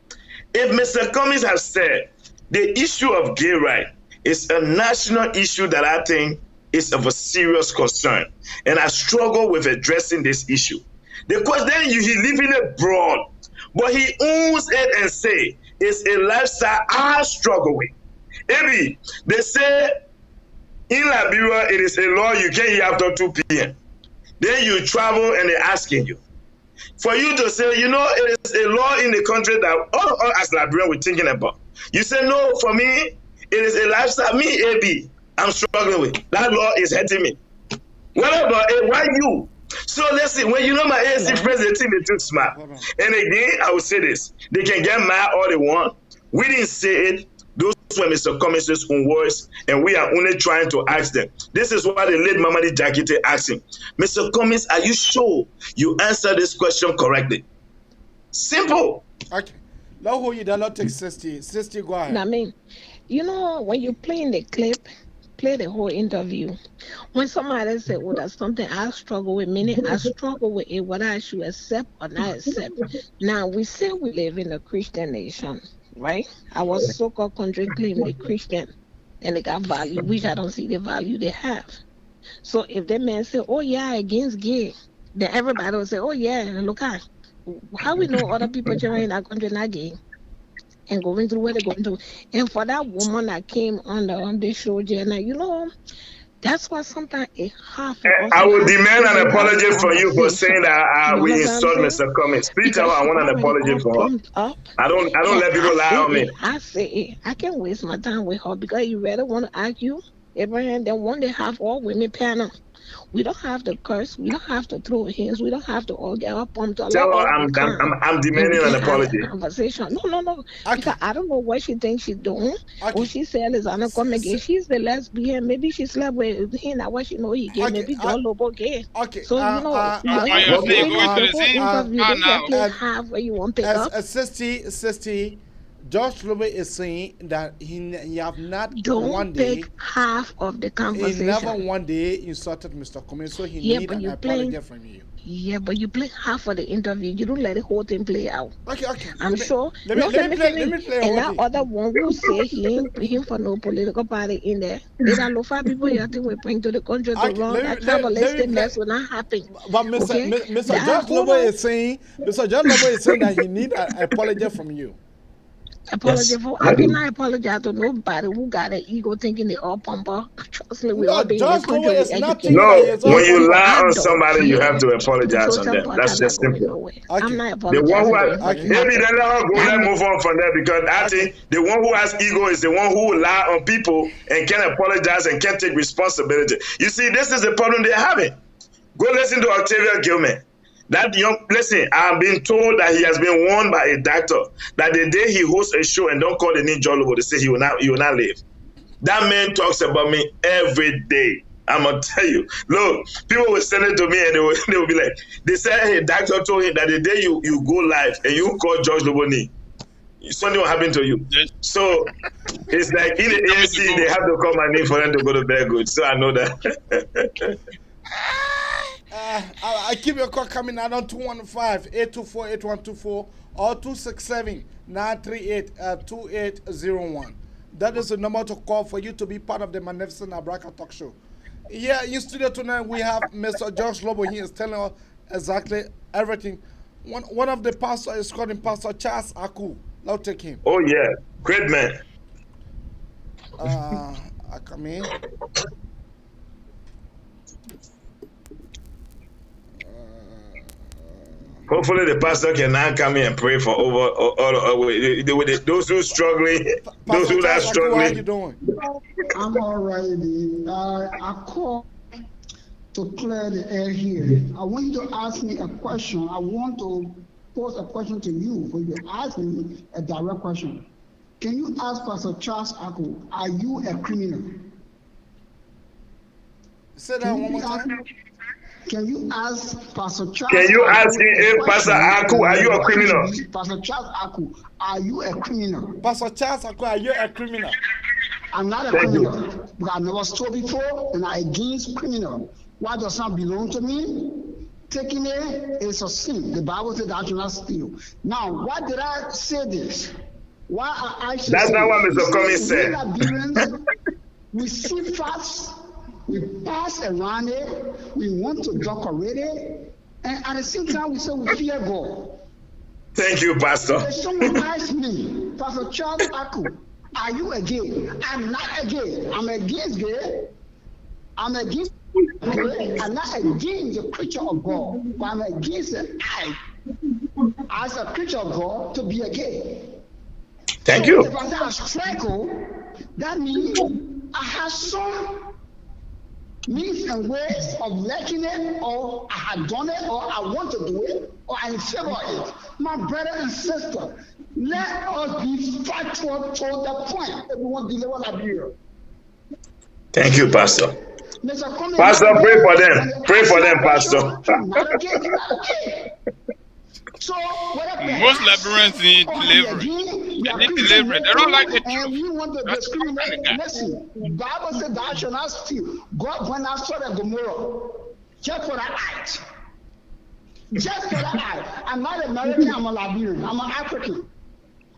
If Mr. Cummings has said the issue of gay rights is a national issue that I think is of a serious concern, and I struggle with addressing this issue. Because then he living it broad, but he owns it and say it's a lifestyle I struggle with. Abby, they say in Liberia it is a law you can't eat after 2 p.m. Then you travel and they're asking you. For you to say, it is a law in the country that all as Liberians we're thinking about. You say, no, for me, it is a lifestyle. Me, AB, I'm struggling with. That law is hurting me. What about it? Why you? So listen, when my ANC friends, they think they're too smart. And again, I will say this. They can get mad all they want. We didn't say it. Those were Mr. Cummings' own words, and we are only trying to ask them. This is what the late Mamadi Jakite asked him. Mr. Cummings, are you sure you answered this question correctly? Simple. Okay. Now who you do not take 60. 60, go ahead. I mean, you know, when you play in the clip, play the whole interview. When somebody said, well, that's something I struggle with, meaning I struggle with it, whether I should accept or not accept. Now, we say we live in a Christian nation, right? Our so-called country claim the Christian, and they got value, which I don't see the value they have. So if that man say, oh, yeah, against gay, then everybody will say, oh, yeah, look at how we know other people in our country not gay and going through what they're going through. And for that woman that came on the show, Jenna, you know, that's why sometimes it's hard for us. I will demand an apology from you for saying that we insult Mr. Cummings. Peter, I want an apology for her. I don't let people lie on me. I say I can't waste my time with her because you rather want to argue, Abraham, than one they have all women panel. We don't have to curse. We don't have to throw hands. We don't have to all get up on to tell her I'm demanding an apology. Conversation. No. Because I don't know what she thinks she's doing. What she said is I'm not coming again. She's the lesbian. Maybe she slept with him. Now what she know he gay. Maybe John Lobo gay. Okay. So you know, half where you want to pick up. 60. George Lobo is saying that he have not don't one day take half of the conversation. He never one day insulted Mr. Cummings, so he need an apology from you. Yeah, but you play half of the interview. You don't let the whole thing play out. Okay. I'm sure. Let me play. And that other one who say he ain't him for no political party in there. There are no 5 people here think we bring to the country to run. That tribalistic mess will not happen. But Mr. George Lobo is saying, that he need an apology from you. Apology for I do not apologize to nobody who got an ego thinking they all pumper. Trust me, we all being when you lie on somebody, you have to apologize on them. That's just simple. I'm not apologizing. The one who maybe let's move on from there because I think the one who has ego is the one who will lie on people and can't apologize and can't take responsibility. You see, this is the problem they're having. Go listen to Octavia Gilman. That listen, I've been told that he has been warned by a doctor that the day he hosts a show and don't call the name John Lobo, they say he will not live. That man talks about me every day. I'm gonna tell you. Look, people will send it to me and they will be like, they said hey, doctor told him that the day you go live and you call George Lobo name, something will happen to you. So it's like in the ANC they have to call my name for them to go to bed good. So I know that. I keep your call coming out on 215-824-8124 or 267-938-2801. That is the number to call for you to be part of the Magnificent Abraka Talk Show. Yeah, in studio tonight we have Mr. George Lobo. He is telling us exactly everything. One of the pastors is called him Pastor Charles Aku. Let's take him. Oh yeah, great man. I come in. Hopefully the pastor can now come in and pray for those who are struggling, those who are struggling. How are you doing? I'm all right. I call to clear the air here. I want you to ask me a question. I want to pose a question to you for you to ask me a direct question. Can you ask Pastor Charles Aku, are you a criminal? Say that one more time. Can you ask Pastor Charles? Can you ask him, Pastor Aku, are you a criminal? Pastor Charles Aku, are you a criminal? Pastor Charles Aku, are you a criminal? I'm not a criminal. But I never stole before, and I against criminal. What does not belong to me? Taking it is a sin. The Bible says that I do not steal. Now, why did I say this? Why I say that's not what Mr. Cummings said. We see facts. We pass around it, we want to decorate it, and at the same time we say we fear God. Thank you, Pastor. If someone asks me, Pastor Charles Aku, are you a gay? I'm not a gay. I'm against gay. I'm against gay. I'm not against the creature of God, but I'm against I, as a creature of God, to be a gay. Thank you. If I say I struggle, that means I have some means and ways of liking it, or I had done it, or I want to do it, or I'm in favor of it. My brother and sister, Let us be factual to the point. Everyone deliver Liberia. Thank you, Pastor. Mr. Pastor, pray for them. Pray for them, Pastor. So, most Liberians need delivery. They need delivery. They don't like the truth. And we want to discriminate. Listen, the Bible said, "Thou shalt not steal." God went out Sodom and Gomorrah just for that act. Just for that act. I'm not American. I'm a Liberian. I'm an African.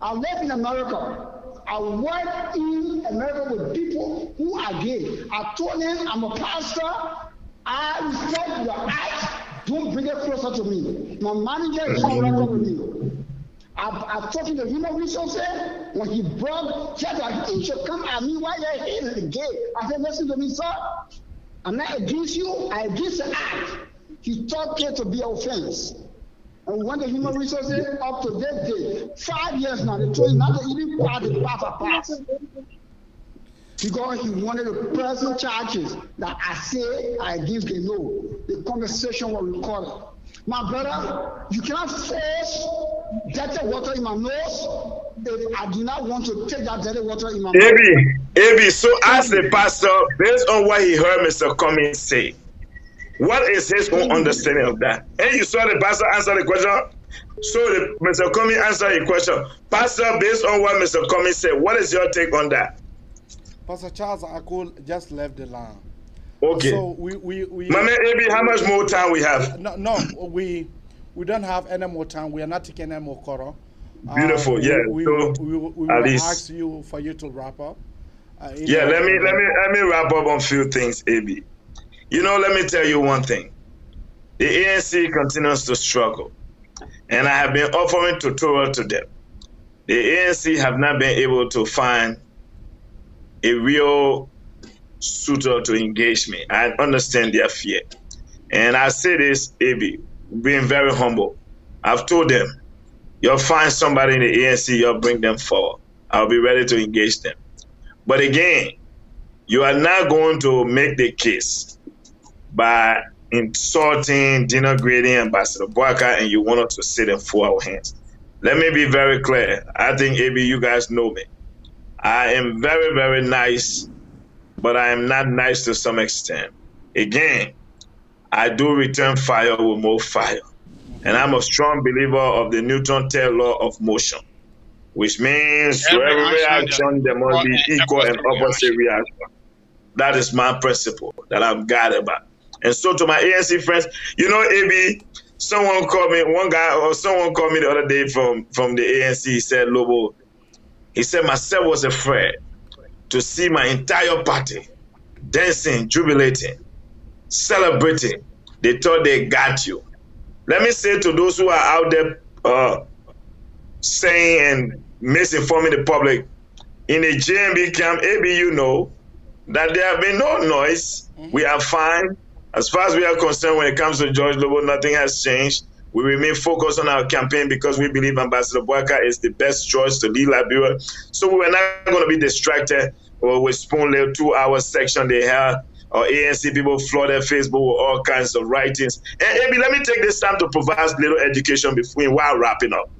I live in America. I work in America with people who are gay. I told them I'm a pastor. I respect your act. Don't bring it closer to me. My manager is on record with me. I've talked to the human resources when he brought, just like he should come at me while you're here in the gate. I said, listen to me, sir. I'm not against you. I against the act. He thought it to be offense. And when the human resources up to that day, 5 years now, they told him not to even pass the pass. Because he wanted to press charges that I say I give the no. The conversation was recorded. My brother, you cannot force dirty water in my nose if I do not want to take that dirty water in my mouth. AB, so as the pastor, based on what he heard Mr. Cummings say, what is his own understanding of that? And you saw the pastor answer the question. So Mr. Cummings answered your question. Pastor, based on what Mr. Cummings said, what is your take on that? Pastor Charles Akul just left the line. Okay. So we Mama AB, how much more time we have? No, we don't have any more time. We are not taking any more call. Beautiful, yeah. We will ask you for you to wrap up. Yeah, let me wrap up on a few things, AB. You know, let me tell you one thing. The ANC continues to struggle, and I have been offering tutorial to them. The ANC have not been able to find a real suitor to engage me. I understand their fear. And I say this, AB, being very humble. I've told them, you'll find somebody in the ANC, you'll bring them forward. I'll be ready to engage them. But again, you are not going to make the case by insulting, denigrating Ambassador Boaka, and you want us to sit and fold our hands. Let me be very clear. I think, AB, you guys know me. I am very, very nice, but I am not nice to some extent. Again, I do return fire with more fire. And I'm a strong believer of the Newton-Taylor law of motion, which means for every reaction, there must be equal and opposite reaction. That is my principle that I'm guided by. And so to my ANC friends, you know, AB, someone called me the other day from the ANC. He said, Lobo, he said, myself was afraid to see my entire party dancing, jubilating, celebrating. They thought they got you. Let me say to those who are out there saying and misinforming the public, in the JNB camp, AB, you know that there have been no noise. We are fine. As far as we are concerned, when it comes to George Lobo, nothing has changed. We remain focused on our campaign because we believe Ambassador Boaka is the best choice to lead Liberia. So we were not going to be distracted with spoon-led 2-hour section they had, or ANC people flooded Facebook with all kinds of writings. And AB, let me take this time to provide little education while wrapping up.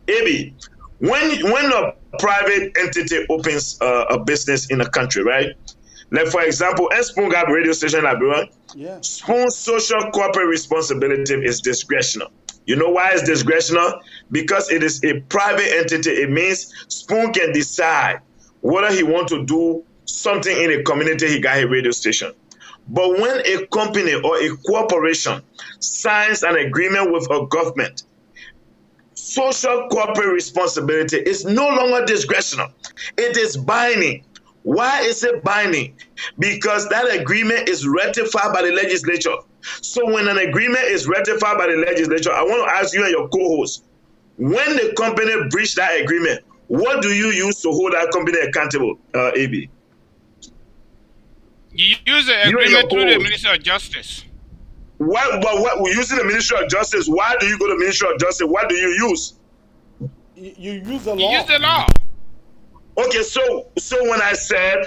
AB, when a private entity opens a business in a country, right? Like, for example, Spoon got radio station in Liberia. Yeah. Spoon's social corporate responsibility is discretional. You know why it's discretional? Because it is a private entity. It means Spoon can decide whether he wants to do something in a community he got a radio station. But when a company or a corporation signs an agreement with a government, social corporate responsibility is no longer discretional. It is binding. Why is it binding? Because that agreement is ratified by the legislature. So when an agreement is ratified by the legislature, I want to ask you and your co-host, when the company breached that agreement, what do you use to hold that company accountable, AB? You use the agreement through the Ministry of Justice. What using the Ministry of Justice? Why do you go to the Ministry of Justice? What do you use? You use the law. You use the law. Okay, so when I said,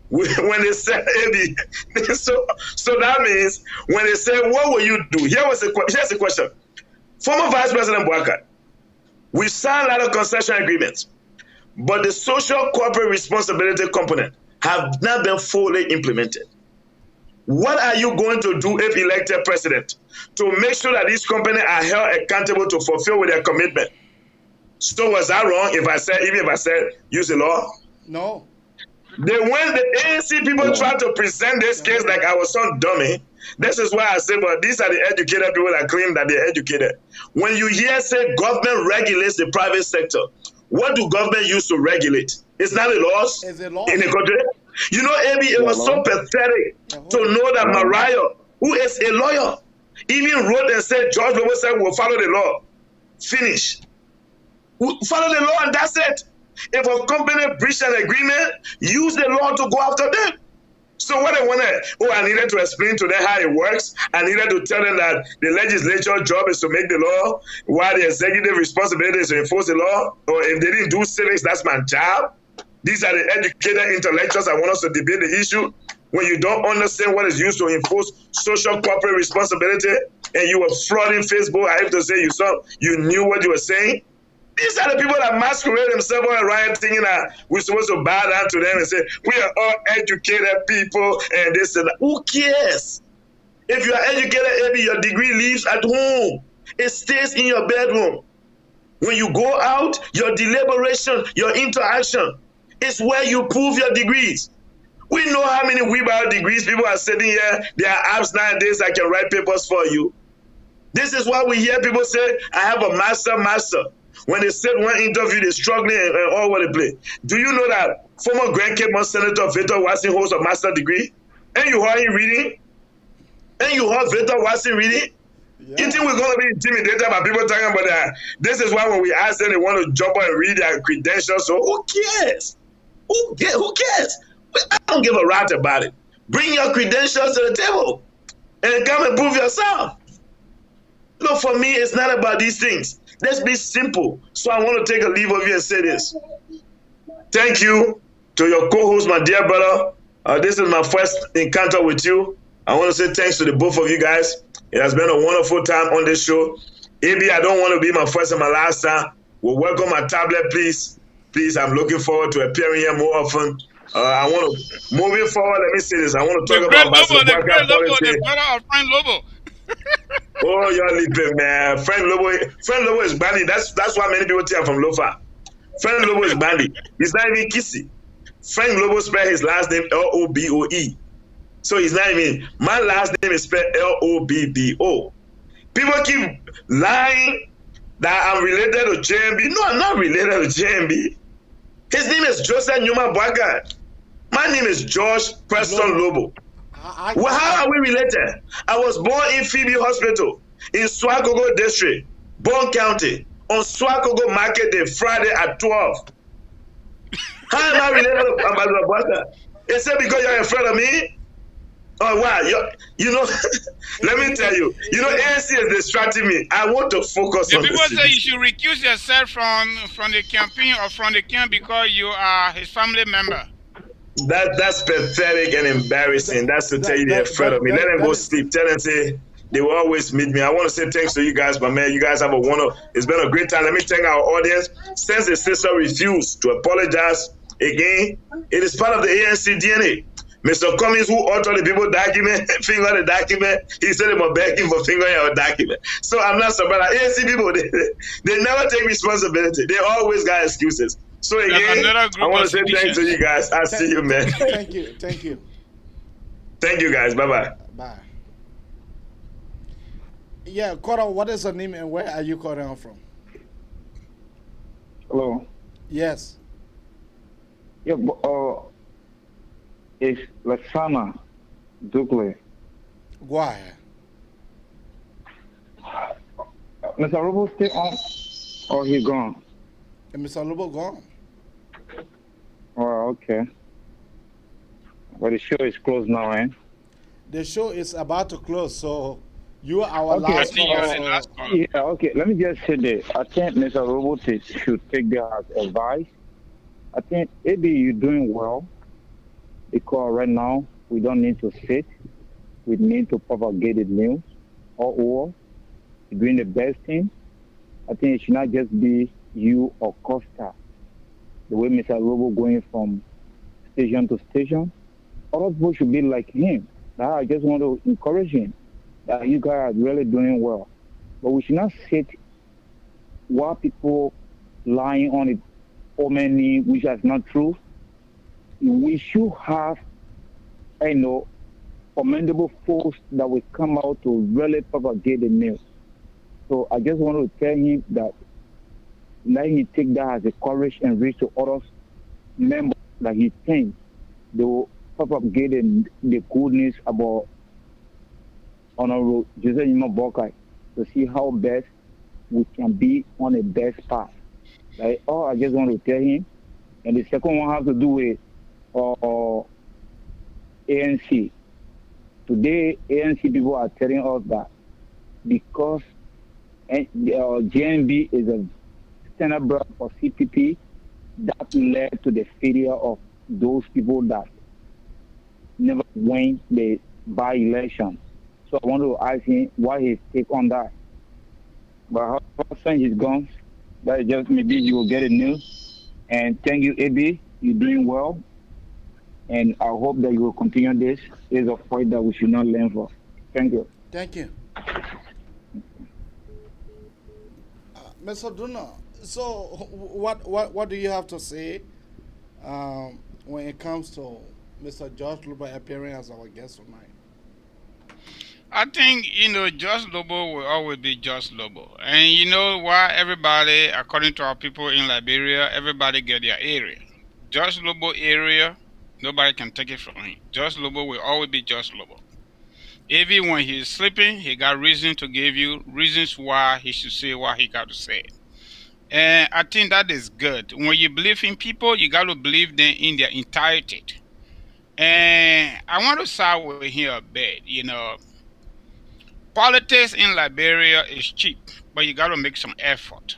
when they said, AB, so that means when they said, what will you do? Here's the question. Former Vice President Boaka, We signed a lot of concession agreements, but the social corporate responsibility component have not been fully implemented. What are you going to do if elected president to make sure that these companies are held accountable to fulfill with their commitment? So was that wrong even if I said use the law? No. When the ANC people try to present this case like I was some dummy, this is why I say, but these are the educated people that claim that they're educated. When you hear say government regulates the private sector, what do government use to regulate? It's not the laws in the country. You know, AB, it was so pathetic to know that Mariah, who is a lawyer, even wrote and said, George Lobbo said, we'll follow the law. Finish. We'll follow the law and that's it. If a company breached an agreement, use the law to go after them. So what they wanted, I needed to explain to them how it works. I needed to tell them that the legislature job is to make the law, while the executive responsibility is to enforce the law. Or if they didn't do civics, that's my job. These are the educated intellectuals that want us to debate the issue. When you don't understand what is used to enforce social corporate responsibility, and you were flooding Facebook, I have to say you knew what you were saying. These are the people that masquerade themselves around thinking that we're supposed to bow down to them and say, we are all educated people and this and that. Who cares? If you are educated, maybe your degree leaves at home. It stays in your bedroom. When you go out, your deliberation, your interaction is where you prove your degrees. We know how many wheelbarrow degrees people are sitting here. There are apps nowadays that can write papers for you. This is why we hear people say, I have a master. When they said one interview, they're struggling and all over the place. Do you know that former Grand Cape Senator Victor Watson holds a master's degree? And you heard him reading? And you heard Victor Watson reading? Yeah. You think we're going to be intimidated by people talking about that? This is why when we ask them, they want to jump on and read their credentials. So who cares? Who cares? I don't give a rat about it. Bring your credentials to the table and come and prove yourself. Look, for me, it's not about these things. Let's be simple. So I want to take a leave of you and say this. Thank you to your co-host, my dear brother. This is my first encounter with you. I want to say thanks to the both of you guys. It has been a wonderful time on this show. AB, I don't want to be my first and my last time. We'll welcome my tablet, please. Please, I'm looking forward to appearing here more often. I want to, moving forward, let me say this. I want to talk about the great Lobo, the brother of Frank Lobo. Oh, you're leaping, man. Frank Lobo is Bandy. That's why many people think I'm from Lofa. Frank Lobo is Bandy. He's not even Kissy. Frank Lobo spelled his last name L-O-B-O-E. So he's not even, my last name is spelled L-O-B-B-O. People keep lying that I'm related to JNB. No, I'm not related to JNB. His name is Joseph Numa Bwaga. My name is George Preston Lobo. Well, how are we related? I was born in Phoebe Hospital in Swakogo District, Bon County, on Swakogo Market Day, Friday at 12. How am I related to Ambassador Bwaga? Is it because you're a friend of me? Oh, wow. You know, let me tell you, ANC is distracting me. I want to focus on this. People say you should recuse yourself from the campaign or from the camp because you are his family member. That's pathetic and embarrassing. That's to tell you they're afraid of me. Let them go sleep. Tell them say they will always meet me. I want to say thanks to you guys, but man, you guys have it's been a great time. Let me thank our audience. Since the sister refused to apologize again, it is part of the ANC DNA. Mr. Cummings, who authored the people document, finger the document, he said they were begging for fingering our document. So I'm not surprised. ANC people, they never take responsibility. They always got excuses. So again, I want to say thanks to you guys. I'll see you, man. Thank you. Thank you, guys. Bye-bye. Bye. Yeah, Cora, what is your name and where are you calling from? Hello. Yes. Yeah, it's Lasana Dugle. Why? Mr. Lobo still on or he gone? Mr. Lobo gone. Oh, okay. But the show is closed now, eh? The show is about to close, so you are our last caller. Yeah, okay. Let me just say this. I think Mr. Lobo should take that advice. I think maybe you're doing well because right now we don't need to sit. We need to propagate the news all over. You're doing the best thing. I think it should not just be you or Costa, the way Mr. Lobo going from station to station, other people should be like him. Now I just want to encourage him that you guys are really doing well. But we should not sit while people lying on it for many, which is not true. We should have, commendable folks that will come out to really propagate the news. So I just want to tell him that let him take that as a courage and reach to others members that he thinks they will propagate the good news about Honorable Joseph Nima Bokai to see how best we can be on the best path. Like, I just want to tell him. And the second one has to do with ANC. Today, ANC people are telling us that because JNB is a standard brand for CPP, that led to the failure of those people that never win the by-election. So I want to ask him what his take on that. But how since he's gone, that is just maybe you will get a news. And thank you, AB. You're doing well. And I hope that you will continue this. It's a fight that we should not learn for. Thank you. Thank you. Mr. Duna, so what do you have to say when it comes to Mr. George Lobo appearing as our guest tonight? I think, George Lobo will always be George Lobo. And you know why everybody, according to our people in Liberia, everybody get their area. George Lobo area, nobody can take it from him. George Lobo will always be George Lobo. Even when he's sleeping, he got reason to give you reasons why he should say what he got to say. And I think that is good. When you believe in people, you got to believe them in their entirety. And I want to start with here a bit, Politics in Liberia is cheap, but you got to make some effort.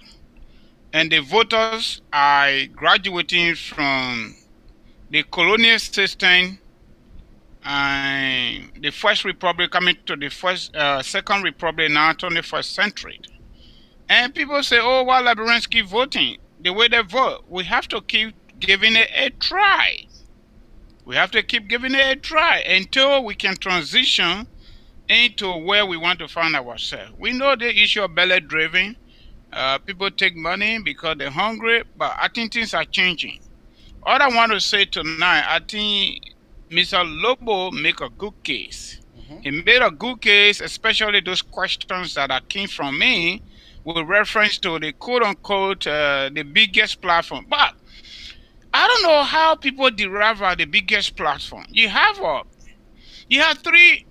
And the voters are graduating from the colonial system and the First Republic coming to the Second Republic now, 21st century. And people say, why Liberians keep voting the way they vote? We have to keep giving it a try. We have to keep giving it a try until we can transition into where we want to find ourselves. We know the issue of belly driven. People take money because they're hungry, but I think things are changing. All I want to say tonight, I think Mr. Lobo make a good case. He made a good case, especially those questions that came from me with reference to the quote-unquote the biggest platform. But I don't know how people derive the biggest platform. You have three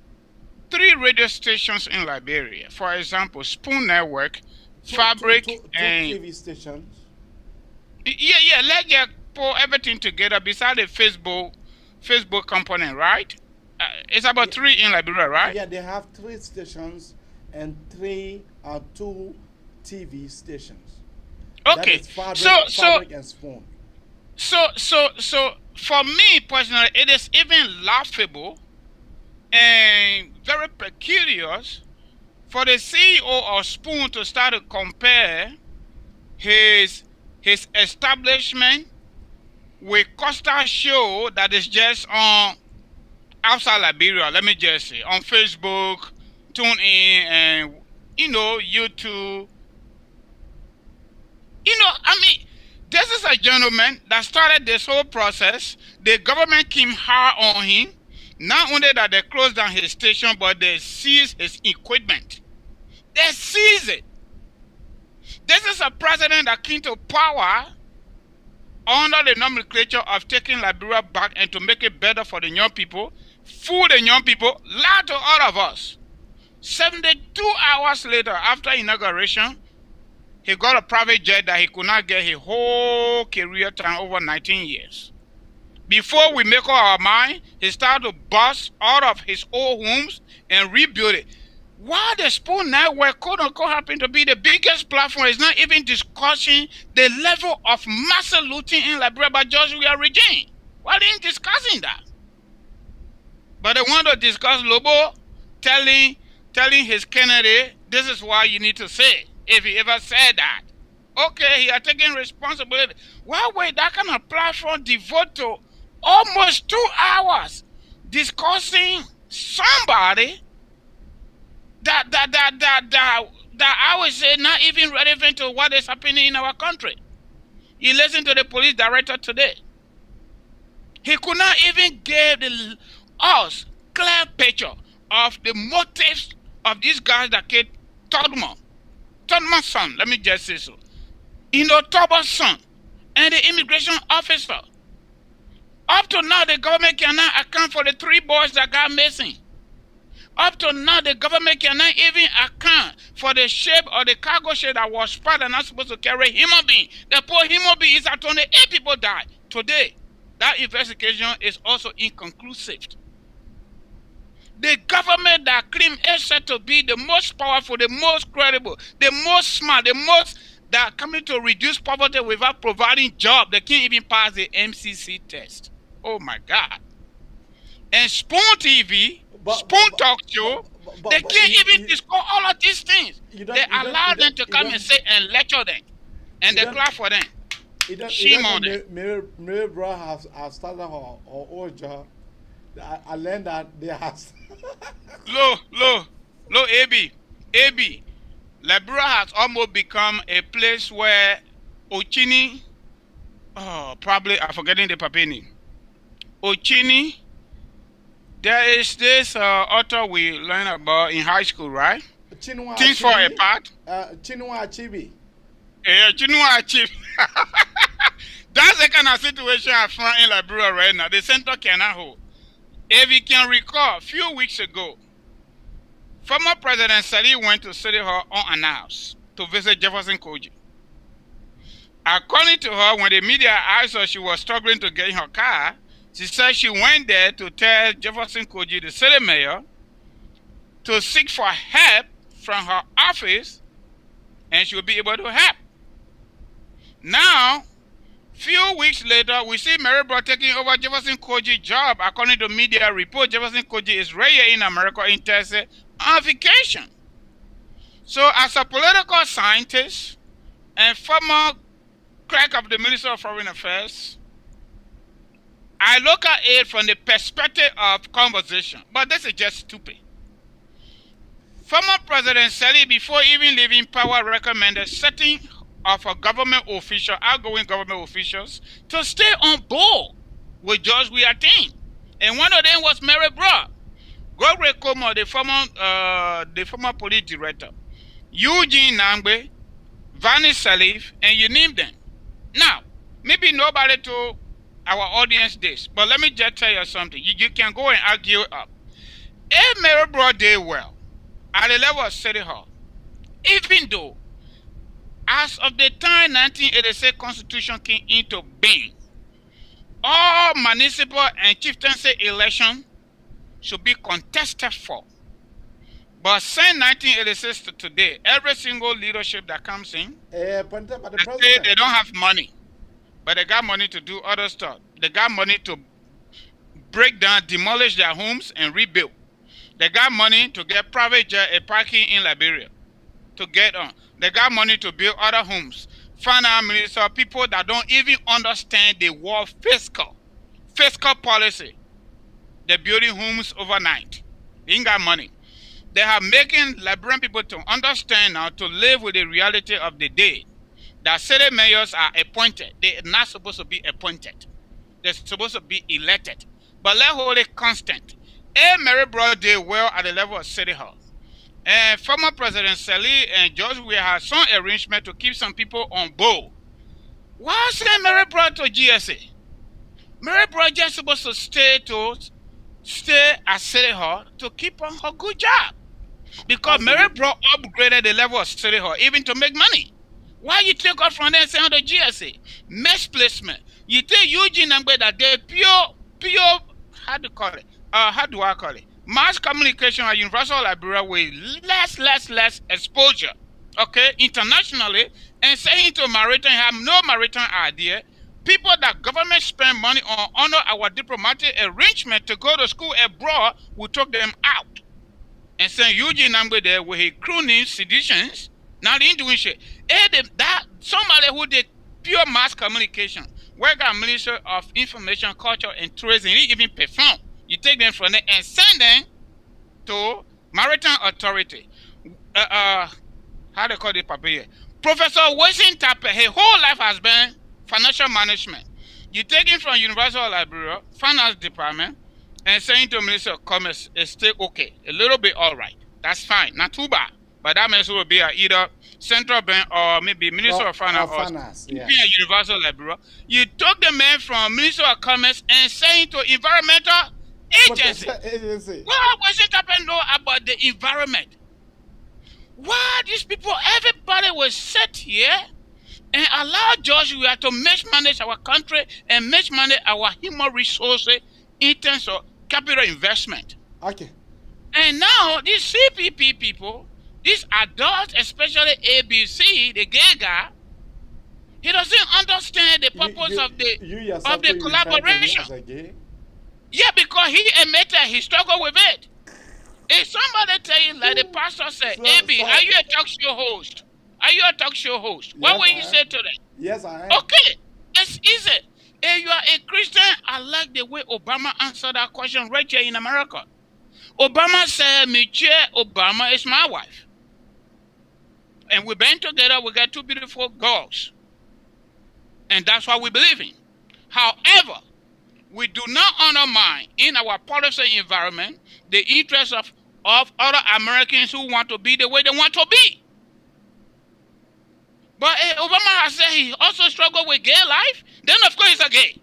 radio stations in Liberia. For example, Spoon Network, Fabric, and TV stations. Yeah. Let's just put everything together beside the Facebook component, right? It's about 3 in Liberia, right? Yeah, they have 3 stations and 2 TV stations. Okay, that is Fabric and Spoon. So for me personally, it is even laughable and very peculiar for the CEO of Spoon to start to compare his establishment with Costa show that is just on outside Liberia. Let me just say on Facebook, tune in, and YouTube. This is a gentleman that started this whole process. The government came hard on him. Not only that they closed down his station, but they seized his equipment. They seized it. This is a president that came to power under the nomenclature of taking Liberia back and to make it better for the young people, fool the young people, lie to all of us. 72 hours later, after inauguration, he got a private jet that he could not get his whole career time over 19 years. Before we make up our mind, he started to bust out of his old homes and rebuild it. Why the Spoon Network quote-unquote happen to be the biggest platform is not even discussing the level of massive looting in Liberia by George regime. Why they ain't discussing that? But they want to discuss Lobo telling his candidate, this is why you need to say it, if he ever said that. okay, he are taking responsibility. Why would that kind of platform devote to almost 2 hours discussing somebody that I would say not even relevant to what is happening in our country? You listen to the police director today. He could not even give us clear picture of the motives of these guys that killed Todman's son, let me just say so. In October's son, and the immigration officer. Up to now, the government cannot account for the 3 boys that got missing. Up to now, the government cannot even account for the ship or the cargo ship that was spotted and not supposed to carry human being. The poor human being is that only 8 people died. Today, that investigation is also inconclusive. The government that claims is said to be the most powerful, the most credible, the most smart, the most that coming to reduce poverty without providing job, they can't even pass the MCC test. Oh my God. And Spoon TV, Spoon Talk Show, they can't even discuss all of these things. They allow them to come and say and lecture them. And they clap for them. Shame on them. Mary Bro has started her own job. I learned that they have. Low, AB. Liberia has almost become a place where Ochini, probably I'm forgetting the papini. Ochini, there is this author we learned about in high school, right? Things Fall Apart. Chinua Achebe. Yeah, Chinua Achebe. That's the kind of situation I found in Liberia right now. The center cannot hold. If you can recall, a few weeks ago, former President Sali went to City Hall unannounced to visit Jefferson Koji. According to her, when the media asked her she was struggling to get in her car, she said she went there to tell Jefferson Koji, the city mayor, to seek for help from her office, and she will be able to help. Now, few weeks later, we see Mary Bro taking over Jefferson Koji's job. According to media report, Jefferson Koji is right here in America in Texas on vacation. So as a political scientist and former clerk of the Ministry of Foreign Affairs, I look at it from the perspective of conversation. But this is just stupid. Former President Sali, before even leaving power, recommended setting of a government official, outgoing government officials, to stay on board with George P. And one of them was Mary Bro. Gregory Como, the former police director, Eugene Nangbe, Vanis Salif, and you name them. Now, maybe nobody told our audience this, but let me just tell you something. You can go and argue up. If Mary Bro did well at the level of City Hall, even though as of the time 1986 Constitution came into being, all municipal and chieftaincy elections should be contested for. But since 1986 to today, every single leadership that comes in, they say they don't have money, but they got money to do other stuff. They got money to break down, demolish their homes, and rebuild. They got money to get private jet and parking in Liberia to get on. They got money to build other homes. Finance minister, people that don't even understand the word fiscal policy. They're building homes overnight. They ain't got money. They are making Liberian people to understand now, to live with the reality of the day, that city mayors are appointed. They're not supposed to be appointed. They're supposed to be elected. But let's hold it constant. Mary Bro did well at the level of City Hall. And former President Sali and George, we had some arrangement to keep some people on board. Why send Mary Bro to GSA? Mary Bro just supposed to stay at City Hall to keep on her good job. Because Mary Bro upgraded the level of City Hall even to make money. Why you take off from there and send her to GSA? Misplacement. You take Eugene Nangbe that they pure, how do I call it? Mass communication at Universal Liberia with less exposure, okay, internationally, and saying to maritime have no maritime idea. People that government spend money on honor our diplomatic arrangement to go to school abroad, we took them out. And send Eugene Nangbe there with his crew named seditions. Now they ain't doing shit. Some who did pure mass communication. Work at Ministry of Information, Culture, and Tourism. You even perform. You take them from there and send them to Maritime Authority. How they call it, Papa here? Professor Wilson Tapper, his whole life has been financial management. You take him from University of Liberia, Finance Department, and send to Minister of Commerce. It's still okay. A little bit all right. That's fine. Not too bad. But that means it will be either Central Bank or maybe Minister of Finance or University of Liberia. You took the man from Minister of Commerce and send to Environmental Agency. What was it happen know about the environment? Why these people, everybody was set here and allow George we have to mismanage our country and mismanage our human resources in terms of capital investment. Okay. And now these CPP people, these adults, especially ABC, the gay guy, he doesn't understand the purpose of the collaboration. Yeah, because he admitted he struggled with it. If somebody tell you, like the pastor said, AB, are you a talk show host? Are you a talk show host? What will you say to them? Yes, I am. Okay, it's easy. If you are a Christian, I like the way Obama answered that question right here in America. Obama said, Michelle Obama is my wife. And we've been together, we got two beautiful girls. And that's what we believe in. However, we do not undermine in our policy environment the interests of other Americans who want to be the way they want to be. But Obama has said he also struggled with gay life. Then of course he's a gay.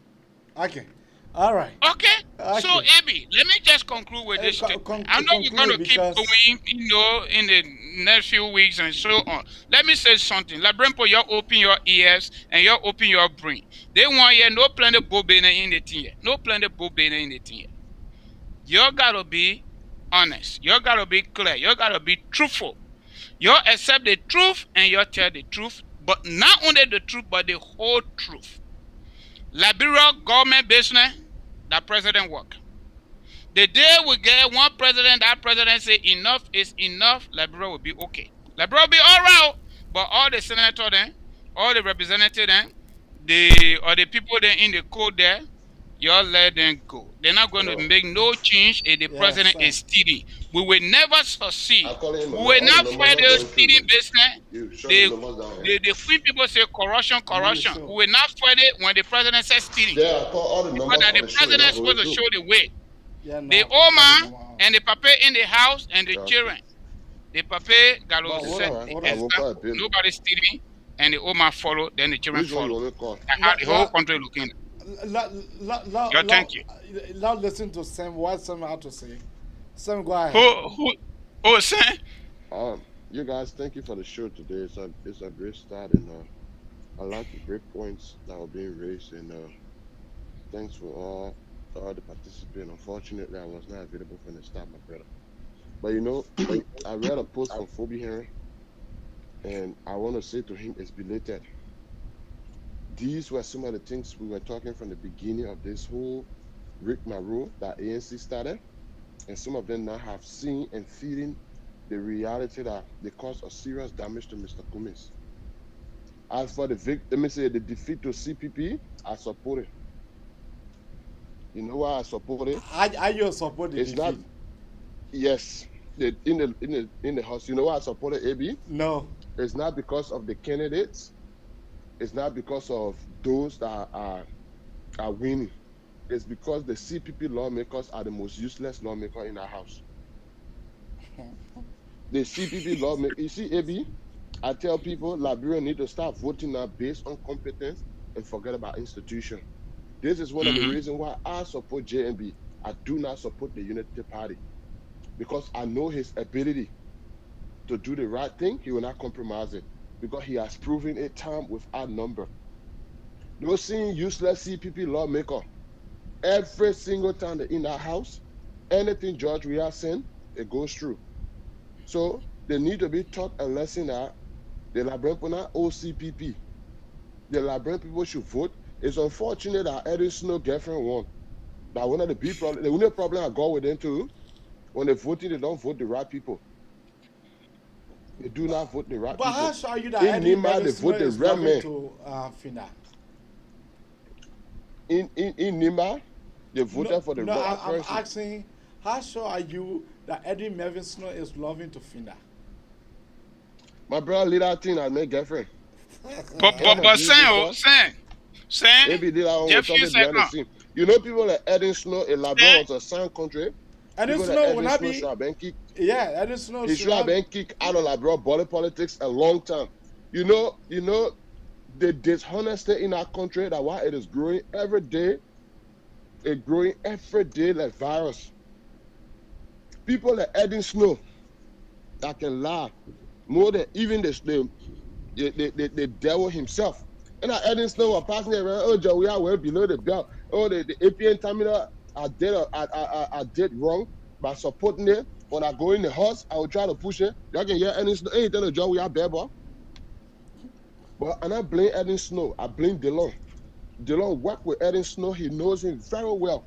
Okay. All right. Okay. So AB, let me just conclude with this statement. I know we're going to keep going, in the next few weeks and so on. Let me say something. Liberian People, you open your ears and you open your brain. They want you no plenty bobina in the thing. No plenty bobina in the thing. You gotta be honest. You gotta be clear. You gotta be truthful. You accept the truth and you tell the truth, but not only the truth, but the whole truth. Liberia government business, that president work. The day we get one president, that president say enough is enough, Liberia will be okay. Liberia will be all right, but all the senators then, all the representatives then, the people then in the code there, you all let them go. They're not going to make no change if the president is stealing. We will never succeed. We will not fight the stealing business. The free people say corruption. We will not fight it when the president says stealing. Because the president is supposed to show the way. The old man and the papa in the house and the children. The papa got to set the example. Nobody stealing. And the old man follow, then the children follow. And how the whole country looking. Thank you. Now listen to Sam. What Sam had to say. Sam, go ahead. Who Sam? You guys, thank you for the show today. It's a great start, and I like the great points that were being raised. And thanks for all the participants. Unfortunately, I was not available from the start, my brother. But I read a post from Phoebe Henry, and I want to say to him, it's belated. These were some of the things we were talking from the beginning of this whole Rick Maru that ANC started, and some of them now have seen and feeling the reality that they caused a serious damage to Mr. Cummings. As for the defeat to CPP, I support it. You know why I support it? Are you supporting it's defeat? Not. Yes, in the house. You know why I support it, AB? No. It's not because of the candidates. It's not because of those that are winning. It's because the CPP lawmakers are the most useless lawmaker in our house. The CPP lawmakers, you see, AB, I tell people Liberia need to start voting now based on competence and forget about institution. This is one of the reasons why I support JNB. I do not support the Unity Party because I know his ability to do the right thing. He will not compromise it, because he has proven it time without number. No seeing useless CPP lawmaker. Every single time they're in our house, anything George we are saying, it goes through. So they need to be taught a lesson that the Liberian people not OCPP. The Liberian people should vote. It's unfortunate that Eddie Snow girlfriend won. But one of the big problems, the only problem I got with them too, when they voting, they don't vote the right people. They do not vote the right people. But how sure are you that Eddie they vote the right man. To Fina? In Nima, they voted for the no, wrong I'm person. asking, how sure are you that Eddie Melvin Snow is loving to Fina? My brother lead that thing and my girlfriend. But saying, Maybe they are Jeff talking said, behind the scene. You know, people like Eden Snow, a Labrador was a sand country. Eden People Snow like will not Snow be. should have been kicked. Yeah, Eden Snow He should have been kicked out of Labrador body politics a long time. You know, the dishonesty in our country, that why it is growing every day. It's growing every day like virus. People like Eden Snow that can lie more than even the devil himself. And Eden Snow was passing around, oh, Joe, we are well below the belt. Oh, the APN terminal, I did wrong by supporting it. When I go in the house, I will try to push it. You can hear Eden Snow, hey, tell the Joe, we are bad, boy. But and I blame Eden Snow. I blame DeLong. DeLong worked with Eden Snow. He knows him very well.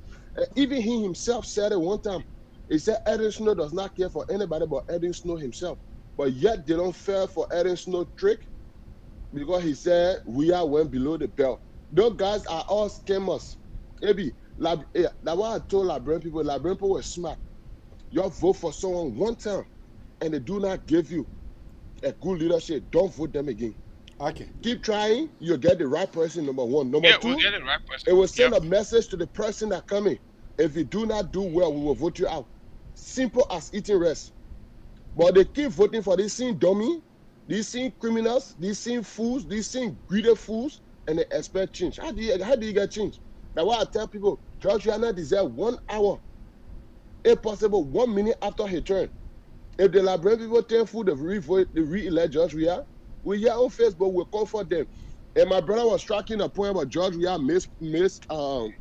Even he himself said it one time. He said Eden Snow does not care for anybody but Eden Snow himself. But yet they don't fell for Eden Snow trick because he said we are went below the belt. Those guys are all scammers. Maybe that's why I told Liberian people were smart. You vote for someone one time and they do not give you a good leadership, don't vote them again. Okay. Keep trying, you'll get the right person, number one. Number two, we'll get the right person. It will send a message to the person that coming. If you do not do well, we will vote you out. Simple as eating rice. But they keep voting for these same dummy, these same criminals, these same fools, these same greedy fools, and they expect change. How do you get change? That's why I tell people, George Rihanna deserves 1 hour, if possible 1 minute after he turn. If the Liberian people turn food, they re-elect George Rihanna, we here on Facebook, we'll comfort them. And my brother was striking a point about George Rihanna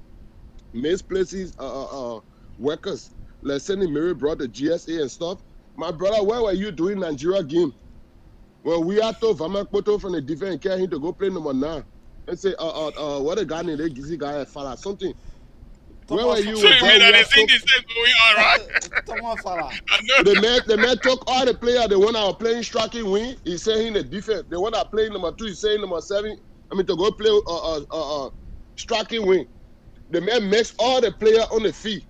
misplaces workers. Like sending Mary brought the GSA and stuff. My brother, where were you doing Nigeria game? Well, we are told Vamakpoto from the defense and carry him to go play number 9. And say, what a guy named Gizi guy fella something. Where were you? So you mean that the thing is going on, right? The man took all the players, the one that was playing striking wing, he's saying the defense. The one that playing number 2, he's saying number 7. I mean to go play striking wing. The man makes all the players on the field.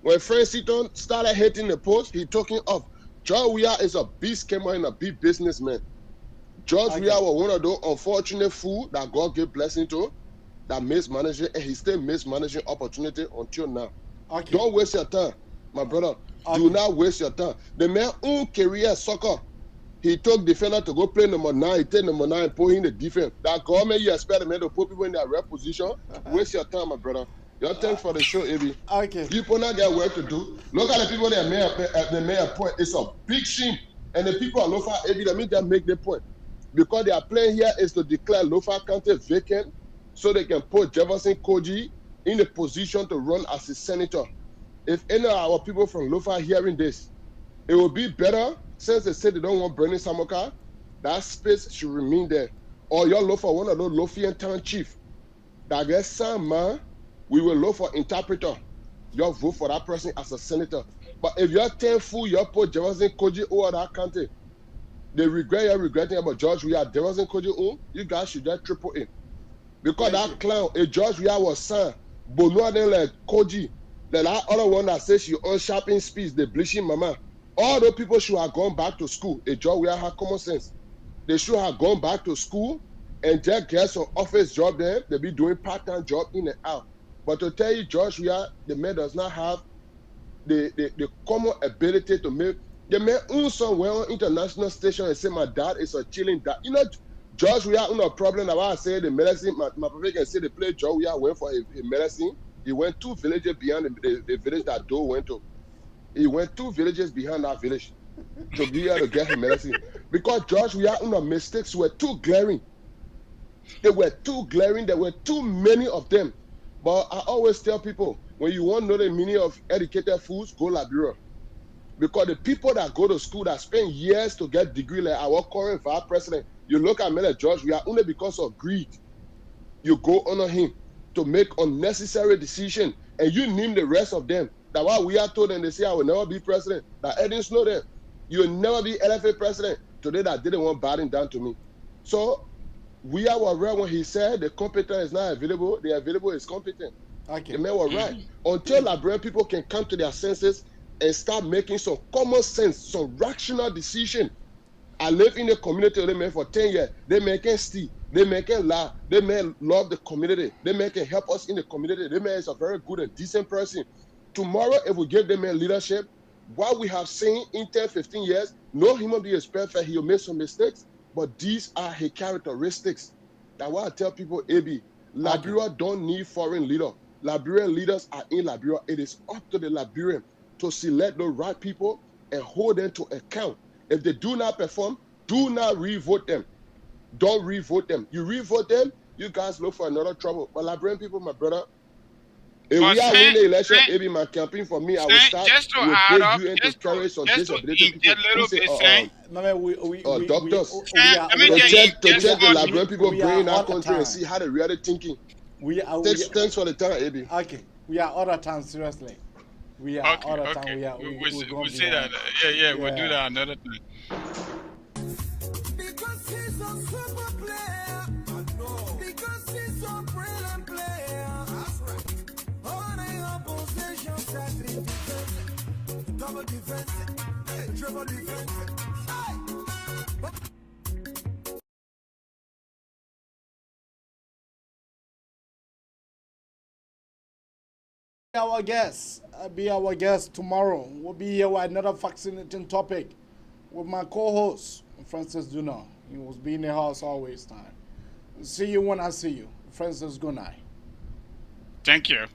When Frank Seaton started hitting the post, he took him off. George Weah is a big scammer and a big businessman. George Weah was one of those unfortunate fools that God gave blessing to, that mismanaging, and he still mismanaging opportunity until now. Don't waste your time, my brother. Do not waste your time. The man own career soccer. He took defender to go play number 9. He take number 9 and put in the defense. That government, you expect the man to put people in their right position. Waste your time, my brother. Your thanks for the show, Abby. Okay. People not get work to do. Look at the people that made a point. It's a big shame. And the people at Lofa, Abby, let me just make the point. Because their plan here is to declare Lofa County vacant so they can put Jefferson Koji in the position to run as a senator. If any of our people from Lofa hearing this, it will be better, since they said they don't want Bernie Samoka, that space should remain there. Or your Lofa, one of those Lofian town chief, that gets some man, we will look for interpreter. You vote for that person as a senator. But if you're 10 fool, you put Jefferson Koji over that county, they you're regretting about George Weah, Jefferson Koji, you guys should just triple in. Because that clown, if George Weah was son, but no other like Koji, the other one that says she on shopping speeds, the bleaching mama. All those people should have gone back to school. If George Weah had common sense, they should have gone back to school and just get some office job there. They be doing part-time job in and out. But to tell you, George Weah, the man does not have the common ability to make. The man owns somewhere on international station and say my dad is a chilling dad. You know, George Weah no problem about I say the medicine. My papa can say they play George Weah went for a medicine. He went 2 villages beyond the village that Doe went to. He went 2 villages behind that village to be able to get his medicine. Because George Weah mistakes were too glaring. They were too glaring. There were too many of them. But I always tell people, when you want to know the meaning of educated fools, go Liberia. Because the people that go to school that spend years to get degree, like our current vice president, you look at Miller George, we are only because of greed. You go under him to make unnecessary decisions, and you name the rest of them. That's why we are told them, they say, I will never be president. That Edwin Snowden, you will never be LFA president. Today, that didn't want batting down to me. So, We are right when he said the competent is not available, the available is competent. Okay. The man was right. Until Liberian people can come to their senses and start making some common sense, some rational decision. I live in the community with them for 10 years. They make can steal. They make can lie. They may love the community. They may can help us in the community. They man is a very good and decent person. Tomorrow, if we give them leadership, what we have seen in 10, 15 years, no human being is perfect. He'll make some mistakes, but these are his characteristics. That's why I tell people, AB, Liberia don't need foreign leader. Liberian leaders are in Liberia. It is up to the Liberian to select the right people and hold them to account. If they do not perform, do not re-vote them. Don't re-vote them. You re-vote them, you guys look for another trouble. But Liberian people, my brother, if we are winning the election, maybe my campaign for me, I will start with big UN to carry some disability people. Doctors, to check the Liberian people brain in our country and see how they really thinking. Thanks for the time, AB. Okay, we are all the time, seriously. We are all the time. We'll say that. Yeah, we'll do that another time. Because he's a super player. Because he's a brilliant player. That's right. All the opposition sacrifices. Double defense. Triple defense. Be our guest tomorrow. We'll be here with another fascinating topic with my co-host, Francis Duna. He was being in the house always time. See you when I see you. Francis, good night. Thank you.